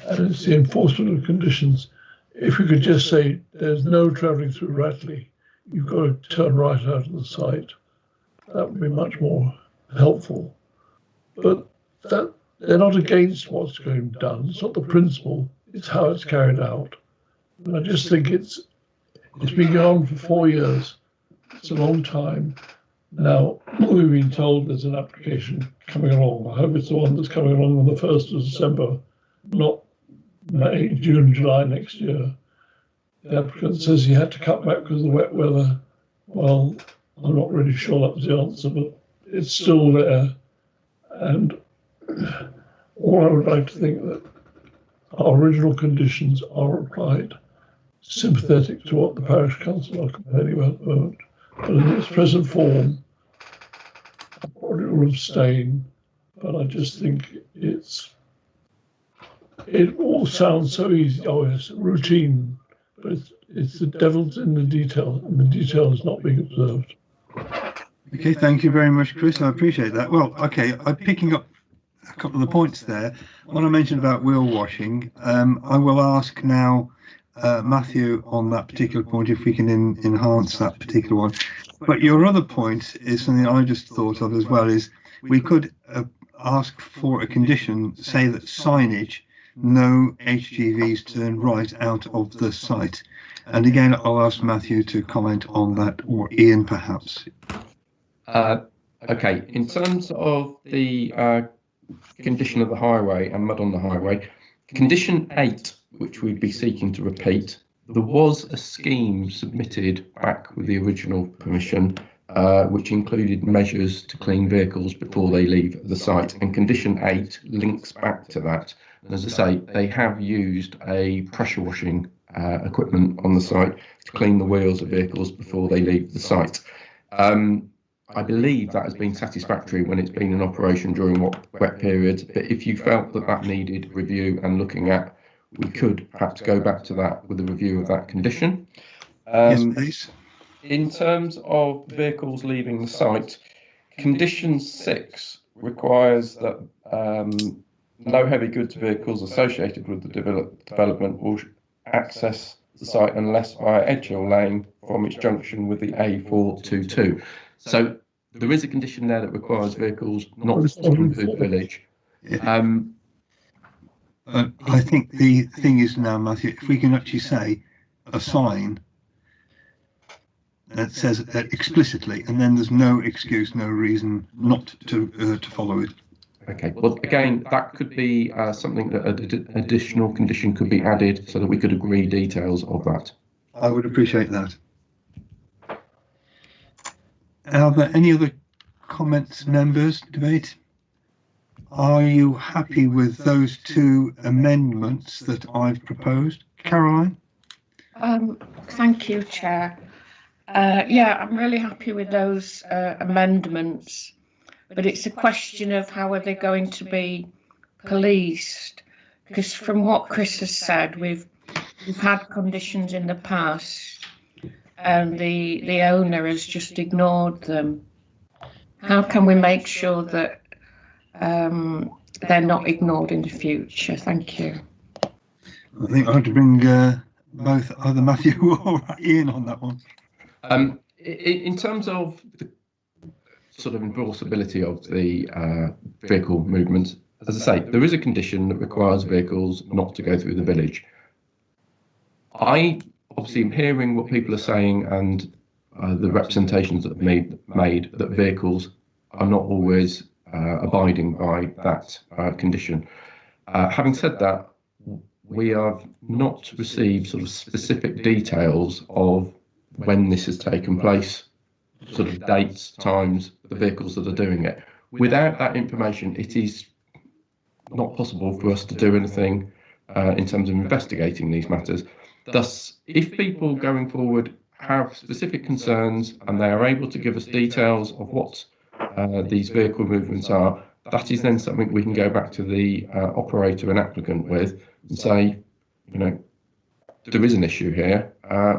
And it's the enforcement of conditions. If we could just say there's no travelling through Ratley, you've got to turn right out of the site. That would be much more helpful. But they're not against what's going done. It's not the principle, it's how it's carried out. And I just think it's been going on for 4 years. It's a long time. Now, we've been told there's an application coming along. I hope it's the one that's coming along on the 1st of December, not May, June, July next year. The applicant says he had to cut back because of the wet weather. Well, I'm not really sure that was the answer, but it's still there. And all I would like to think that our original conditions are applied, sympathetic to what the parish council are complaining about at the moment. But in its present form, I probably will abstain, but I just think it all sounds so easy. Oh yes, routine, but it's the devil's in the detail, and the detail is not being observed. Okay, thank you very much, Chris. I appreciate that. Well, okay, I'm picking up a couple of the points there. What I mentioned about wheel washing, I will ask now Matthew on that particular point if we can enhance that particular one. But your other point is something I just thought of as well, is we could ask for a condition, say that signage, no HGVs turn right out of the site. And again, I'll ask Matthew to comment on that, or Ian perhaps. Okay, in terms of the condition of the highway and mud on the highway, condition 8, which we'd be seeking to repeat, there was a scheme submitted back with the original permission, which included measures to clean vehicles before they leave the site, and condition 8 links back to that. And as I say, they have used a pressure washing equipment on the site to clean the wheels of vehicles before they leave the site. I believe that has been satisfactory when it's been in operation during wet periods, but if you felt that that needed review and looking at, we could perhaps go back to that with a review of that condition. Yes, please. In terms of vehicles leaving the site, condition 6 requires that no heavy goods vehicles associated with the development will access the site unless via Edgehill Lane from its junction with the A422. So there is a condition there that requires vehicles not to come through the village. I think the thing is now, Matthew, if we can actually say a sign that says explicitly, and then there's no excuse, no reason not to follow it. Okay, well, again, that could be something that an additional condition could be added so that we could agree details of that. I would appreciate that. Are there any other comments, members, debate? Are you happy with those two amendments that I've proposed? Caroline? Thank you, Chair. Yeah, I'm really happy with those amendments, but it's a question of how are they going to be policed? Because from what Chris has said, we've had conditions in the past and the owner has just ignored them. How can we make sure that they're not ignored in the future? Thank you. I think I have to bring both either Matthew or Ian on that one. In terms of the sort of enforceability of the vehicle movements, as I say, there is a condition that requires vehicles not to go through the village. I obviously am hearing what people are saying and the representations that are made that vehicles are not always abiding by that condition. Having said that, we have not received sort of specific details of when this has taken place, sort of dates, times, the vehicles that are doing it. Without that information, it is not possible for us to do anything in terms of investigating these matters. Thus, if people going forward have specific concerns and they are able to give us details of what these vehicle movements are, that is then something we can go back to the operator and applicant with and say, you know, there is an issue here,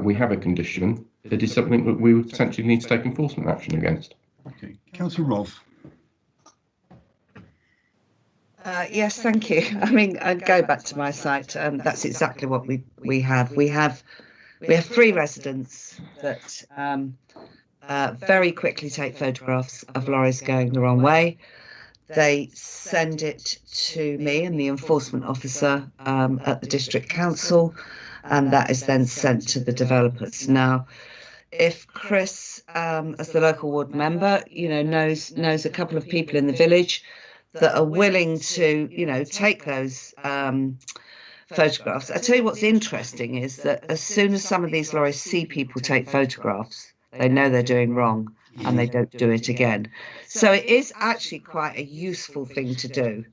we have a condition, it is something that we would potentially need to take enforcement action against. Okay, Councillor Rolfe. Yes, thank you. I mean, I'd go back to my site. That's exactly what we have. We have 3 residents that very quickly take photographs of lorries going the wrong way. They send it to me and the enforcement officer at the district council, and that is then sent to the developers. Now, if Chris, as the local ward member, you know, knows a couple of people in the village that are willing to, you know, take those photographs. I tell you what's interesting is that as soon as some of these lorries see people take photographs, they know they're doing wrong and they don't do it again. So it is actually quite a useful thing to do.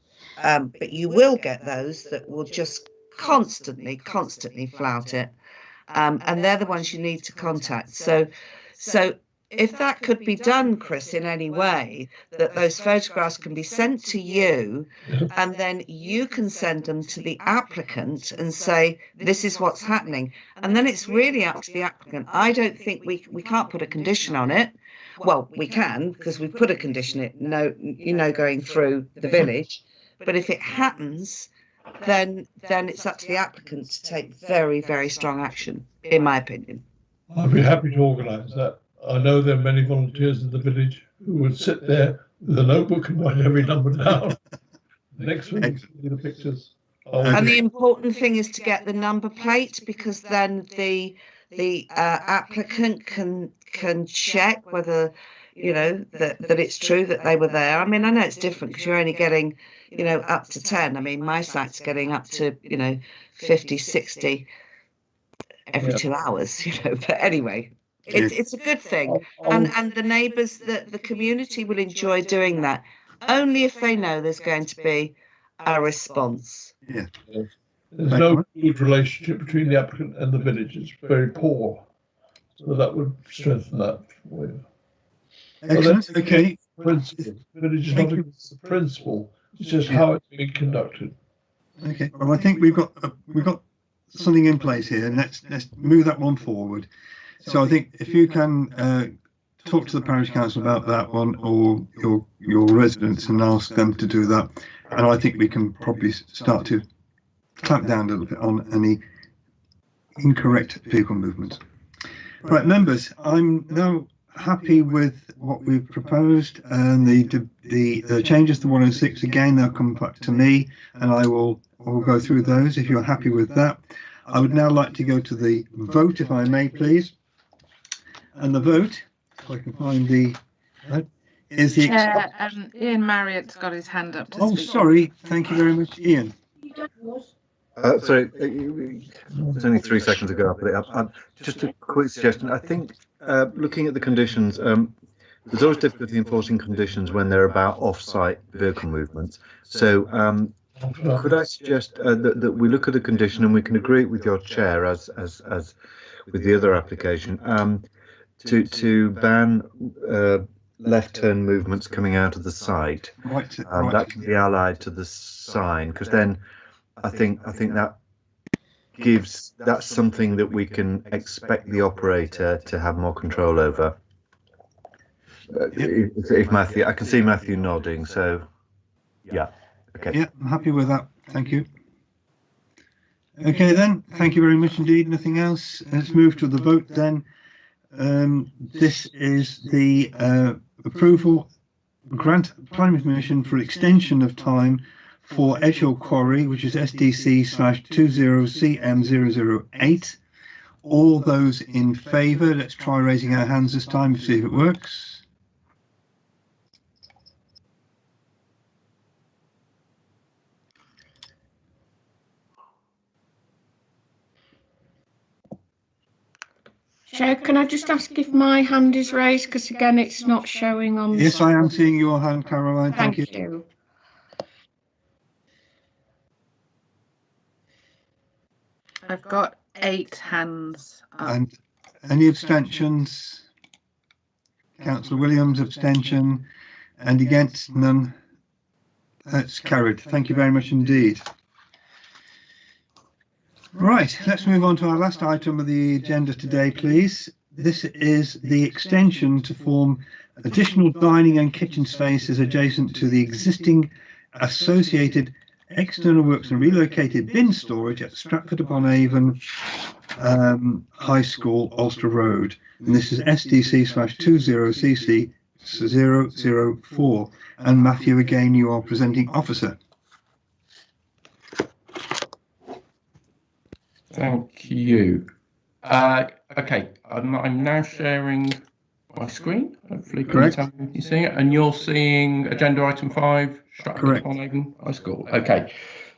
But you will get those that will just constantly flout it. And they're the ones you need to contact. So if that could be done, Chris, in any way, that those photographs can be sent to you and then you can send them to the applicant and say, this is what's happening. And then it's really up to the applicant. I don't think we can't put a condition on it. Well, we can, because we put a condition going through the village. But if it happens, then it's up to the applicant to take very, very strong action, in my opinion. I'd be happy to organise that. I know there are many volunteers in the village who would sit there with a notebook and write every number down. Next week, see the pictures. And the important thing is to get the number plate, because then the applicant can check whether, you know, that it's true that they were there. I mean, I know it's different because you're only getting, you know, up to 10. I mean, my site's getting up to, you know, 50, 60 every 2 hours, you know, but anyway. It's a good thing, and the neighbours, the community will enjoy doing that, only if they know there's going to be a response. Yeah. There's no good relationship between the applicant and the village. It's very poor, so that would strengthen that for you. Excellent. Okay. Principle. The village is not against the principle. It's just how it's being conducted. Okay. Well, I think we've got something in place here, and let's move that one forward. So I think if you can talk to the parish council about that one, or your residents, and ask them to do that, and I think we can probably start to clamp down a little bit on any incorrect vehicle movement. Right, members, I'm now happy with what we've proposed, and the changes to 106, again, they'll come back to me and I will go through those if you're happy with that. I would now like to go to the vote, if I may, please. And the vote, if I can find the is the Chair, Ian Marriott's got his hand up to oh, speak. sorry, thank you very much, Ian. Sorry, it's only 3 seconds ago I put it up. Just a quick suggestion. I think looking at the conditions, there's always difficulty enforcing conditions when they're about off-site vehicle movements. So could I suggest that we look at the condition, and we can agree with your chair as with the other application, to ban left turn movements coming out of the site. Right. That can be allied to the sign, because then I think that that's something that we can expect the operator to have more control over. If Matthew, I can see Matthew nodding, so yeah, okay. Yeah, I'm happy with that. Thank you. Okay then, thank you very much indeed. Nothing else. Let's move to the vote then. This is the approval grant planning permission for extension of time for Edgehill Quarry, which is SDC/20CM008. All those in favour, let's try raising our hands this time to see if it works. Chair, can I just ask if my hand is raised? Because again, it's not showing on. Yes, I am seeing your hand, Caroline. Thank you. I've got 8 hands up. And any abstentions? Councillor Williams, abstention, and against, none. That's carried. Thank you very much indeed. Right, let's move on to our last item of the agenda today, please. This is the extension to form additional dining and kitchen spaces adjacent to the existing associated external works and relocated bin storage at Stratford-upon-Avon High School, Ulster Road. And this is SDC/20CC004. And Matthew, again, you are presenting officer. Thank you. Okay, I'm now sharing my screen. Hopefully, correct. You're seeing it, and you're seeing agenda item 5, Stratford-upon-Avon High School. Okay,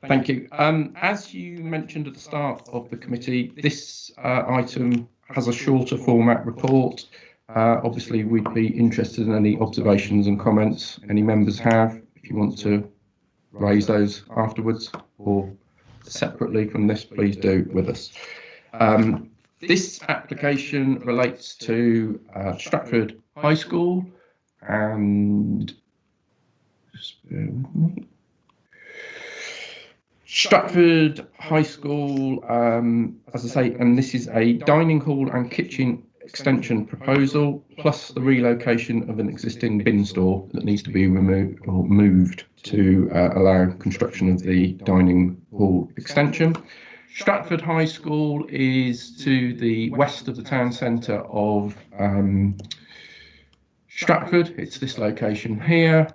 thank you. As you mentioned at the start of the committee, this item has a shorter format report. Obviously, we'd be interested in any observations and comments any members have. If you want to raise those afterwards or separately from this, please do with us. This application relates to Stratford High School, and just bear with me. Stratford High School, as I say, and this is a dining hall and kitchen extension proposal, plus the relocation of an existing bin store that needs to be removed or moved to allow construction of the dining hall extension. Stratford High School is to the west of the town centre of Stratford. It's this location here.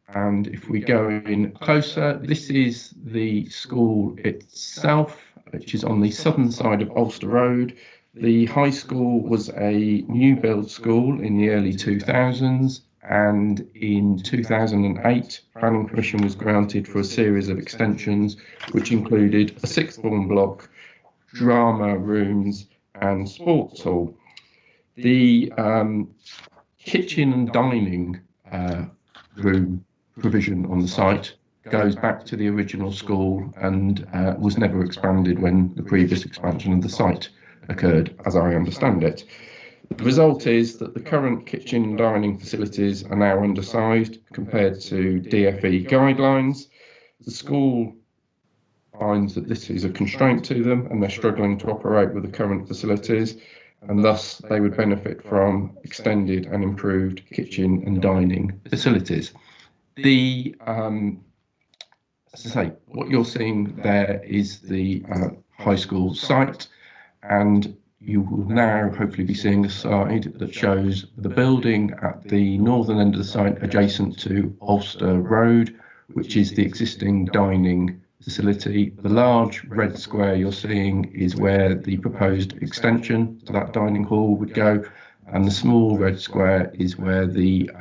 And if we go in closer, this is the school itself, which is on the southern side of Ulster Road. The high school was a new build school in the early 2000s, and in 2008 planning permission was granted for a series of extensions which included a sixth form block, drama rooms and sports hall. The kitchen and dining room provision on the site goes back to the original school and was never expanded when the previous expansion of the site occurred, as I understand it. The result is that the current kitchen and dining facilities are now undersized compared to DFE guidelines. The school finds that this is a constraint to them and they're struggling to operate with the current facilities, and thus they would benefit from extended and improved kitchen and dining facilities. The as I say, what you're seeing there is the high school site, and you will now hopefully be seeing a slide that shows the building at the northern end of the site adjacent to Ulster Road, which is the existing dining facility. The large red square you're seeing is where the proposed extension to that dining hall would go, and the small red square is where the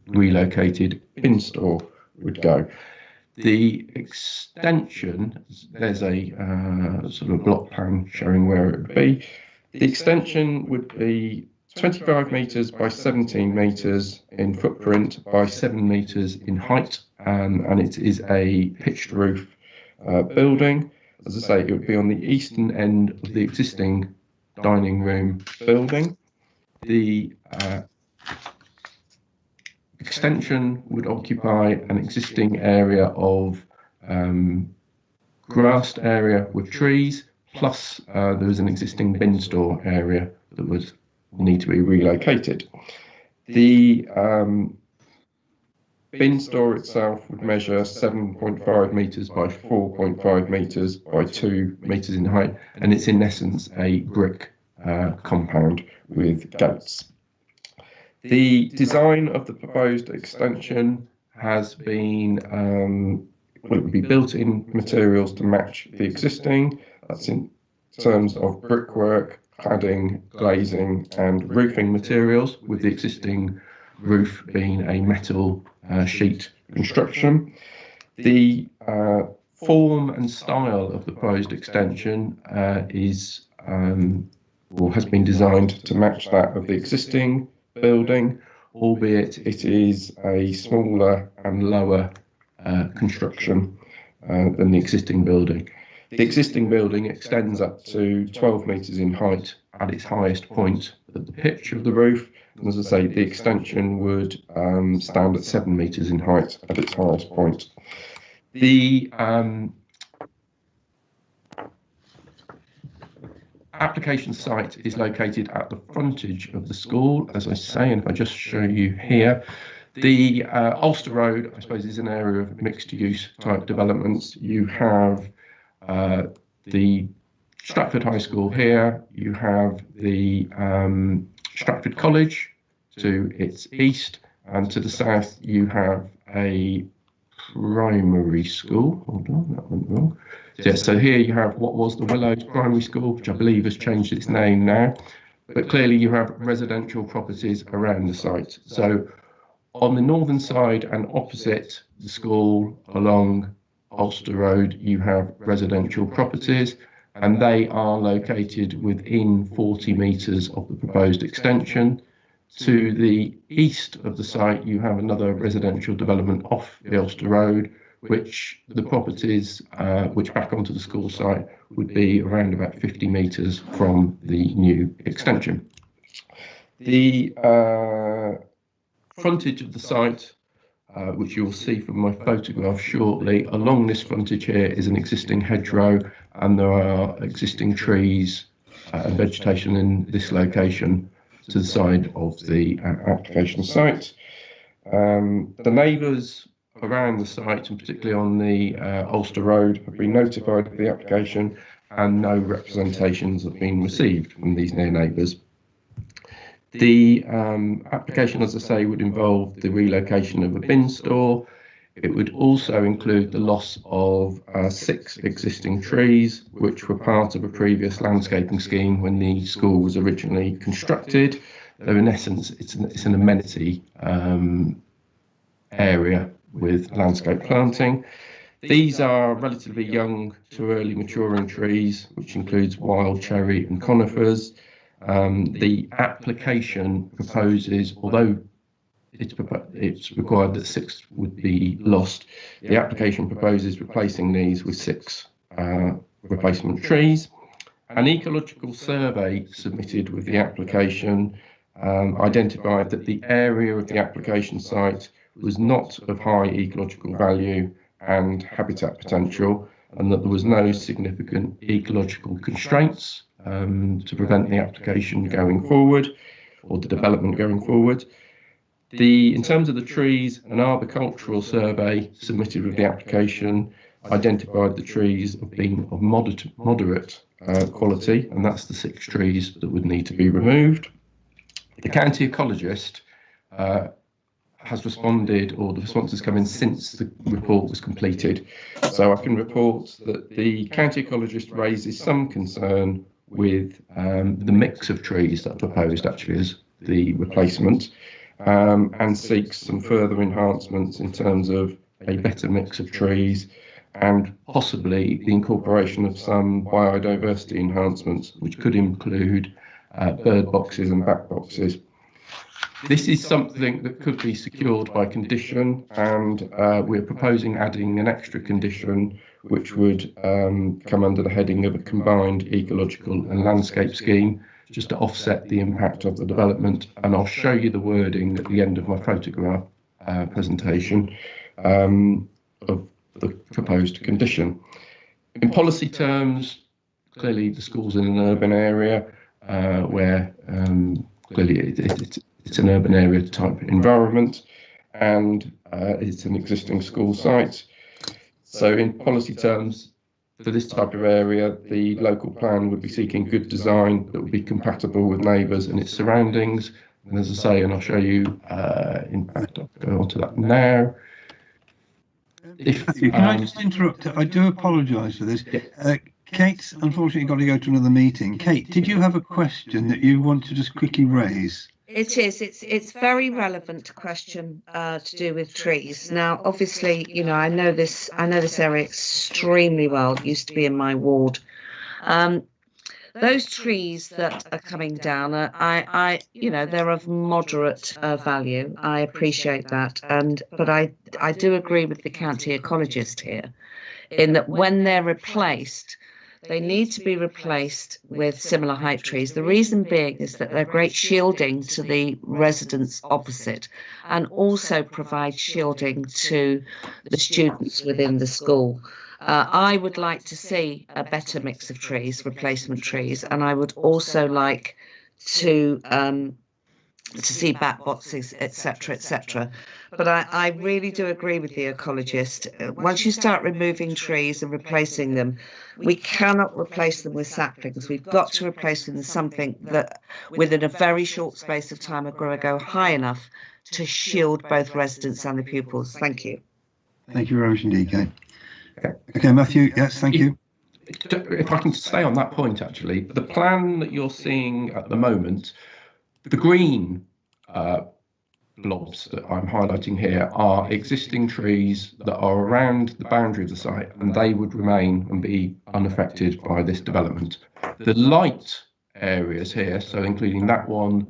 relocated bin store would go. The extension, there's a sort of block plan showing where it would be. The extension would be 25 metres by 17 metres in footprint by 7 metres in height, and it is a pitched roof building. As I say, it would be on the eastern end of the existing dining room building. The extension would occupy an existing area of grassed area with trees, plus there is an existing bin store area that would need to be relocated. The bin store itself would measure 7.5 metres by 4.5 metres by 2 metres in height, and it's in essence a brick compound with gates. The design of the proposed extension has been, well, it would be built in materials to match the existing. That's in terms of brickwork, cladding, glazing and roofing materials, with the existing roof being a metal sheet construction. The form and style of the proposed extension is or has been designed to match that of the existing building, albeit it is a smaller and lower construction than the existing building. The existing building extends up to 12 metres in height at its highest point at the pitch of the roof, and as I say, the extension would stand at 7 metres in height at its highest point. The application site is located at the frontage of the school, as I say, and if I just show you here, the Ulster Road, I suppose, is an area of mixed use type developments. You have the Stratford High School here, you have the Stratford College to its east, and to the south you have a primary school. Hold on, that went wrong. Yeah, so here you have what was the Willows Primary School, which I believe has changed its name now, but clearly you have residential properties around the site. So on the northern side and opposite the school along Ulster Road, you have residential properties, and they are located within 40 metres of the proposed extension. To the east of the site, you have another residential development off the Ulster Road, which the properties which back onto the school site would be around about 50 metres from the new extension. The frontage of the site, which you will see from my photograph shortly, along this frontage here is an existing hedgerow, and there are existing trees and vegetation in this location to the side of the application site. The neighbours around the site, and particularly on the Ulster Road, have been notified of the application, and no representations have been received from these near neighbours. The application, as I say, would involve the relocation of a bin store. It would also include the loss of 6 existing trees, which were part of a previous landscaping scheme when the school was originally constructed. So in essence, it's an amenity area with landscape planting. These are relatively young to early maturing trees, which includes wild cherry and conifers. The application proposes, although it's required that 6 would be lost, the application proposes replacing these with 6 replacement trees. An ecological survey submitted with the application identified that the area of the application site was not of high ecological value and habitat potential, and that there was no significant ecological constraints to prevent the application going forward, or the development going forward. In terms of the trees, an arboricultural survey submitted with the application identified the trees of being of moderate quality, and that's the 6 trees that would need to be removed. The county ecologist has responded, or the response has come in since the report was completed. So I can report that the county ecologist raises some concern with the mix of trees that are proposed actually as the replacement, and seeks some further enhancements in terms of a better mix of trees and possibly the incorporation of some biodiversity enhancements, which could include bird boxes and bat boxes. This is something that could be secured by condition, and we're proposing adding an extra condition which would come under the heading of a combined ecological and landscape scheme, just to offset the impact of the development. And I'll show you the wording at the end of my photograph presentation of the proposed condition. In policy terms, clearly the school's in an urban area where clearly it's an urban area type environment, and it's an existing school site. So in policy terms, for this type of area, the local plan would be seeking good design that would be compatible with neighbours and its surroundings. And as I say, and I'll show you, in fact, I'll go on to that now. Can I just interrupt? I do apologise for this. Kate's unfortunately got to go to another meeting. Kate, did you have a question that you want to just quickly raise? It is. It's very relevant question to do with trees. Now, obviously, you know, I know this area extremely well. It used to be in my ward. Those trees that are coming down, you know, they're of moderate value. I appreciate that, but I do agree with the county ecologist here, in that when they're replaced, they need to be replaced with similar height trees. The reason being is that they're great shielding to the residents opposite, and also provide shielding to the students within the school. I would like to see a better mix of trees, replacement trees, and I would also like to see bat boxes, etc., etc. But I really do agree with the ecologist. Once you start removing trees and replacing them, we cannot replace them with saplings. We've got to replace them with something that, within a very short space of time, will go high enough to shield both residents and the pupils. Thank you. Thank you very much indeed, Kate. Okay, Matthew, yes, thank you. If I can stay on that point, actually, the plan that you're seeing at the moment, the green blobs that I'm highlighting here are existing trees that are around the boundary of the site, and they would remain and be unaffected by this development. The light areas here, so including that one,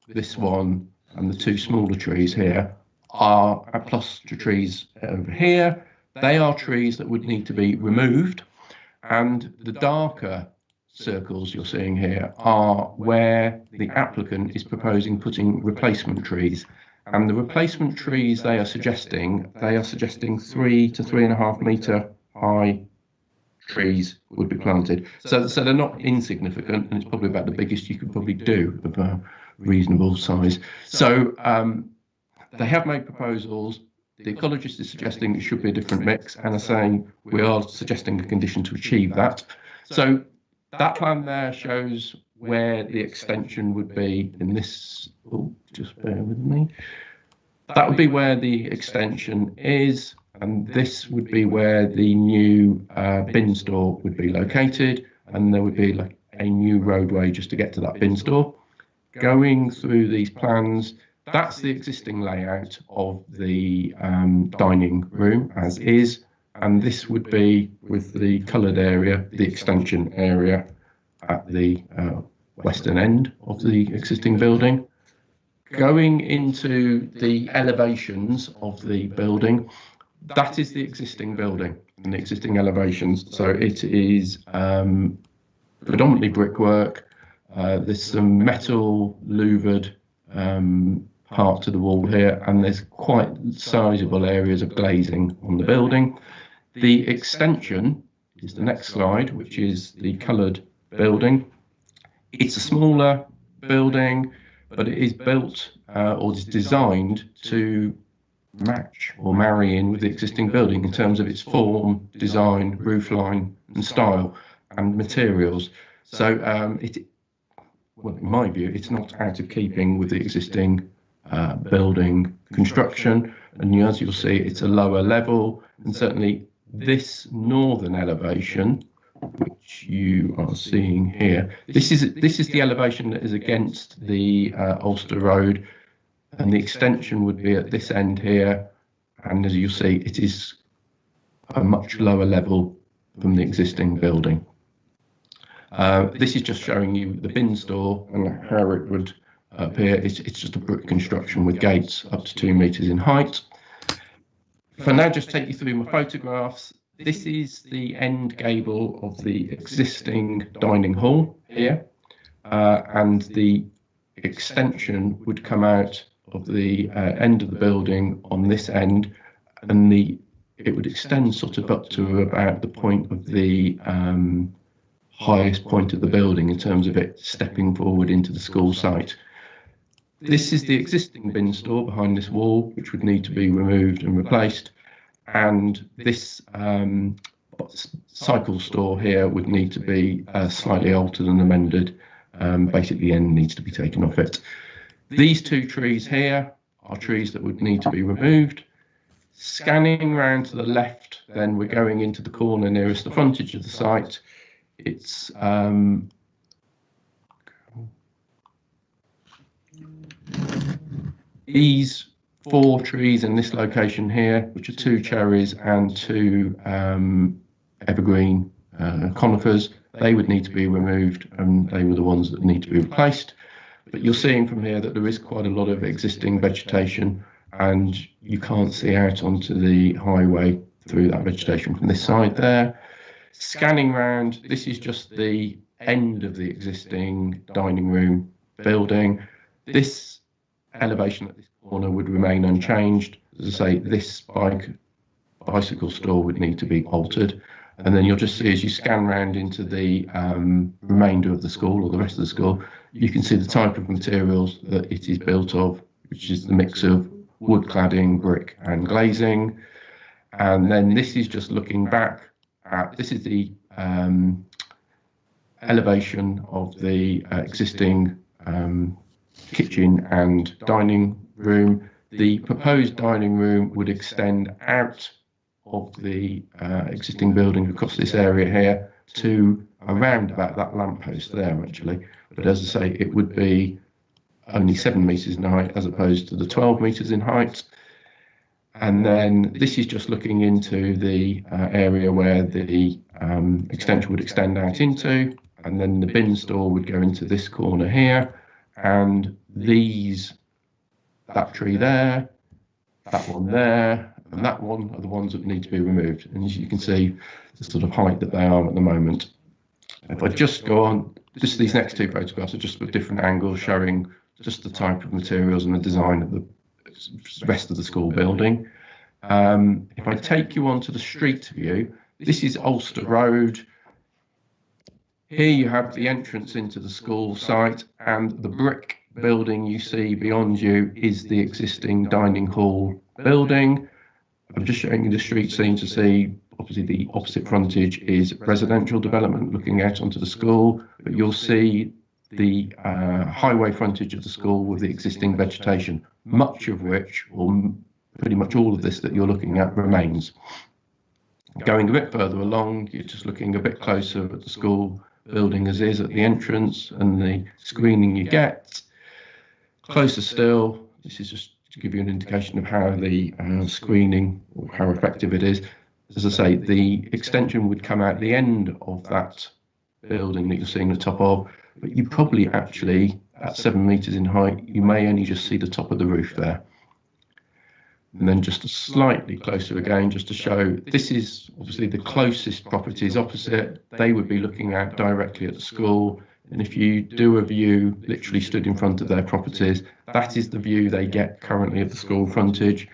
this one, and the 2 smaller trees here, are plus the trees over here. They are trees that would need to be removed, and the darker circles you're seeing here are where the applicant is proposing putting replacement trees. And the replacement trees they are suggesting 3 to 3.5 metre high trees would be planted. So they're not insignificant, and it's probably about the biggest you could probably do of a reasonable size. So they have made proposals. The ecologist is suggesting it should be a different mix, and are saying we are suggesting a condition to achieve that. So that plan there shows where the extension would be in this. Oh, just bear with me. That would be where the extension is, and this would be where the new bin store would be located, and there would be like a new roadway just to get to that bin store. Going through these plans, that's the existing layout of the dining room as is, and this would be with the coloured area, the extension area at the western end of the existing building. Going into the elevations of the building, that is the existing building and the existing elevations. So it is predominantly brickwork. There's some metal louvered part to the wall here, and there's quite sizable areas of glazing on the building. The extension is the next slide, which is the coloured building. It's a smaller building, but it is built or is designed to match or marry in with the existing building in terms of its form, design, roof line and style and materials. So well, in my view, it's not out of keeping with the existing building construction. And as you'll see, it's a lower level, and certainly this northern elevation, which you are seeing here, this is the elevation that is against the Ulster Road, and the extension would be at this end here. And as you'll see, it is a much lower level from the existing building. This is just showing you the bin store and how it would appear. It's just a brick construction with gates up to 2 meters in height. If I now just take you through my photographs, this is the end gable of the existing dining hall here, and the extension would come out of the end of the building on this end, and it would extend sort of up to about the point of the highest point of the building in terms of it stepping forward into the school site. This is the existing bin store behind this wall, which would need to be removed and replaced, and this cycle store here would need to be slightly altered and amended. Basically, the end needs to be taken off it. These two trees here are trees that would need to be removed. Scanning round to the left, then we're going into the corner nearest the frontage of the site. It's these 4 trees in this location here, which are 2 cherries and 2 evergreen conifers. They would need to be removed, and they were the ones that need to be replaced. But you're seeing from here that there is quite a lot of existing vegetation, and you can't see out onto the highway through that vegetation from this side there. Scanning round, this is just the end of the existing dining room building. This elevation at this corner would remain unchanged. As I say, this bicycle store would need to be altered. And then you'll just see, as you scan round into the remainder of the school, or the rest of the school, you can see the type of materials that it is built of, which is the mix of wood cladding, brick and glazing. And then this is just looking back at, this is the elevation of the existing kitchen and dining room. The proposed dining room would extend out of the existing building across this area here to around about that lamppost there, actually. But as I say, it would be only 7 meters in height as opposed to the 12 meters in height. And then this is just looking into the area where the extension would extend out into, and then the bin store would go into this corner here, and that tree there, that one there, and that one are the ones that need to be removed. And as you can see, the sort of height that they are at the moment. If I just go on, just these next 2 photographs are just with different angles showing just the type of materials and the design of the rest of the school building. If I take you onto the street view, this is Ulster Road. Here you have the entrance into the school site, and the brick building you see beyond you is the existing dining hall building. I'm just showing you the street scene to see, obviously the opposite frontage is residential development looking out onto the school, but you'll see the highway frontage of the school with the existing vegetation, much of which, or pretty much all of this that you're looking at, remains. Going a bit further along, you're just looking a bit closer at the school building as is at the entrance and the screening you get. Closer still, this is just to give you an indication of how the screening, or how effective it is. As I say, the extension would come out the end of that building that you're seeing the top of, but you probably actually, at 7 meters in height, you may only just see the top of the roof there. And then just slightly closer again, just to show, this is obviously the closest properties opposite. They would be looking out directly at the school. And if you do a view literally stood in front of their properties, that is the view they get currently of the school frontage.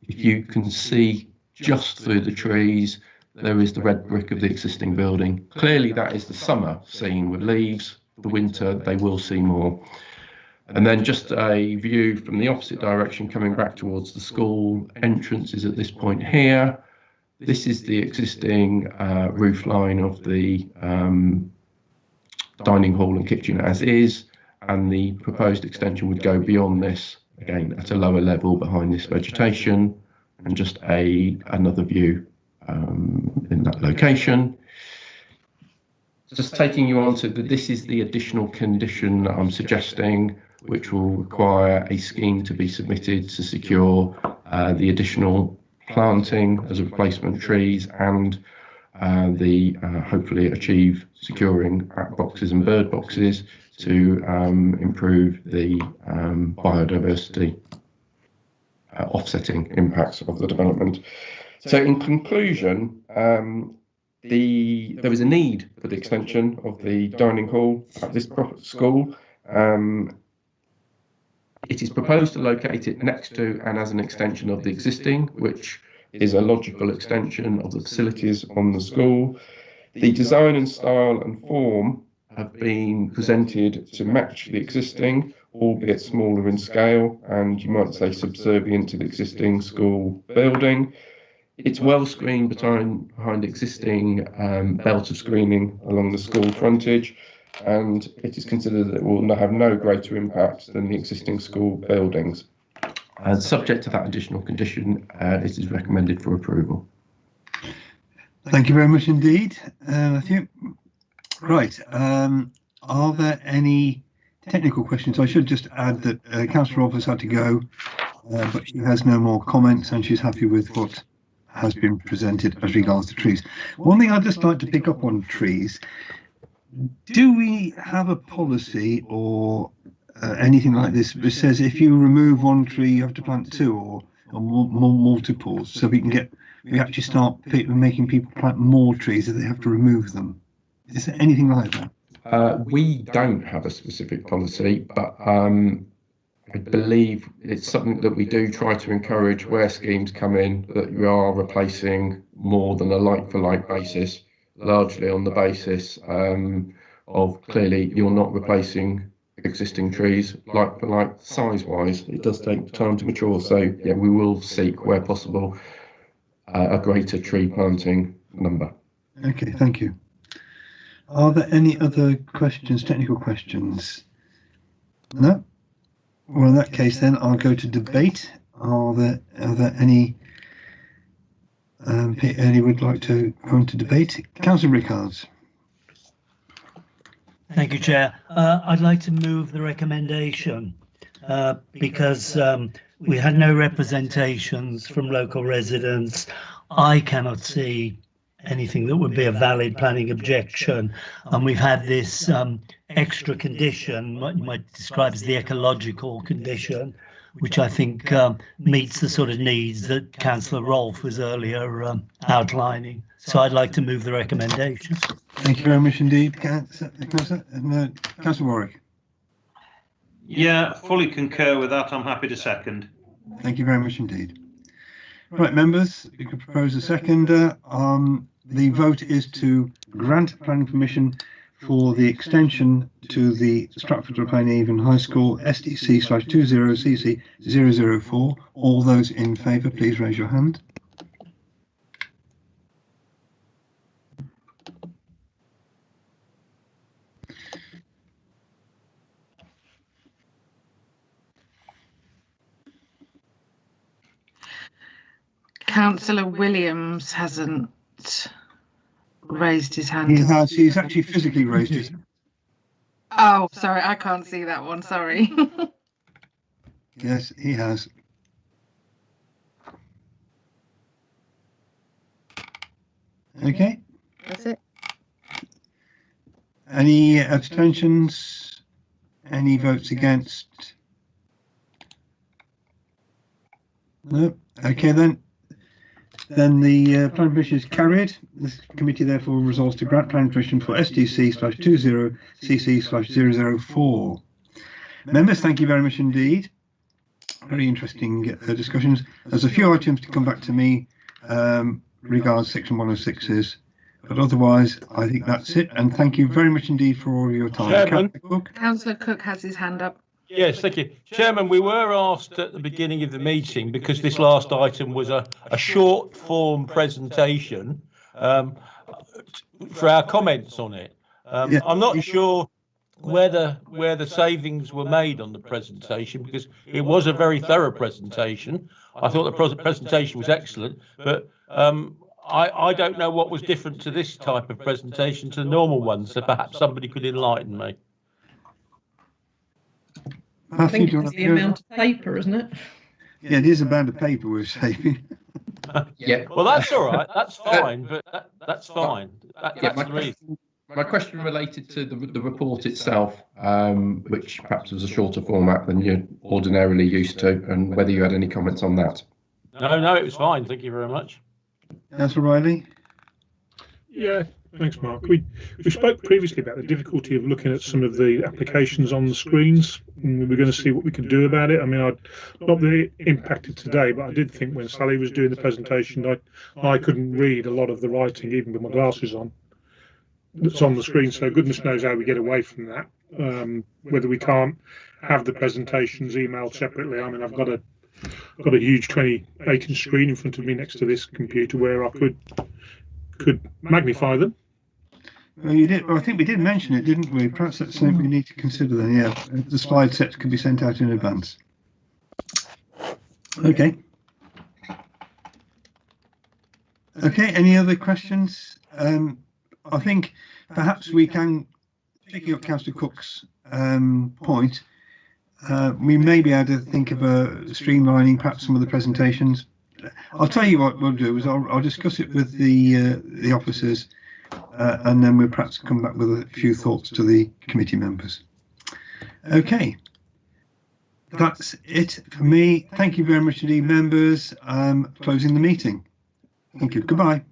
If you can see just through the trees, there is the red brick of the existing building. Clearly that is the summer scene with leaves. The winter, they will see more. And then just a view from the opposite direction coming back towards the school. Entrance is at this point here. This is the existing roof line of the dining hall and kitchen as is, and the proposed extension would go beyond this, again at a lower level behind this vegetation, and just another view in that location. Just taking you on to this is the additional condition that I'm suggesting, which will require a scheme to be submitted to secure the additional planting as a replacement trees and hopefully achieve securing rat boxes and bird boxes to improve the biodiversity offsetting impacts of the development. So in conclusion, there was a need for the extension of the dining hall at this school. It is proposed to locate it next to and as an extension of the existing, which is a logical extension of the facilities on the school. The design and style and form have been presented to match the existing, albeit smaller in scale, and you might say subservient to the existing school building. It's well screened behind existing belt of screening along the school frontage, and it is considered that it will have no greater impact than the existing school buildings. And subject to that additional condition, it is recommended for approval. Thank you very much indeed, Matthew. Right, are there any technical questions? I should just add that Councillor Robb has had to go, but she has no more comments and she's happy with what has been presented as regards to trees. One thing I'd just like to pick up on trees, do we have a policy or anything like this which says if you remove one tree you have to plant two or multiples, so we actually start making people plant more trees if they have to remove them? Is there anything like that? We don't have a specific policy, but I believe it's something that we do try to encourage where schemes come in, that you are replacing more than a like-for-like basis, largely on the basis of clearly you're not replacing existing trees like for like size-wise. It does take time to mature, so yeah, we will seek where possible a greater tree planting number. Okay, thank you. Are there any other questions, technical questions? No? Well, in that case, then I'll go to debate. Are there any would like to go into debate? Councillor Rickards. Thank you, Chair. I'd like to move the recommendation because we had no representations from local residents. I cannot see anything that would be a valid planning objection, and we've had this extra condition, what you might describe as the ecological condition, which I think meets the sort of needs that Councillor Rolfe was earlier outlining. So I'd like to move the recommendation. Thank you very much indeed, Councillor Warwick. Yeah, fully concur with that. I'm happy to second. Thank you very much indeed. Right, members, you can propose a seconder. The vote is to grant planning permission for the extension to the Stratford-upon Avon High School SDC/20CC004. All those in favour, please raise your hand. Councillor Williams hasn't raised his hand. He has. He's actually physically raised his hand. Oh, sorry, I can't see that one. Sorry. Yes, he has. Okay. That's it. Any abstentions? Any votes against? No. Okay then. Then the planning permission is carried. This committee therefore resolves to grant planning permission for SDC/20CC/004. Members, thank you very much indeed. Very interesting discussions. There's a few items to come back to me regards section 106s, but otherwise I think that's it. And thank you very much indeed for all your time. Councillor Cook has his hand up. Yes, thank you. Chairman, we were asked at the beginning of the meeting, because this last item was a short form presentation, for our comments on it. I'm not sure whether where the savings were made on the presentation, because it was a very thorough presentation. I thought the presentation was excellent, but I don't know what was different to this type of presentation to the normal ones, so perhaps somebody could enlighten me. I think it's the amount of paper, isn't it? Yeah, it is about the paper we're saving. Yeah. Well, that's all right. That's fine, but that's fine. That's the reason. My question related to the report itself, which perhaps was a shorter format than you're ordinarily used to, and whether you had any comments on that. No, it was fine. Thank you very much. Councillor Riley? Yeah, thanks, Mark. We spoke previously about the difficulty of looking at some of the applications on the screens, and we were going to see what we could do about it. I mean, I'd not really impacted today, but I did think when Sally was doing the presentation, I couldn't read a lot of the writing, even with my glasses on, that's on the screen. So goodness knows how we get away from that. Whether we can't have the presentations emailed separately. I mean, I've got a huge 28-inch screen in front of me next to this computer where I could magnify them. Well, you did. Well, I think we did mention it, didn't we? Perhaps that's something we need to consider then. Yeah, the slide sets could be sent out in advance. Okay. Okay. Any other questions? I think perhaps we can, picking up Councillor Cook's point, we may be able to think of streamlining perhaps some of the presentations. I'll tell you what we'll do is I'll discuss it with the officers, and then we'll perhaps come back with a few thoughts to the committee members. Okay, that's it for me. Thank you very much indeed, members. Closing the meeting. Thank you. Goodbye.